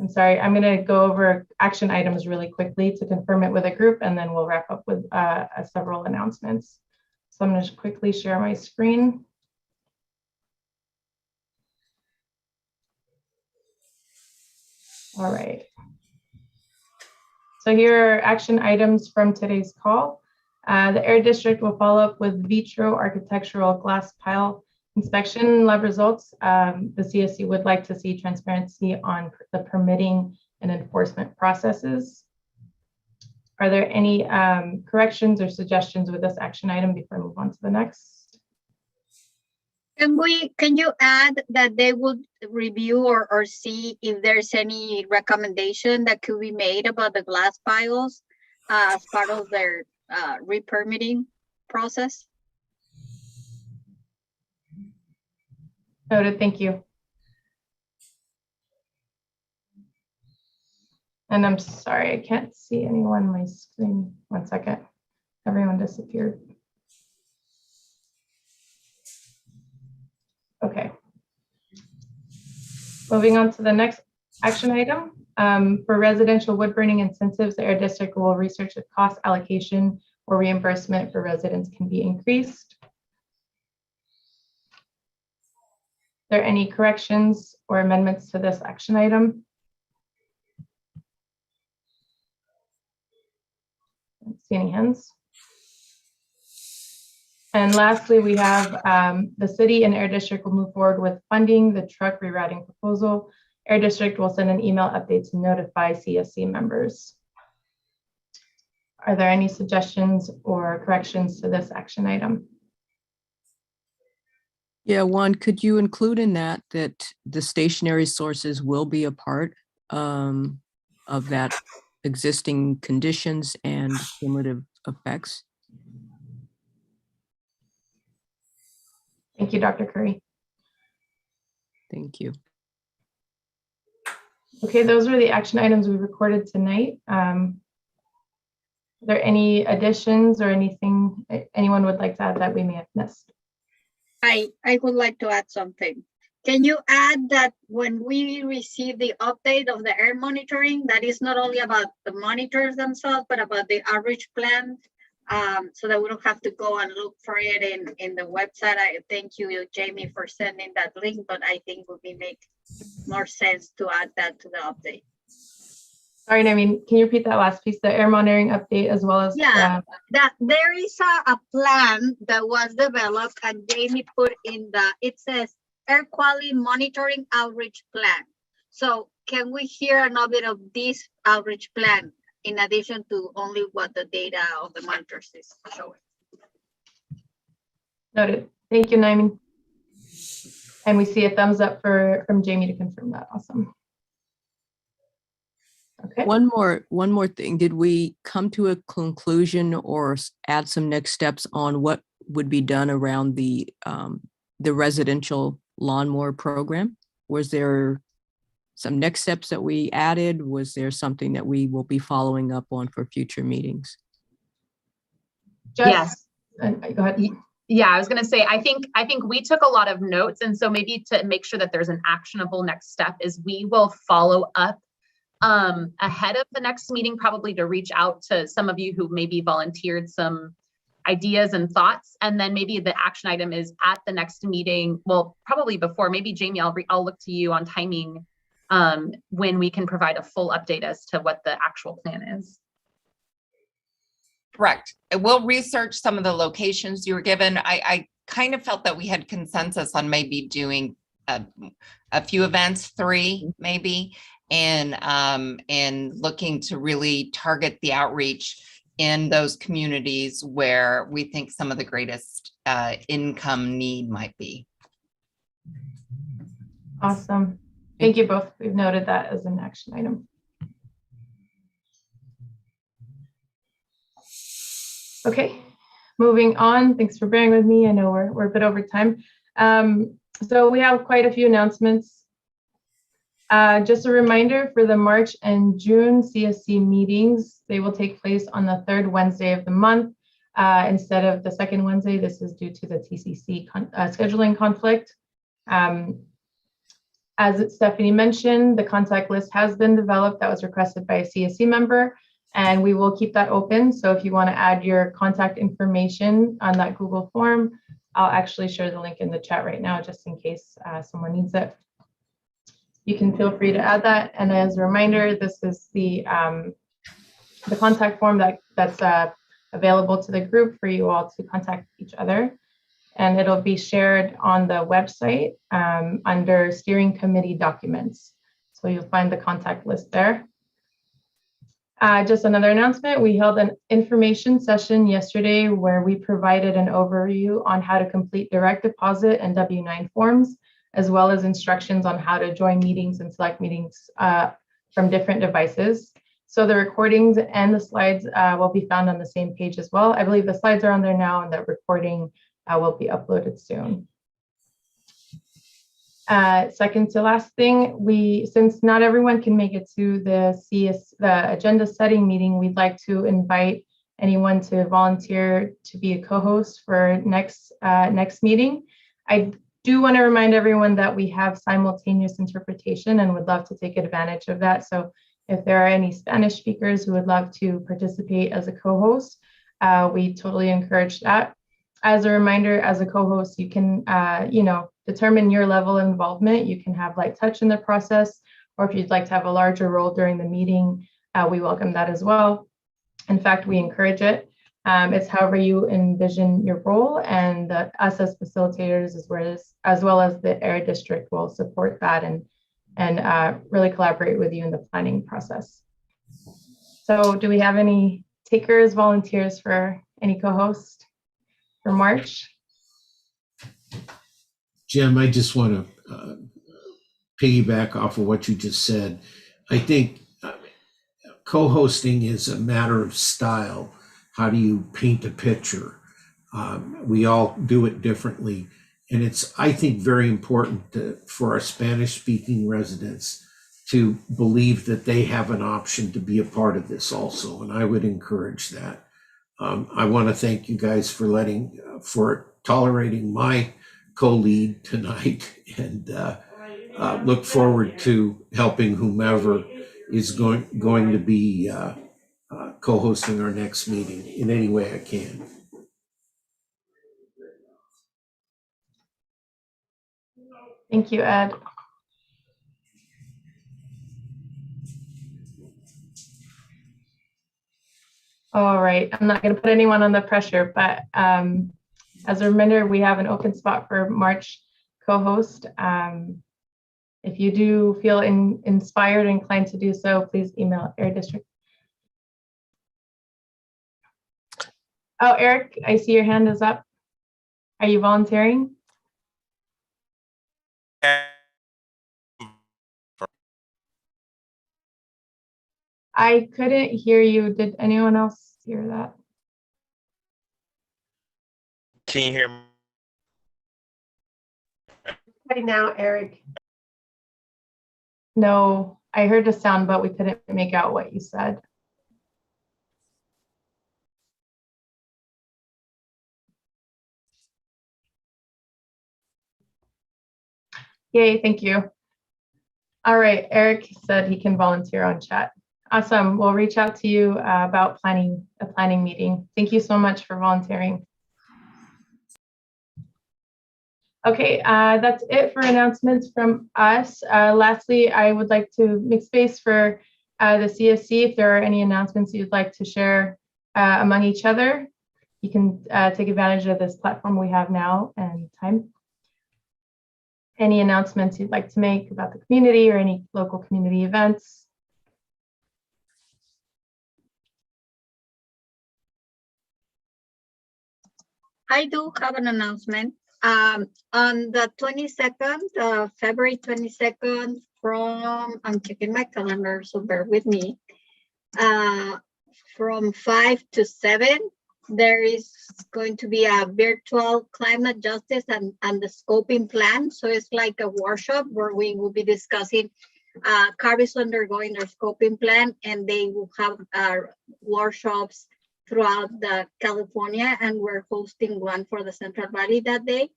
I'm sorry, I'm gonna go over action items really quickly to confirm it with a group, and then we'll wrap up with several announcements. So I'm gonna just quickly share my screen. All right. So here are action items from today's call. The Air District will follow up with vitro architectural glass pile inspection lab results. The CSC would like to see transparency on the permitting and enforcement processes. Are there any corrections or suggestions with this action item before I move on to the next? Can you add that they would review or see if there's any recommendation that could be made about the glass piles as part of their re-permitting process? Noted, thank you. And I'm sorry, I can't see anyone on my screen. 1 second, everyone disappeared. Okay. Moving on to the next action item. For residential wood burning incentives, the Air District will research if cost allocation or reimbursement for residents can be increased. Are there any corrections or amendments to this action item? I don't see any hands. And lastly, we have the city and Air District will move forward with funding the truck rerouting proposal. Air District will send an email update to notify CSC members. Are there any suggestions or corrections to this action item? Yeah, one, could you include in that the stationary sources will be a part of that existing conditions and cumulative effects? Thank you, Dr. Curry. Thank you. Okay, those were the action items we recorded tonight. Are there any additions or anything anyone would like to add that we may have missed? I would like to add something. Can you add that when we receive the update of the air monitoring, that is not only about the monitors themselves, but about the outreach plan, so that we don't have to go and look for it in the website. I thank you, Jamie, for sending that link, but I think it would make more sense to add that to the update. Sorry, I mean, can you repeat that last piece, the air monitoring update as well as? Yeah, that there is a plan that was developed and Jamie put in it says air quality monitoring outreach plan. So can we hear a little bit of this outreach plan in addition to only what the data of the monitors is showing? Noted. Thank you, Naomi. And we see a thumbs up from Jamie to confirm that. Awesome. Okay. One more thing. Did we come to a conclusion or add some next steps on what would be done around the residential lawnmower program? Was there some next steps that we added? Was there something that we will be following up on for future meetings? Yes. Go ahead. Yeah, I was going to say, I think we took a lot of notes. And so maybe to make sure that there's an actionable next step is we will follow up ahead of the next meeting, probably to reach out to some of you who maybe volunteered some ideas and thoughts. And then maybe the action item is at the next meeting. Well, probably before, maybe Jamie, I'll look to you on timing when we can provide a full update as to what the actual plan is. Correct. We'll research some of the locations you were given. I kind of felt that we had consensus on maybe doing a few events, 3 maybe, and looking to really target the outreach in those communities where we think some of the greatest income need might be. Awesome. Thank you both. We've noted that as an action item. Okay, moving on. Thanks for bearing with me. I know we're a bit over time. So we have quite a few announcements. Just a reminder for the March and June CSC meetings, they will take place on the third Wednesday of the month instead of the second Wednesday. This is due to the TCC scheduling conflict. As Stephanie mentioned, the contact list has been developed that was requested by a CSC member, and we will keep that open. So if you want to add your contact information on that Google form, I'll actually share the link in the chat right now, just in case someone needs it. You can feel free to add that. And as a reminder, this is the contact form that's available to the group for you all to contact each other. And it'll be shared on the website under steering committee documents. So you'll find the contact list there. Just another announcement, we held an information session yesterday where we provided an overview on how to complete direct deposit and W-9 forms, as well as instructions on how to join meetings and select meetings from different devices. So the recordings and the slides will be found on the same page as well. I believe the slides are on there now and the recording will be uploaded soon. Second to last thing, since not everyone can make it to the agenda setting meeting, we'd like to invite anyone to volunteer to be a co-host for next meeting. I do want to remind everyone that we have simultaneous interpretation and would love to take advantage of that. So if there are any Spanish speakers who would love to participate as a co-host, we totally encourage that. As a reminder, as a co-host, you can, determine your level of involvement. You can have light touch in the process, or if you'd like to have a larger role during the meeting, we welcome that as well. In fact, we encourage it. It's however you envision your role, and us as facilitators, as well as the Air District, will support that and really collaborate with you in the planning process. So do we have any takers, volunteers for any co-host for March? Jim, I just want to piggyback off of what you just said. I think co-hosting is a matter of style. How do you paint a picture? We all do it differently. And it's, I think, very important for our Spanish-speaking residents to believe that they have an option to be a part of this also. And I would encourage that. I want to thank you guys for tolerating my co-lead tonight, and look forward to helping whomever is going to be co-hosting our next meeting in any way I can. Thank you, Ed. All right, I'm not going to put anyone on the pressure, but as a reminder, we have an open spot for March co-host. If you do feel inspired and inclined to do so, please email Air District. Oh, Eric, I see your hand is up. Are you volunteering? I couldn't hear you. Did anyone else hear that? Can you hear me? Right now, Eric. No, I heard a sound, but we couldn't make out what you said. Yay, thank you. All right, Eric said he can volunteer on chat. Awesome. We'll reach out to you about planning a planning meeting. Thank you so much for volunteering. Okay, that's it for announcements from us. Lastly, I would like to make space for the CSC. If there are any announcements you'd like to share among each other, you can take advantage of this platform we have now and time. Any announcements you'd like to make about the community or any local community events? I do have an announcement. On the 22nd, February 22nd, I'm checking my calendar, so bear with me. From 5 to 7, there is going to be a virtual climate justice and the scoping plan. So it's like a workshop where we will be discussing CARB is undergoing their scoping plan, and they will have workshops throughout California, and we're hosting one for the Central Valley that day.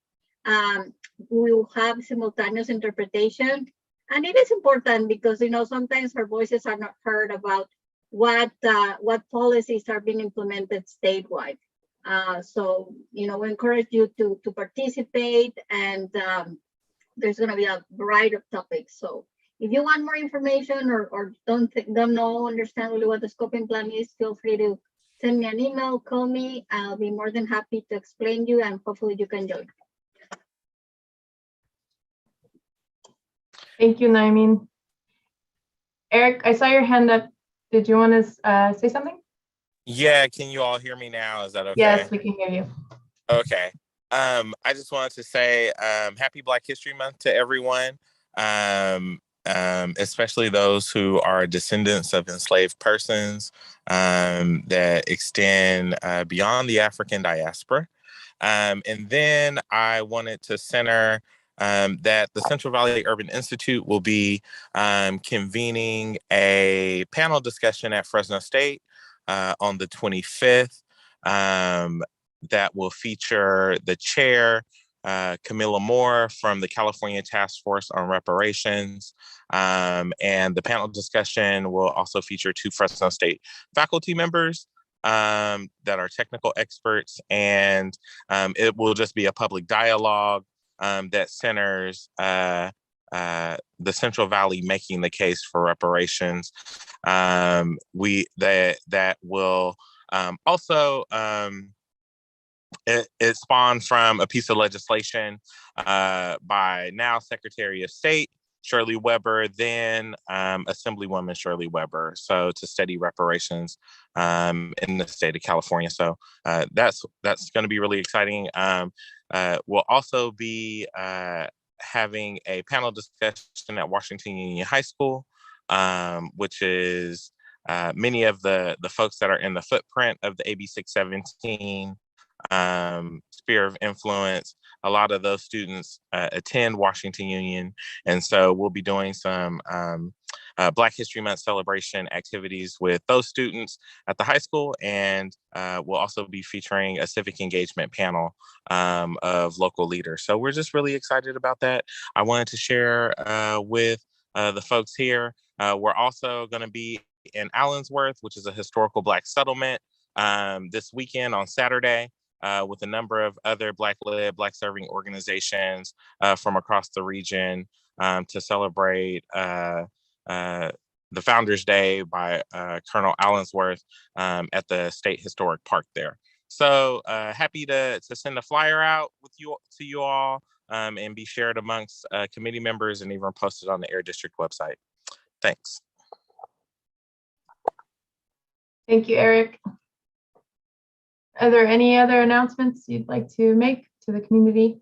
We will have simultaneous interpretation, and it is important because sometimes our voices are not heard about what policies are being implemented statewide. So we encourage you to participate, and there's going to be a variety of topics. So if you want more information or don't understand really what the scoping plan is, feel free to send me an email, call me. I'll be more than happy to explain you, and hopefully you can join. Thank you, Naimeen. Eric, I saw your hand up. Did you want to say something? Yeah, can you all hear me now? Is that okay? Yes, we can hear you. Okay. I just wanted to say happy Black History Month to everyone, especially those who are descendants of enslaved persons that extend beyond the African diaspora. And then I wanted to center that the Central Valley Urban Institute will be convening a panel discussion at Fresno State on the 25th that will feature the chair, Camilla Moore from the California Task Force on Reparations. And the panel discussion will also feature 2 Fresno State faculty members that are technical experts, and it will just be a public dialogue that centers the Central Valley making the case for reparations. That will also it spawned from a piece of legislation by now Secretary of State Shirley Weber, then Assemblywoman Shirley Weber, so to steady reparations in the state of California. So that's going to be really exciting. We'll also be having a panel discussion at Washington Union High School, which is many of the folks that are in the footprint of the AB 617 sphere of influence. A lot of those students attend Washington Union, and so we'll be doing some Black History Month celebration activities with those students at the high school, and we'll also be featuring a civic engagement panel of local leaders. So we're just really excited about that. I wanted to share with the folks here. We're also going to be in Allensworth, which is a historical Black settlement, this weekend on Saturday. With a number of other Black-led, Black-serving organizations from across the region to celebrate the Founders Day by Colonel Allensworth at the State Historic Park there. So happy to send a flyer out to you all and be shared amongst committee members and even posted on the Air District website. Thanks. Thank you, Eric. Are there any other announcements you'd like to make to the community?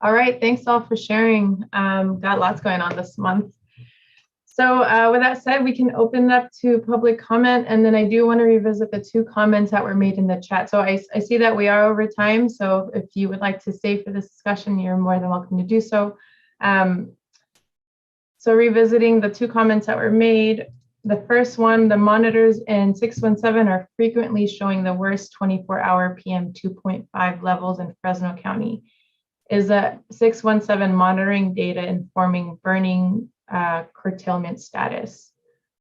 All right, thanks all for sharing. Got lots going on this month. So with that said, we can open it up to public comment, and then I do want to revisit the 2 comments that were made in the chat. So I see that we are over time, so if you would like to stay for this discussion, you're more than welcome to do so. So revisiting the 2 comments that were made, the first one, the monitors in 617 are frequently showing the worst 24-hour PM 2.5 levels in Fresno County. Is that 617 monitoring data informing burning curtailment status?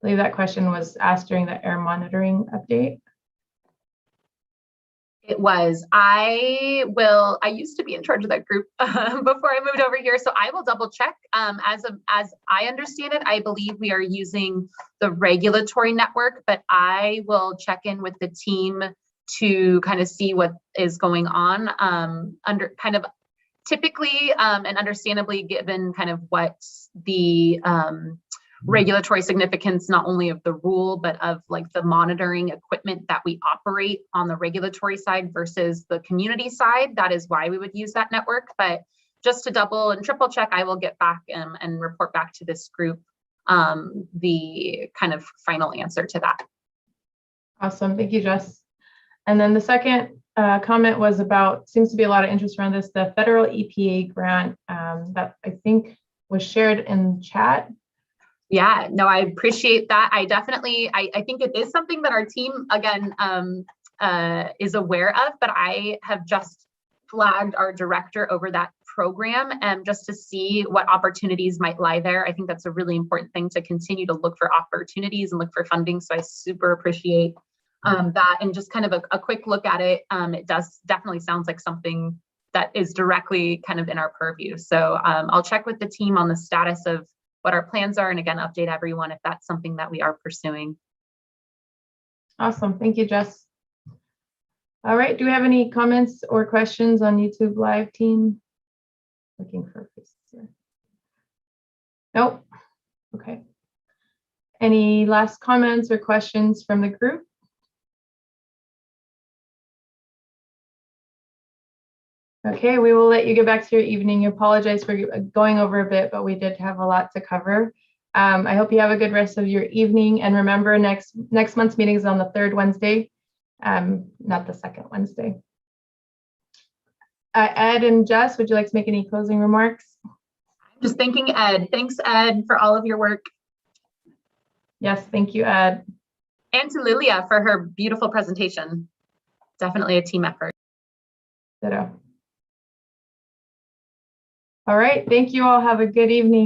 I believe that question was asked during the air monitoring update. It was. I used to be in charge of that group before I moved over here, so I will double check. As I understand it, I believe we are using the regulatory network, but I will check in with the team to kind of see what is going on. Under kind of typically and understandably, given kind of what the regulatory significance, not only of the rule, but of like the monitoring equipment that we operate on the regulatory side versus the community side. That is why we would use that network. But just to double and triple check, I will get back and report back to this group the kind of final answer to that. Awesome, thank you, Jess. And then the second comment was about, seems to be a lot of interest around this, the federal EPA grant that I think was shared in chat. Yeah, no, I appreciate that. I definitely, I think it is something that our team, again, is aware of, but I have just flagged our director over that program and just to see what opportunities might lie there. I think that's a really important thing to continue to look for opportunities and look for funding. So I super appreciate that. And just kind of a quick look at it, it does definitely sounds like something that is directly kind of in our purview. So I'll check with the team on the status of what our plans are, and again, update everyone if that's something that we are pursuing. Awesome, thank you, Jess. All right, do we have any comments or questions on YouTube Live team? Looking for faces here. Nope, okay. Any last comments or questions from the group? Okay, we will let you get back to your evening. I apologize for going over a bit, but we did have a lot to cover. I hope you have a good rest of your evening. And remember, next month's meeting is on the 3rd Wednesday, not the 2nd Wednesday. Ed and Jess, would you like to make any closing remarks? Just thanking Ed. Thanks, Ed, for all of your work. Yes, thank you, Ed. And to Lilia for her beautiful presentation. Definitely a team effort. Ditto. All right, thank you all. Have a good evening.